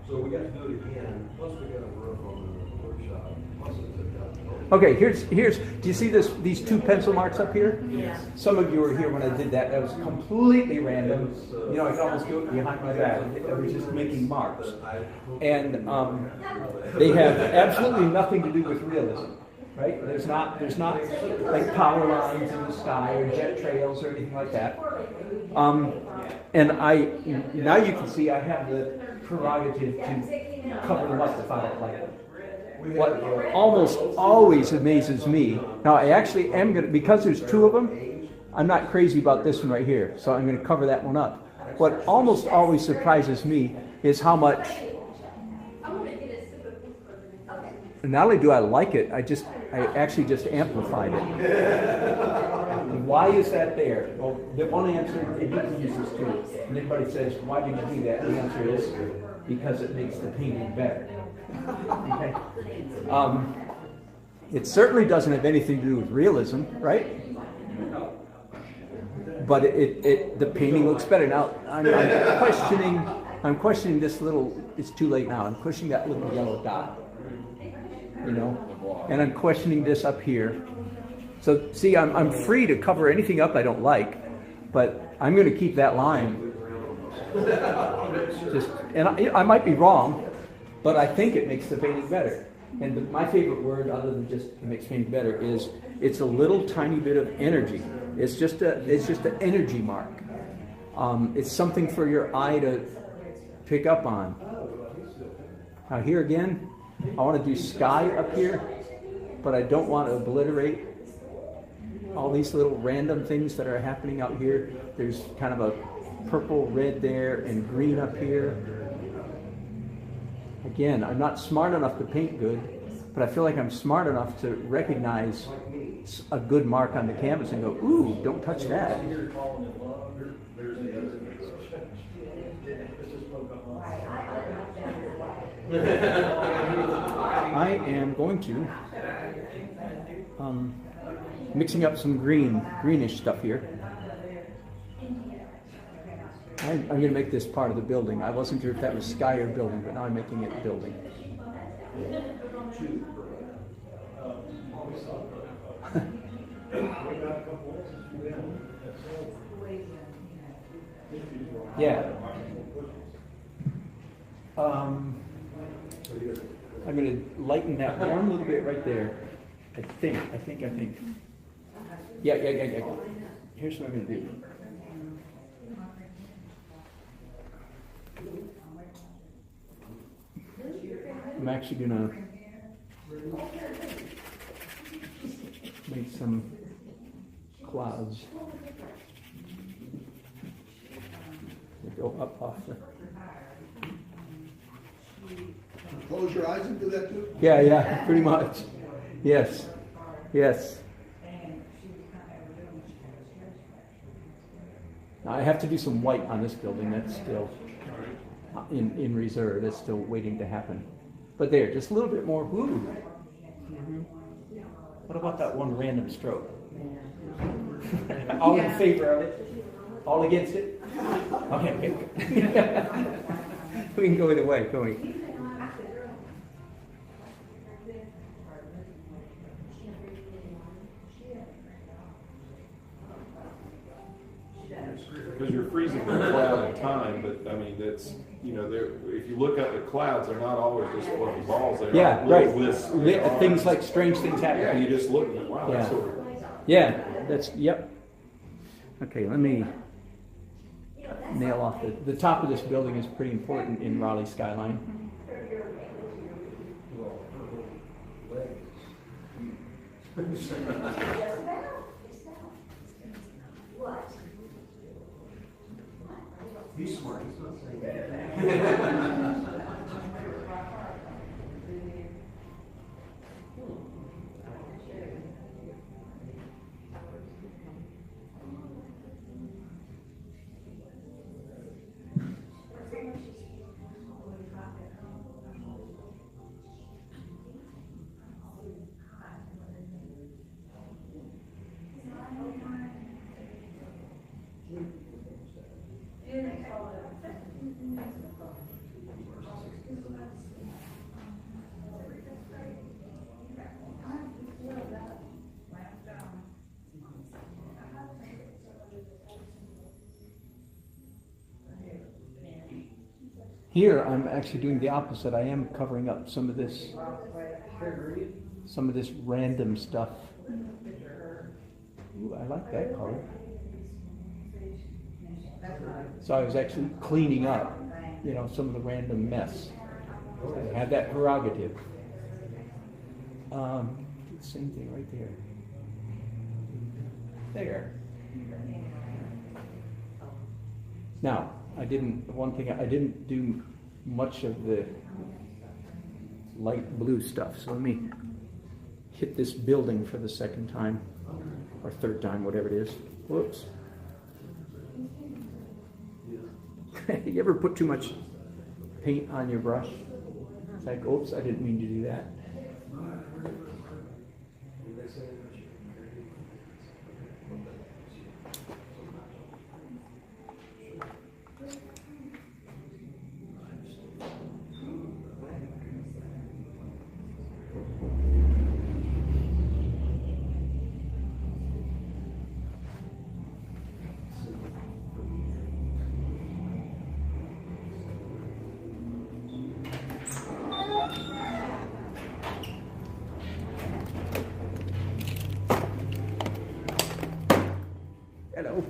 So we got to do it again, plus we got to work on the workshop, plus it took out. Okay, here's. Do you see these two pencil marks up here? Yes. Some of you were here when I did that. That was completely random. You know, I could almost do it behind my back. I was just making marks, and they have absolutely nothing to do with realism, right? There's not like power lines in the sky or jet trails or anything like that. And now you can see I have the prerogative to cover them up if I don't like it. What almost always amazes me, now I actually am going to, because there's two of them, I'm not crazy about this one right here, so I'm going to cover that one up. What almost always surprises me is how much, not only do I like it, I actually just amplified it. Why is that there? Well, the one answer, and you can use this too, and everybody says, why did you do that? The answer is, because it makes the painting better. Okay. It certainly doesn't have anything to do with realism, right? But the painting looks better. Now, I'm questioning this little, it's too late now, I'm questioning that little yellow dot, you know, and I'm questioning this up here. So see, I'm free to cover anything up I don't like, but I'm going to keep that line. And I might be wrong, but I think it makes the painting better. And my favorite word, other than just it makes painting better, is it's a little tiny bit of energy. It's just an energy mark. It's something for your eye to pick up on. Now here again, I want to do sky up here, but I don't want to obliterate all these little random things that are happening out here. There's kind of a purple, red there, and green up here. Again, I'm not smart enough to paint good, but I feel like I'm smart enough to recognize a good mark on the canvas and go, ooh, don't touch that. I am going to mixing up some greenish stuff here. I'm going to make this part of the building. I wasn't sure if that was sky or building, but now I'm making it building. Yeah. I'm going to lighten that one little bit right there. I think. Yeah. Here's what I'm going to do. I'm actually going to make some clouds that go up off the... Close your eyes and do that too? Yeah, pretty much. Yes. Now I have to do some white on this building. That's still in reserve. It's still waiting to happen. But there, just a little bit more. Woo. What about that one random stroke? All in favor of it? All against it? Okay. We can go either way, can we? Because you're freezing the cloud in time, but I mean, that's, you know, if you look at the clouds, they're not always just fluffy balls. They Yeah, are right. wisps. Things like strange things happen. Yeah, you just look at, wow, that's Yeah. sort of. Yeah, that's, yep. Okay, let me nail off the top of this building is pretty important in Raleigh skyline. He's smart, he's not saying that. Here, I'm actually doing the opposite. I am covering up some of this random stuff. Ooh, I like that color. So I was actually cleaning up, you know, some of the random mess. I had that prerogative. Same thing right there. There. Now, I didn't do much of the light blue stuff. So let me hit this building for the second time, or third time, whatever it is. Whoops. You ever put too much paint on your brush? It's like, oops, I didn't mean to do that. Hello.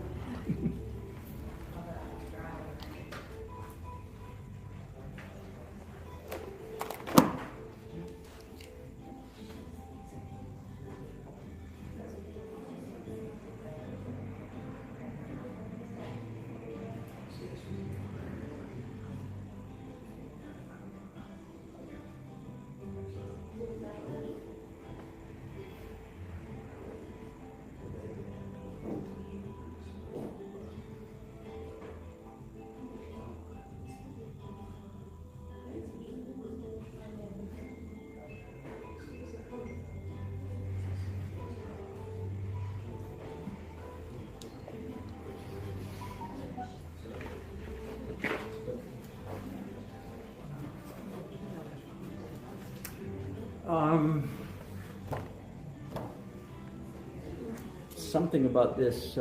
Something about this,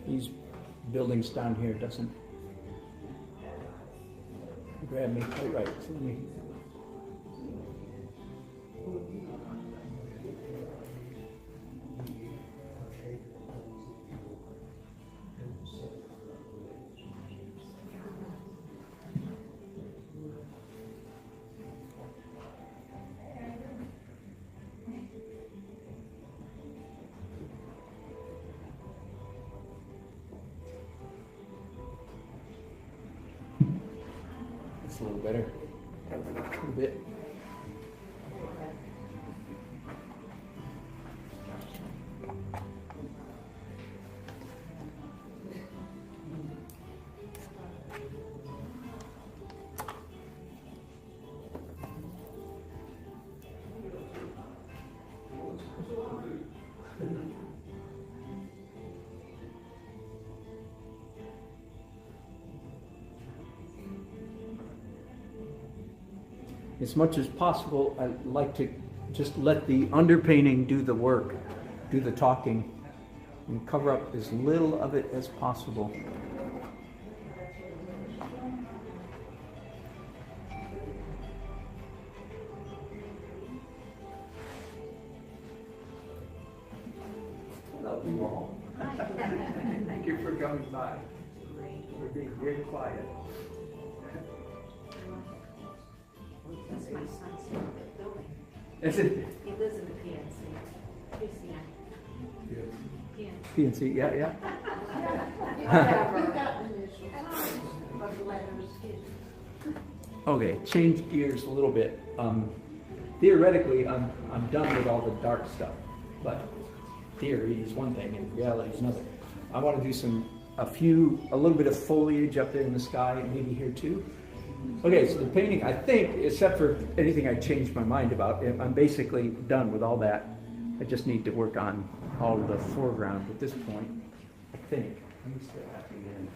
these buildings down here doesn't grab me quite right. So let me. It's a little better. A little bit. as much as possible, I like to just let the underpainting do the work, do the talking, and cover up as little of it as possible. Hello, you all. Thank you for coming by. We're being very quiet. That's my son's building. Is it? He lives in the PNC. PNC, yeah, yeah. Okay, change gears a little bit. Theoretically, I'm done with all the dark stuff, but theory is one thing and reality is another. I want to do a little bit of foliage up there in the sky, and maybe here too. Okay, so the painting, I think, except for anything I changed my mind about, I'm basically done with all that. I just need to work on all of the foreground at this point, I think. Let me start back again.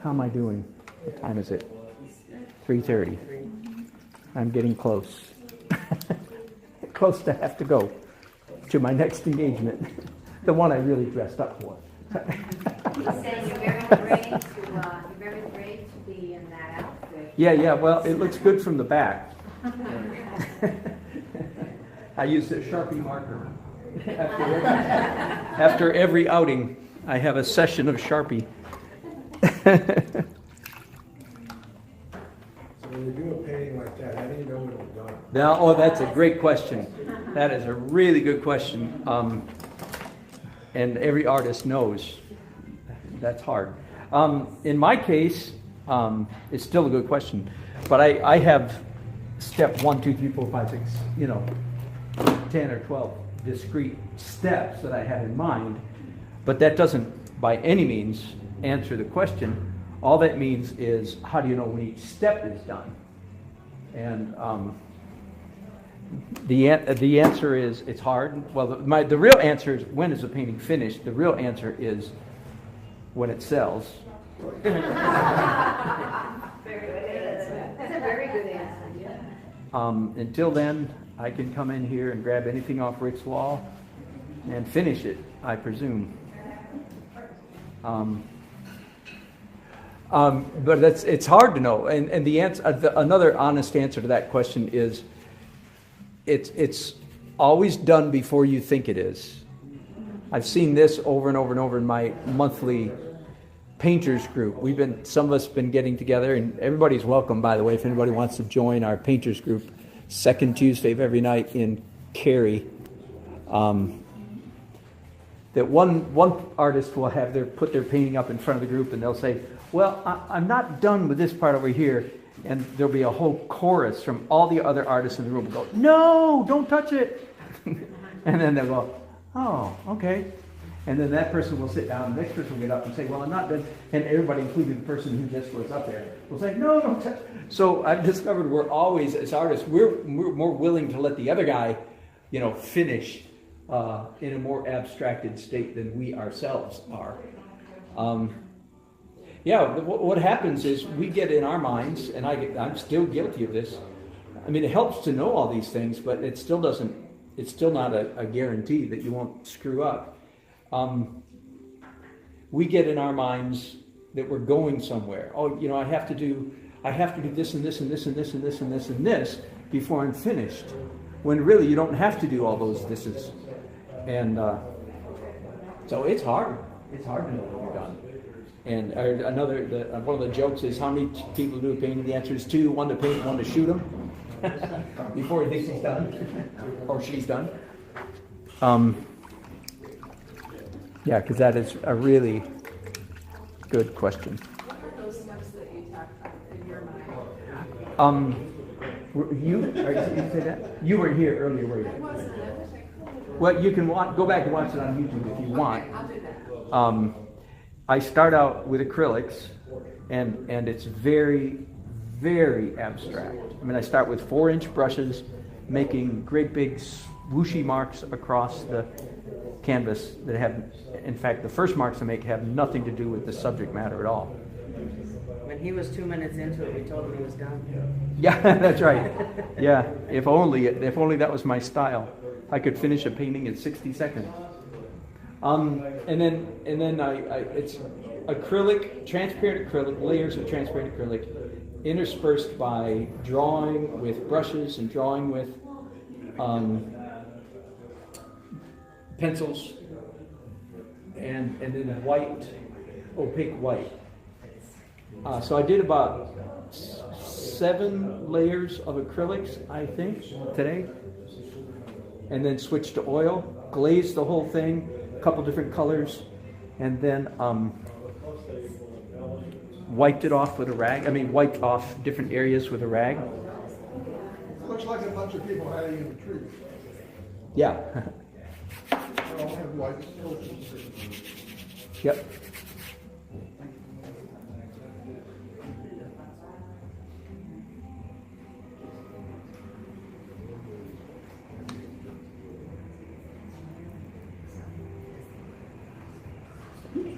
How am I doing? What time is it? 3:30. I'm getting close. Close to have to go to my next engagement, the one I really dressed up for. He's saying you're very brave to be in that outfit. Yeah, well, it looks good from the back. I use a Sharpie marker. After every outing, I have a session of Sharpie. So when you do a painting like that, how do you know when it's done? Now, that's a great question. That is a really good question. And every artist knows that's hard. In my case, it's still a good question. But I have step 1, 2, 3, 4, 5, 6, 10 or 12 discrete steps that I have in mind. But that doesn't, by any means, answer the question. All that means is, how do you know when each step is done? And the answer is, it's hard. Well, the real answer is, when is the painting finished? The real answer is, when it sells. Very good answer. That's a very good answer, yeah. Until then, I can come in here and grab anything off Rick's wall and finish it, I presume. But it's hard to know. And the answer, another honest answer to that question is, it's always done before you think it is. I've seen this over and over and over in my monthly painters group. Some of us have been getting together, and everybody's welcome, by the way, if anybody wants to join our painters group, second Tuesday of every night in Cary. That one artist will put their painting up in front of the group, and they'll say, well, I'm not done with this part over here. And there'll be a whole chorus from all the other artists in the room go, no, don't touch it. And then they'll go, oh, okay. And then that person will sit down, the next person will get up and say, well, I'm not done. And everybody, including the person who just was up there, will say, no, don't touch. So I've discovered we're always, as artists, we're more willing to let the other guy, finish in a more abstracted state than we ourselves are. What happens is we get in our minds, and I'm still guilty of this. I mean, it helps to know all these things, but it's still not a guarantee that you won't screw up. We get in our minds that we're going somewhere. Oh, I have to do this and this and this and this and this and this and this before I'm finished. When really you don't have to do all those thises. And so it's hard. It's hard to know when you're done. And one of the jokes is, how many people do a painting? The answer is 2, one to paint, one to shoot them before he thinks he's done or she's done. Because that is a really good question. What are those steps that you talked about in your mind? You say that? You were here earlier, were you? I wasn't. Well, you can go back and watch it on YouTube if you want. Okay, I'll do that. I start out with acrylics, and it's very, very abstract. I mean, I start with 4-inch brushes, making great big swooshy marks across the canvas that have, in fact, the first marks I make have nothing to do with the subject matter at all. When he was 2 minutes into it, we told him he was done. Yeah, that's right. Yeah, if only that was my style. I could finish a painting in 60 seconds. And then it's acrylic, transparent acrylic, layers of transparent acrylic, interspersed by drawing with brushes and drawing with pencils, and then white, opaque white. So I did about 7 layers of acrylics, I think, today, and then switched to oil, glazed the whole thing, a couple different colors, and then wiped it off with a rag. I mean, wiped off different areas with a rag. Looks like a bunch of people hiding in the trees. Yeah. They all have white coats. Yep.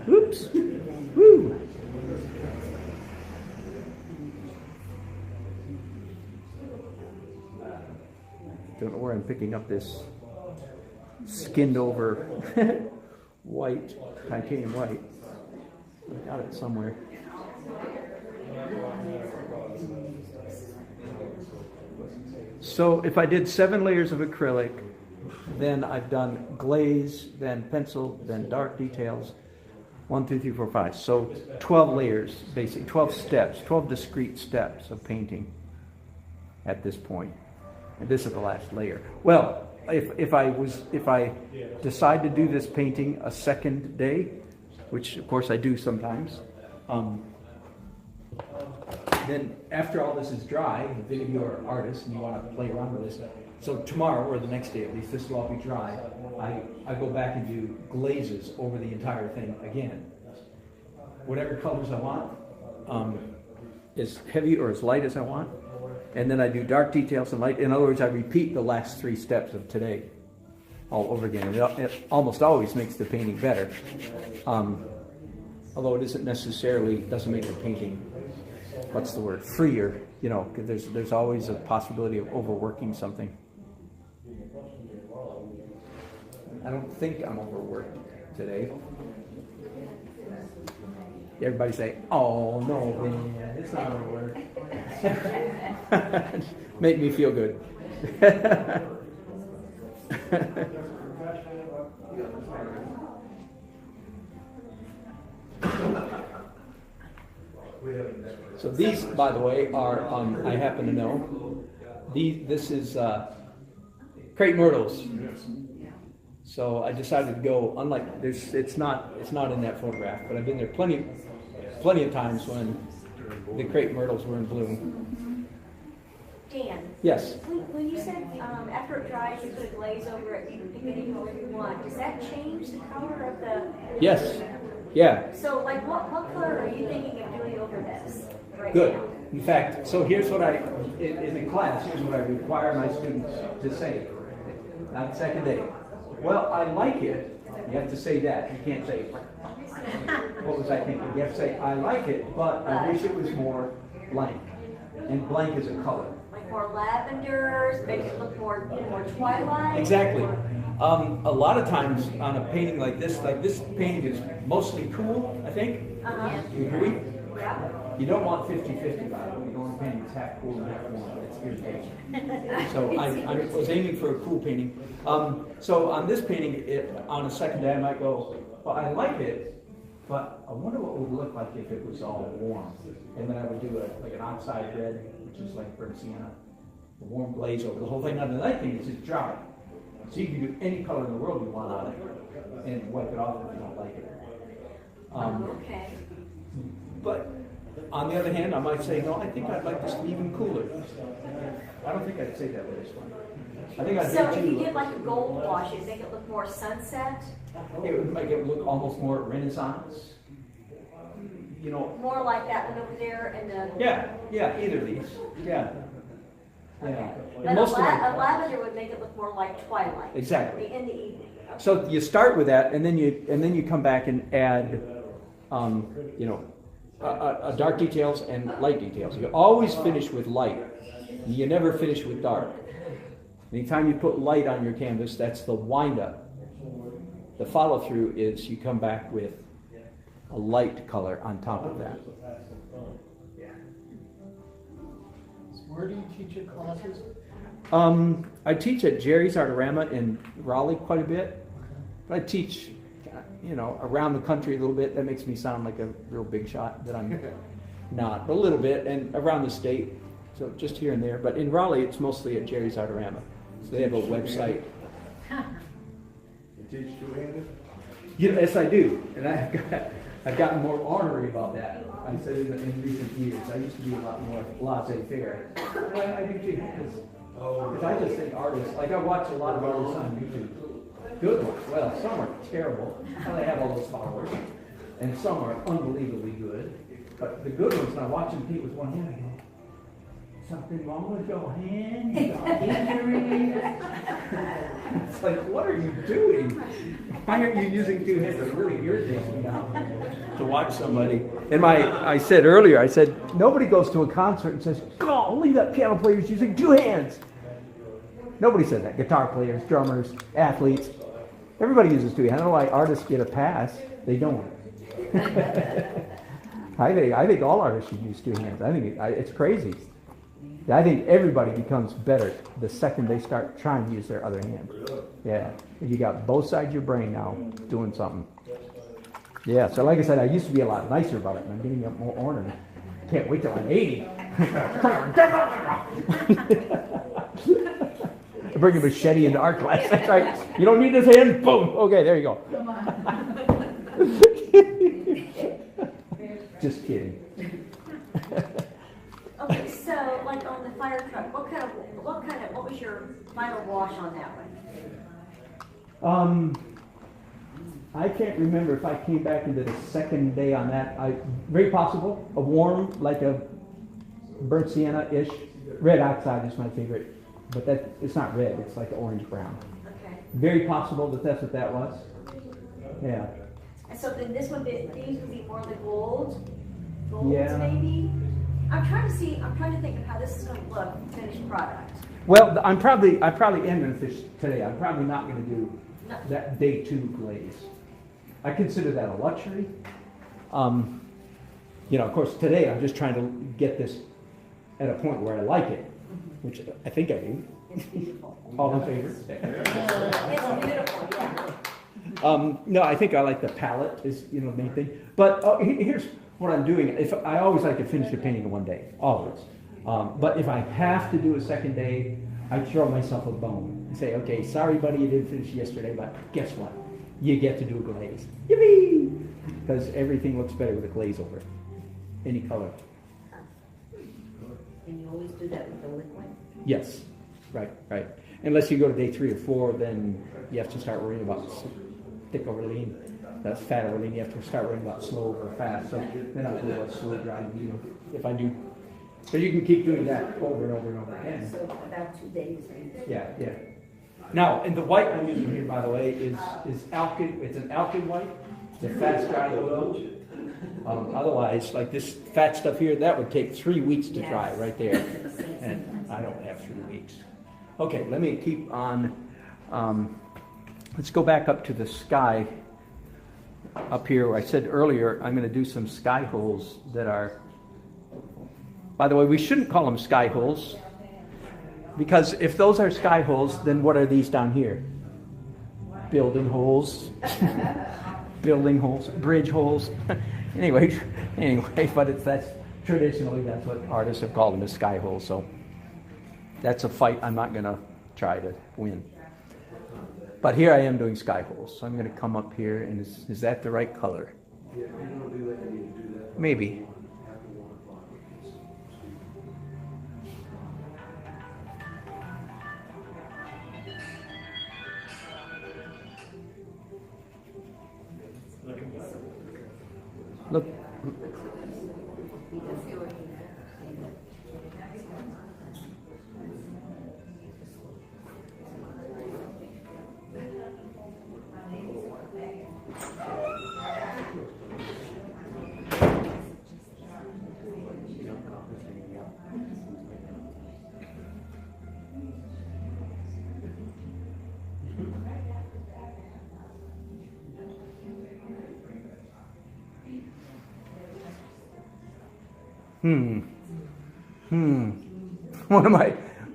Oops. Woo. Don't know where I'm picking up this skinned over white, titanium white. I got it somewhere. So if I did 7 layers of acrylic, then I've done glaze, then pencil, then dark details. 1, 2, 3, 4, 5. So 12 layers, basically 12 steps, 12 discrete steps of painting at this point. And this is the last layer. Well, if I decide to do this painting a second day, which of course I do sometimes, then after all this is dry, if any of you are artists and you want to play around with this, so tomorrow or the next day at least, this will all be dry. I go back and do glazes over the entire thing again. Whatever colors I want, as heavy or as light as I want. And then I do dark details and light. In other words, I repeat the last 3 steps of today all over again. It almost always makes the painting better. Although it isn't necessarily, doesn't make the painting, what's the word, freer, you know, because there's always a possibility of overworking something. I don't think I'm overworked today. Everybody say, oh no, man, it's not overworked. Make me feel good. So these, by the way, are, I happen to know, this is crepe myrtles. So I decided to go, unlike, it's not in that photograph, but I've been there plenty of times when the crepe myrtles were in bloom. Dan? Yes? When you said after it dries, you put a glaze over it, you can pick it however you want. Does that change the color of the... Yes. Yeah. So, like, what color are you thinking of doing over this right Good. now? In fact, so here's what in the class, here's what I require my students to say on the second day. Well, I like it. You have to say that. You can't say, what was I thinking? You have to say, I like it, but I wish it was more blank. And blank is a color. Like more lavenders, make it look more, more twilight? Exactly. A lot of times on a painting like this painting is mostly cool, I think. Uh-huh. Do you agree? Yeah. You don't want 50-50 by the way. You want a painting that's half cool and half warm. It's irritating. So I was aiming for a cool painting. So on this painting, on a second day, I might go, well, I like it, but I wonder what it would look like if it was all warm. And then I would do like an oxide red, which is like burnt sienna, a warm glaze over the whole thing. Now the nice thing is it's dry. So you can do any color in the world you want on it and wipe it off if you don't like it. Okay. But on the other hand, I might say, no, I think I'd like this to be even cooler. I don't think I'd say that with this one. I think I'd So do if you two. did like a gold wash, it'd make it look more sunset? It would make it look almost more Renaissance. you know, More like that one over there and the. yeah, either of these, yeah. Yeah. Okay. And But most of my- a lavender would make it look more like twilight. Exactly. In the evening. Okay. So you start with that, and then you come back and add, you know, dark details and light details. You always finish with light. You never finish with dark. Anytime you put light on your canvas, that's the wind-up. The follow-through is you come back with a light color on top of that. Where do you teach your classes? I teach at Jerry's Artorama in Raleigh quite a bit. But I teach, you know, around the country a little bit. That makes me sound like a real big shot, but I'm not. But a little bit, and around the state. So just here and there. But in Raleigh, it's mostly at Jerry's Artorama. So they have a website. You teach two-handed? Yes, I do. And I've gotten more ornery about that. I said in recent years. I used to be a lot more laissez-faire. Well, I do two-hands. Because I just think artists, like I watch a lot of artists on YouTube. Good ones. Well, some are terrible. They have all those followers. And some are unbelievably good. But the good ones, and I watch them paint with one hand, I go, something wrong with your hand? You got injury? It's like, what are you doing? Why aren't you using two hands? It really irritates me now to watch somebody. And I said earlier, I said, nobody goes to a concert and says, golly, that piano player's using two hands. Nobody said that. Guitar players, drummers, athletes. Everybody uses two hands. I don't know why artists get a pass. They don't. I think all artists should use two hands. I think it's crazy. I think everybody becomes better the second they start trying to use their other hand. Yeah. You got both sides of your brain now doing something. Yeah, so like I said, I used to be a lot nicer about it, and I'm getting more ornery. Can't wait till I'm 80. I bring a machete into art class. That's right. You don't need this hand? Boom. Okay, there you go. Just kidding. Okay, so like on the fire truck, what was your final wash on that one? I can't remember if I came back into the second day on that. Very possible. A warm, like a burnt sienna-ish. Red oxide is my favorite, but it's not red. It's like orange brown. Okay. Very possible that that's what that was. Yeah. And so then this one, these would be more the golds Yeah. maybe? I'm trying to think of how this is going to look, finished product. Well, I probably am going to fish today. I'm probably not going to do that day 2 glaze. I consider that a luxury. You know, of course, today I'm just trying to get this at a point where I like it, which I think I do. It's beautiful. All in favor? It's beautiful, yeah. No, I think I like the palette is, you know, the main thing. But here's what I'm doing. I always like to finish the painting in one day, always. But if I have to do a second day, I throw myself a bone and say, okay, sorry, buddy, you didn't finish yesterday, but guess what? You get to do a glaze. Yippee! Because everything looks better with a glaze over it. Any color. And you always do that with the liquid? Yes, right. Unless you go to day 3 or 4, then you have to start worrying about thick over lean. That's fat over lean. You have to start worrying about slow or fast. So then I'll do a slow dry medium if I do. So you can keep doing that over and over and over again. So about 2 days. Yeah. Now, and the white I'm using here, by the way, is alkyd. It's an alkyd white. It's a fast dry oil. Otherwise, like this fat stuff here, that would take 3 weeks to dry right there. And I don't have 3 weeks. Okay, let me keep on. Let's go back up to the sky up here where I said earlier I'm going to do some sky holes that are, by the way, we shouldn't call them sky holes, because if those are sky holes, then what are these down here? Building holes. Building holes, bridge holes. anyway, but that's traditionally that's what artists have called them, as sky holes. So that's a fight I'm not going to try to win. But here I am doing sky holes. So I'm going to come up here, and is that the right color? Yeah, if you don't do that, you need to do that. Maybe.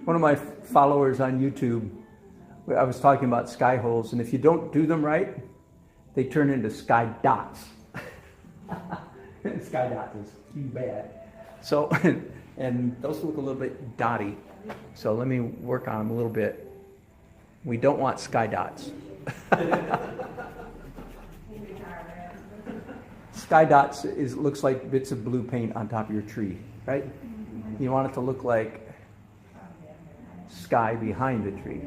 One of my followers on YouTube, I was talking about sky holes, and if you don't do them right, they turn into sky dots. Sky dots is bad. So, and those look a little bit dotty. So let me work on them a little bit. We don't want sky dots. Sky dots looks like bits of blue paint on top of your tree, right? You want it to look like sky behind the tree.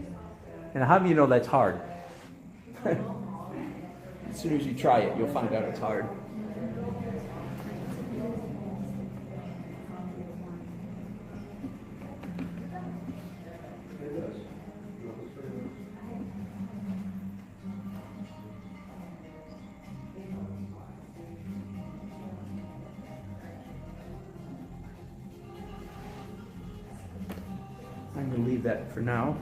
And how do you know that's hard? As soon as you try it, you'll find out it's hard. I'm going to leave that for now.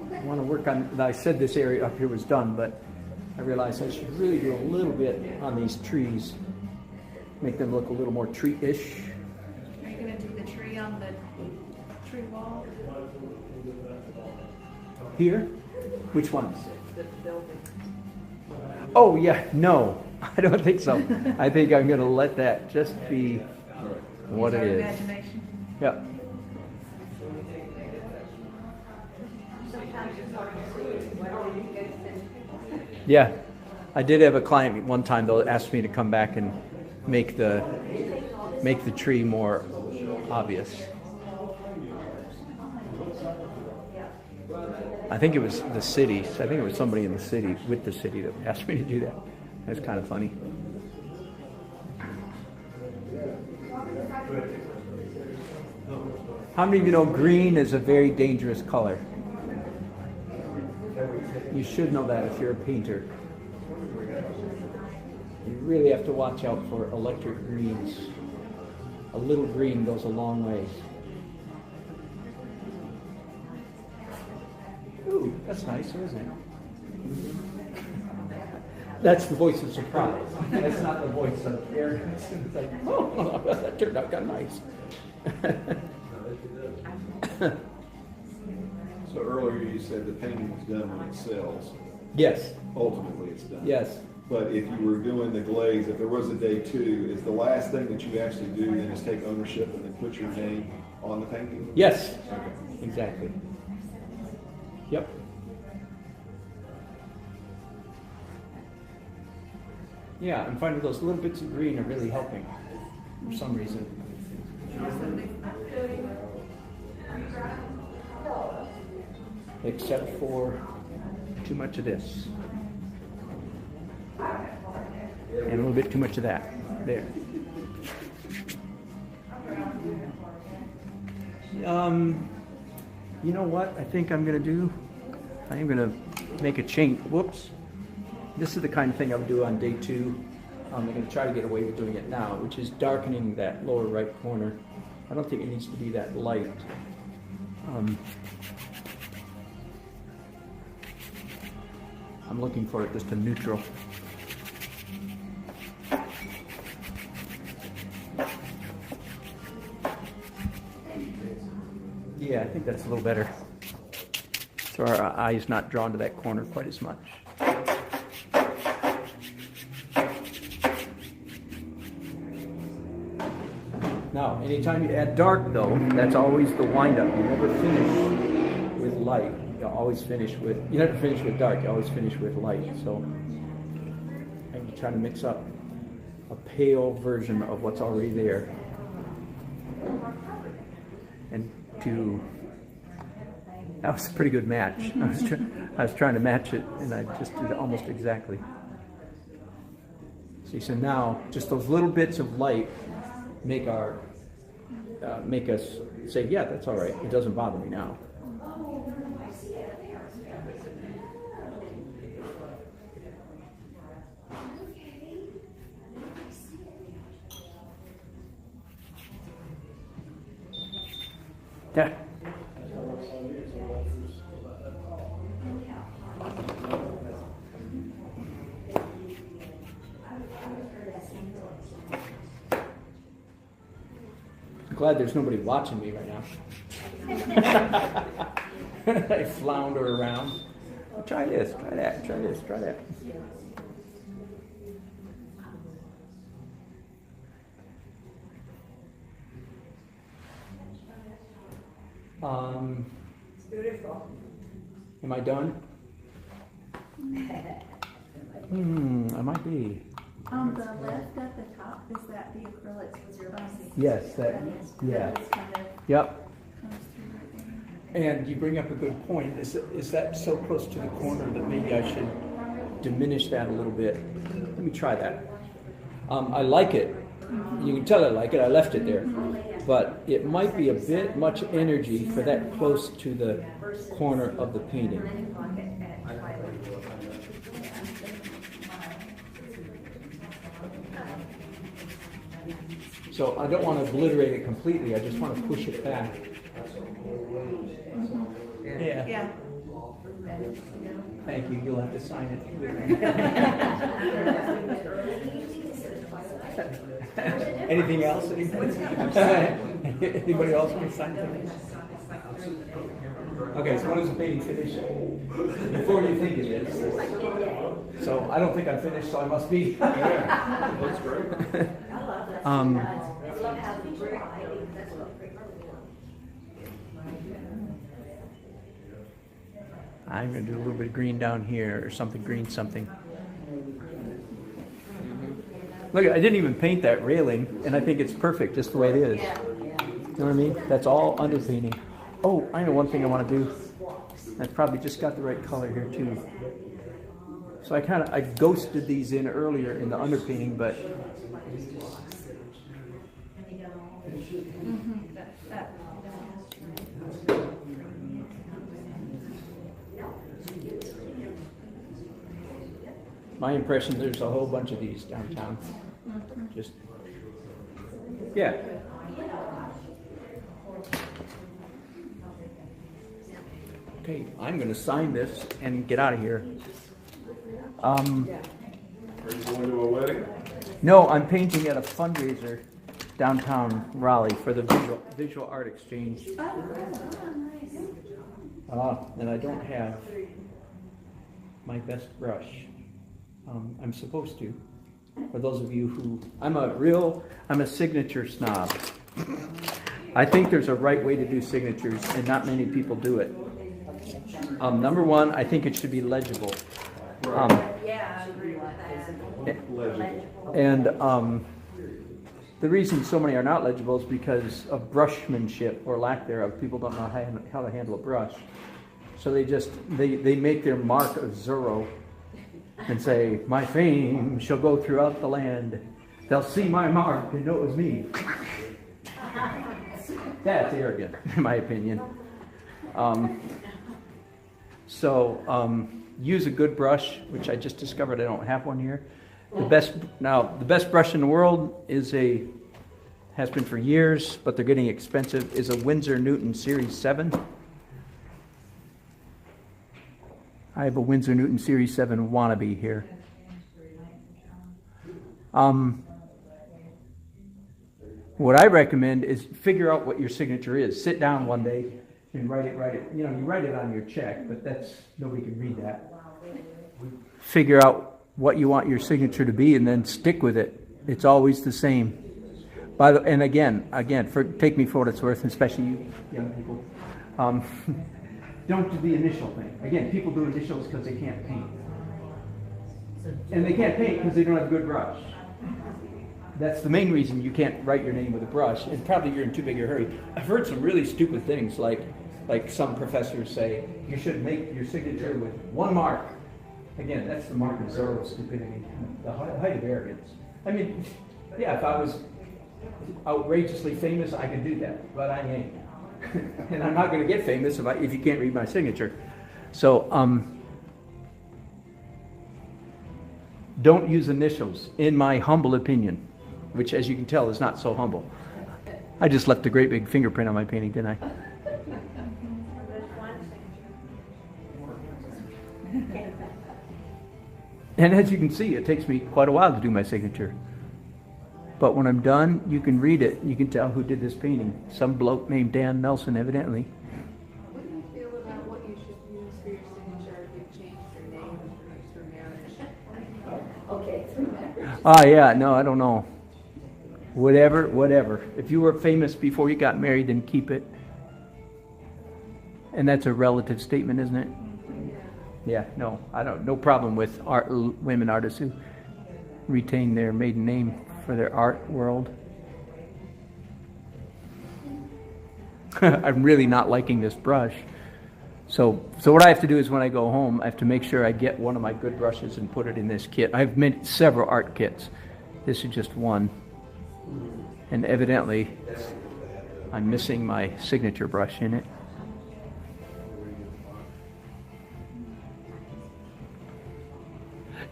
I want to work on, I said this area up here was done, but I realized I should really do a little bit on these trees, make them look a little more tree-ish. Are you gonna do the tree on the tree wall? Here? Which ones? Oh yeah, no, I don't think so. I think I'm going to let that just be what it is. Imagination. Yeah. Yeah, I did have a client one time that asked me to come back and make the tree more obvious. I think it was the city. I think it was somebody in the city, with the city, that asked me to do that. That's kind of funny. How many of you know green is a very dangerous color? You should know that if you're a painter. You really have to watch out for electric greens. A little green goes a long way. Ooh, that's nice, isn't it? That's the voice of surprise. That's not the voice of arrogance. It's like, oh, that turned out kind of nice. So earlier you said the painting is done when it sells. Yes. Ultimately it's done. Yes. But if you were doing the glaze, if there was a day two, is the last thing that you actually do then is take ownership and then put your name on the painting? Yes. Okay. Exactly. Yep. Yeah, I'm finding those little bits of green are really helping for some reason. Except for too much of this. And a little bit too much of that. There. You know what I think I'm going to do? I am going to make a change. Whoops. This is the kind of thing I would do on day 2. I'm going to try to get away with doing it now, which is darkening that lower right corner. I don't think it needs to be that light. I'm looking for it just a neutral. Yeah, I think that's a little better. So our eye's not drawn to that corner quite as much. Now, anytime you add dark though, that's always the wind-up. You never finish with light. You always finish with, you never finish with dark, you always finish with light. So I'm trying to mix up a pale version of what's already there. And that was a pretty good match. I was trying to match it, and I just did it almost exactly. See, so now just those little bits of light make us say, yeah, that's all right. It doesn't bother me now. Yeah. I'm glad there's nobody watching me right now. I flounder around. Oh, try this, try that, try this, try that. Beautiful. Am I done? I might be. On the left at the top, is that the acrylics with your body? Yes, that, yeah. Yep. And you bring up a good point. Is that so close to the corner that maybe I should diminish that a little bit? Let me try that. I like it. You can tell I like it. I left it there. But it might be a bit much energy for that close to the corner of the painting. So I don't want to obliterate it completely. I just want to push it back. Yeah. Yeah. Thank you. You'll have to sign it. Anything else? Anybody else want to sign something? Okay, so when is the painting finished? Before you think it is. So I don't think I'm finished, so I must be. Yeah, that's great. I'm going to do a little bit of green down here, or something green something. Look, I didn't even paint that railing, and I think it's perfect just the way it is. You know what I mean? That's all underpainting. Oh, I know one thing I want to do. I've probably just got the right color here too. So I ghosted these in earlier in the underpainting, but my impression, there's a whole bunch of these downtown. Just, yeah. Okay, I'm going to sign this and get out of here. Are you going to a wedding? No, I'm painting at a fundraiser downtown Raleigh for the visual art exchange. And I don't have my best brush. I'm supposed to. For those of you who, I'm a signature snob. I think there's a right way to do signatures, and not many people do it. Number one, I think it should be legible. Yeah, I agree with that. Legible. And the reason so many are not legible is because of brushmanship or lack thereof. People don't know how to handle a brush. So they make their mark of Zorro and say, my fame shall go throughout the land. They'll see my mark and know it was me. That's arrogant, in my opinion. use a good brush, which I just discovered I don't have one here. The best brush in the world has been for years, but they're getting expensive, is a Winsor Newton Series 7. I have a Winsor Newton Series 7 wannabe here. What I recommend is figure out what your signature is. Sit down one day and write it. You know, you write it on your check, but nobody can read that. Figure out what you want your signature to be and then stick with it. It's always the same. And again, take me for what it's worth, and especially you young people. Don't do the initial thing. Again, people do initials because they can't paint. And they can't paint because they don't have a good brush. That's the main reason you can't write your name with a brush, and probably you're in too big a hurry. I've heard some really stupid things, like some professors say, you should make your signature with one mark. Again, that's the mark of zero stupidity, the height of arrogance. I mean, yeah, if I was outrageously famous, I could do that, but I ain't. And I'm not going to get famous if you can't read my signature. So, don't use initials, in my humble opinion, which, as you can tell, is not so humble. I just left a great big fingerprint on my painting, didn't I? And as you can see, it takes me quite a while to do my signature. But when I'm done, you can read it. You can tell who did this painting. Some bloke named Dan Nelson, evidently. What do you feel about what you should use for your signature if you changed your name through marriage? Okay, through marriage. Ah, yeah, no, I don't know. Whatever. If you were famous before you got married, then keep it. And that's a relative statement, isn't it? Yeah, no, no problem with women artists who retain their maiden name for their art world. I'm really not liking this brush. So what I have to do is when I go home, I have to make sure I get one of my good brushes and put it in this kit. I've made several art kits. This is just one. And evidently, I'm missing my signature brush in it.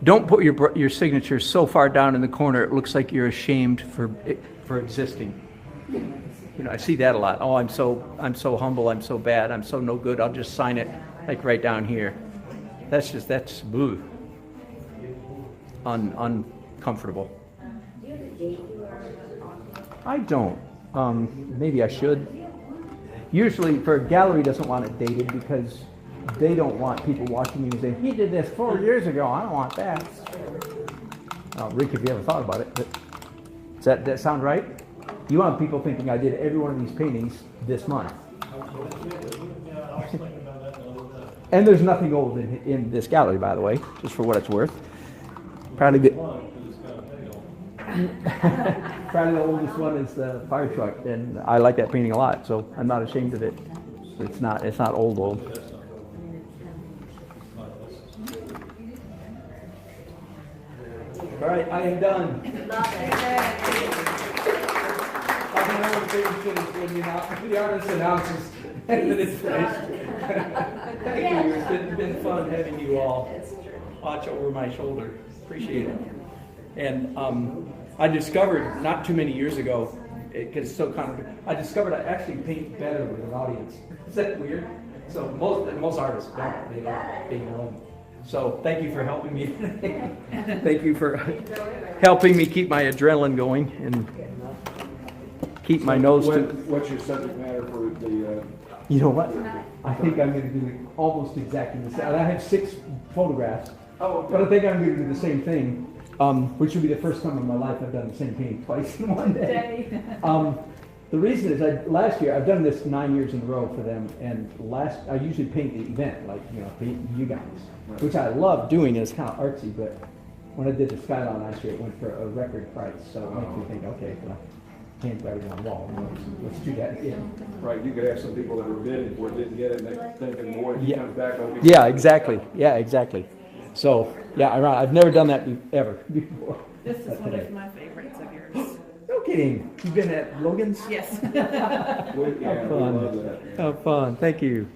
Don't put your signature so far down in the corner it looks like you're ashamed for existing. You know, I see that a lot. Oh, I'm so humble, I'm so bad, I'm so no good, I'll just sign it like right down here. That's blue. Uncomfortable. Do you have a date you are? I don't. Maybe I should. Usually, a gallery doesn't want it dated because they don't want people watching you and saying, he did this 4 years ago, I don't want that. Rick, if you ever thought about it, but does that sound right? You want people thinking I did every one of these paintings this month. And there's nothing old in this gallery, by the way, just for what it's worth. Probably the oldest one is the fire truck, and I like that painting a lot, so I'm not ashamed of it. It's not old. All right, I am done. When the artist announces that it's finished. Thank you. It's been fun having you all watch over my shoulder. Appreciate it. And I discovered not too many years ago, because it's so I discovered I actually paint better with an audience. Is that weird? So most artists don't. They don't paint alone. So thank you for helping me. Thank you for helping me keep my adrenaline going and keep my nose to... What's your subject matter for the... You know what? I think I'm going to do almost exactly the same. I have 6 photographs, but I think I'm going to do the same thing, which will be the first time in my life I've done the same painting twice in one day. The reason is last year, I've done this 9 years in a row for them, and I usually paint the event, like, paint you guys, which I love doing. It's kind of artsy, but when I did the Skyline last year, it went for a record price, so it makes me think, okay, well, paint everything on the wall. Let's do that again. Right, you could have some people that were bidding for it, didn't get it, and they're thinking more, and he comes back. Yeah, exactly. Yeah, exactly. So, yeah, I've never done that ever before. This is one of my favorites of yours. No kidding. You've been at Logan's? Yes. How fun. How fun. Thank you.